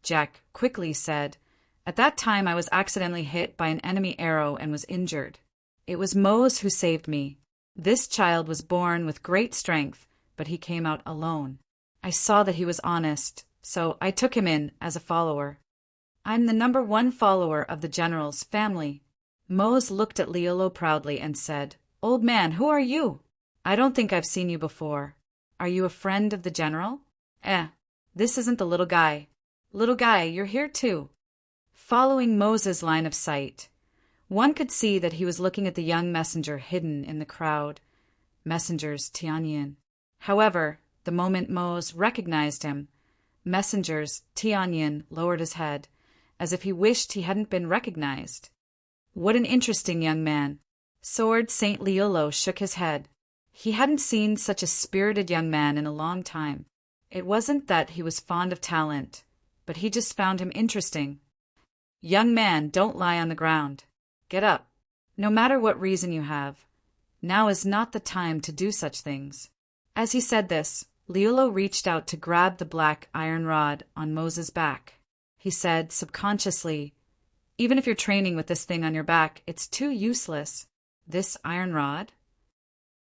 Jack quickly said, At that time I was accidentally hit by an enemy arrow and was injured. It was Mose who saved me. This child was born with great strength, but he came out alone. I saw that he was honest, so I took him in as a follower. I'm the #1 follower of the general's family." Mose looked at Liolo proudly and said, "Old man, who are you? I don't think I've seen you before. Are you a friend of the general?" This isn't the little guy. Little guy, you're here too." Following Moses' line of sight, one could see that he was looking at the young messenger hidden in the crowd. Messenger's Tianyin. However, the moment Mose recognized him, Messenger's Tianyin lowered his head, as if he wished he hadn't been recognized. What an interesting young man. Sword Saint Liolo shook his head. He hadn't seen such a spirited young man in a long time. It wasn't that he was fond of talent, but he just found him interesting. "Young man, don't lie on the ground. Get up. No matter what reason you have. Now is not the time to do such things." As he said this, Liolo reached out to grab the black iron rod on Moses' back. He said subconsciously, "Even if you're training with this thing on your back, it's too useless. This iron rod?"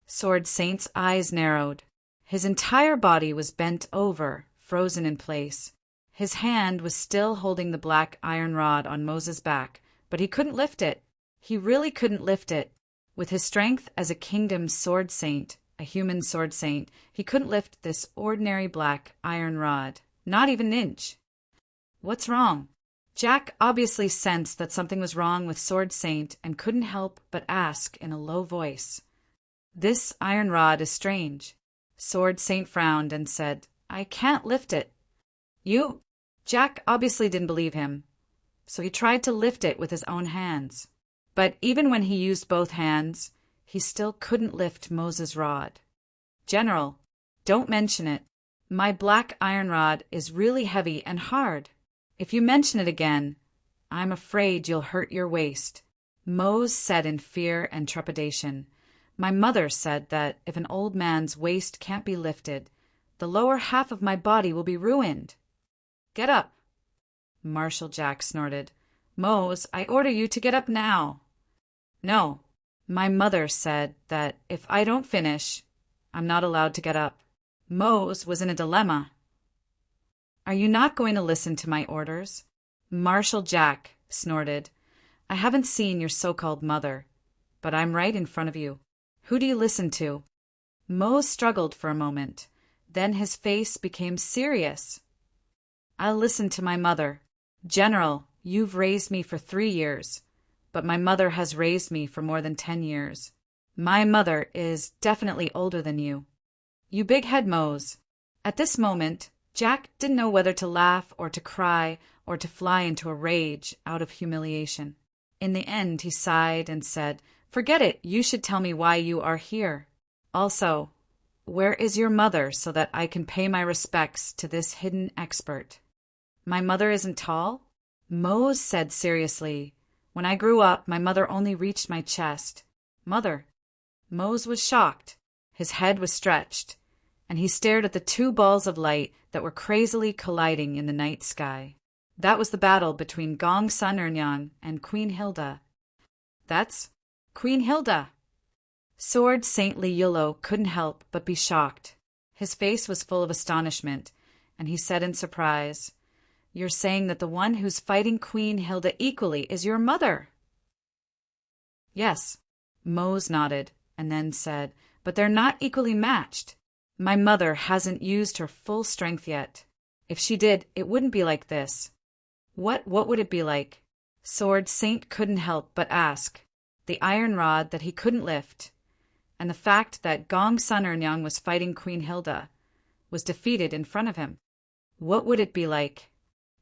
Sword Saint's eyes narrowed. His entire body was bent over, frozen in place. His hand was still holding the black iron rod on Moses' back, but he couldn't lift it. He really couldn't lift it. With his strength as a kingdom sword saint, a human sword saint, he couldn't lift this ordinary black iron rod, not even an inch. "What's wrong?" Jack obviously sensed that something was wrong with Sword Saint and couldn't help but ask in a low voice. "This iron rod is strange." Sword Saint frowned and said, "I can't lift it." "You?" Jack obviously didn't believe him, so he tried to lift it with his own hands. But even when he used both hands, he still couldn't lift Moses' rod. "General, don't mention it. My black iron rod is really heavy and hard. If you mention it again, I'm afraid you'll hurt your waist." Mose said in fear and trepidation, "My mother said that if an old man's waist can't be lifted, the lower half of my body will be ruined." "Get up." Marshal Jack snorted. "Mose, I order you to get up now." "No. My mother said that if I don't finish, I'm not allowed to get up." Mose was in a dilemma. "Are you not going to listen to my orders?" Marshal Jack snorted. "I haven't seen your so-called mother, but I'm right in front of you. Who do you listen to?" Mose struggled for a moment. Then his face became serious. "I'll listen to my mother. General, you've raised me for 3 years, but my mother has raised me for more than 10 years. My mother is definitely older than you. You big head, Mose." At this moment, Jack didn't know whether to laugh or to cry or to fly into a rage out of humiliation. In the end, he sighed and said, "Forget it. You should tell me why you are here. Also, where is your mother so that I can pay my respects to this hidden expert?" "My mother isn't tall?" Mose said seriously. "When I grew up, my mother only reached my chest." "Mother?" Mose was shocked. His head was stretched, and he stared at the 2 balls of light that were crazily colliding in the night sky. That was the battle between Gong Sun Ernyang and Queen Hilda. "That's Queen Hilda." Sword Saint Liolo couldn't help but be shocked. His face was full of astonishment, and he said in surprise, "You're saying that the one who's fighting Queen Hilda equally is your mother?" "Yes." Mose nodded, and then said, "But they're not equally matched. My mother hasn't used her full strength yet. If she did, it wouldn't be like this." What would it be like? Sword Saint couldn't help but ask. The iron rod that he couldn't lift, and the fact that Gong Sun Ernyang was fighting Queen Hilda, was defeated in front of him. What would it be like?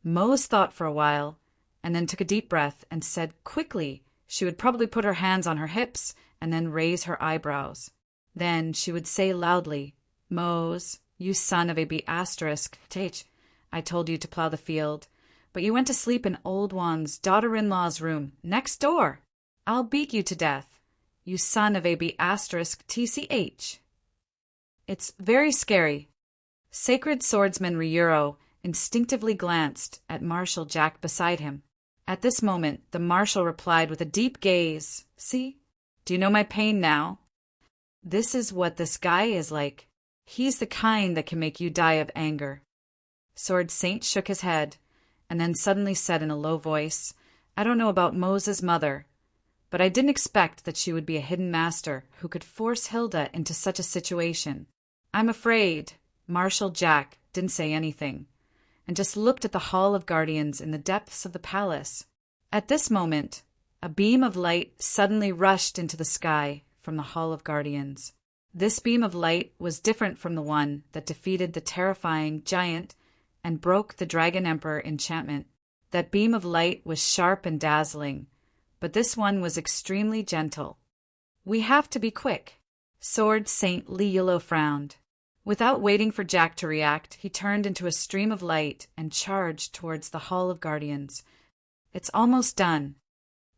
Mose thought for a while, and then took a deep breath and said quickly she would probably put her hands on her hips and then raise her eyebrows. Then she would say loudly, "Mose, you son of a B***, I told you to plow the field, but you went to sleep in Old Wan's daughter-in-law's room next door. I'll beat you to death, you son of a B***, tch." It's very scary. Sacred Swordsman Ryuro instinctively glanced at Marshal Jack beside him. At this moment, the marshal replied with a deep gaze, "See? Do you know my pain now? This is what this guy is like. He's the kind that can make you die of anger." Sword Saint shook his head, and then suddenly said in a low voice, "I don't know about Moses' mother, but I didn't expect that she would be a hidden master who could force Hilda into such a situation. I'm afraid." Marshal Jack didn't say anything, and just looked at the Hall of Guardians in the depths of the palace. At this moment, a beam of light suddenly rushed into the sky from the Hall of Guardians. This beam of light was different from the one that defeated the terrifying giant and broke the Dragon Emperor enchantment. That beam of light was sharp and dazzling, but this one was extremely gentle. "We have to be quick." Sword Saint Leolo frowned. Without waiting for Jack to react, he turned into a stream of light and charged towards the Hall of Guardians. "It's almost done."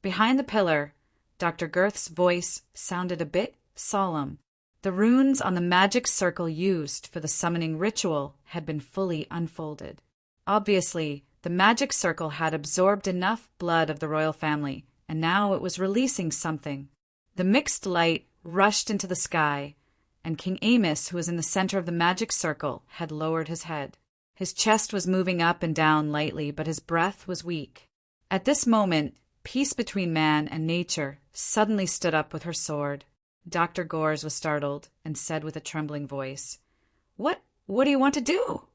Behind the pillar, Dr. Girth's voice sounded a bit solemn. The runes on the magic circle used for the summoning ritual had been fully unfolded. Obviously, the magic circle had absorbed enough blood of the royal family, and now it was releasing something. The mixed light rushed into the sky, and King Amos, who was in the center of the magic circle, had lowered his head. His chest was moving up and down lightly, but his breath was weak. At this moment, Peace Between Man and Nature suddenly stood up with her sword. Dr. Gores was startled and said with a trembling voice, What do you want to do?"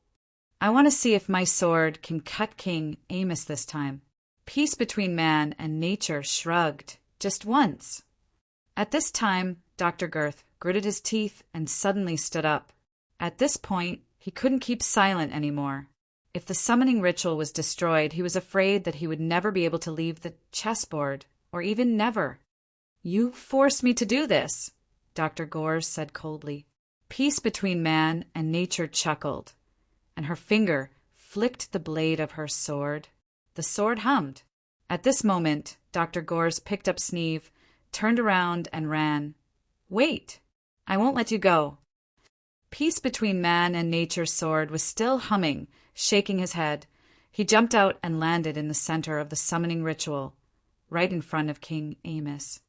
"I want to see if my sword can cut King Amos this time." Peace Between Man and Nature shrugged, just once. At this time, Dr. Girth gritted his teeth and suddenly stood up. At this point, he couldn't keep silent anymore. If the summoning ritual was destroyed, he was afraid that he would never be able to leave the chessboard, or even never. "You forced me to do this," Dr. Gores said coldly. Peace Between Man and Nature chuckled, and her finger flicked the blade of her sword. The sword hummed. At this moment, Dr. Gores picked up Sneeve, turned around, and ran. "Wait! I won't let you go." Peace Between Man and Nature's sword was still humming, shaking his head. He jumped out and landed in the center of the summoning ritual, right in front of King Amos.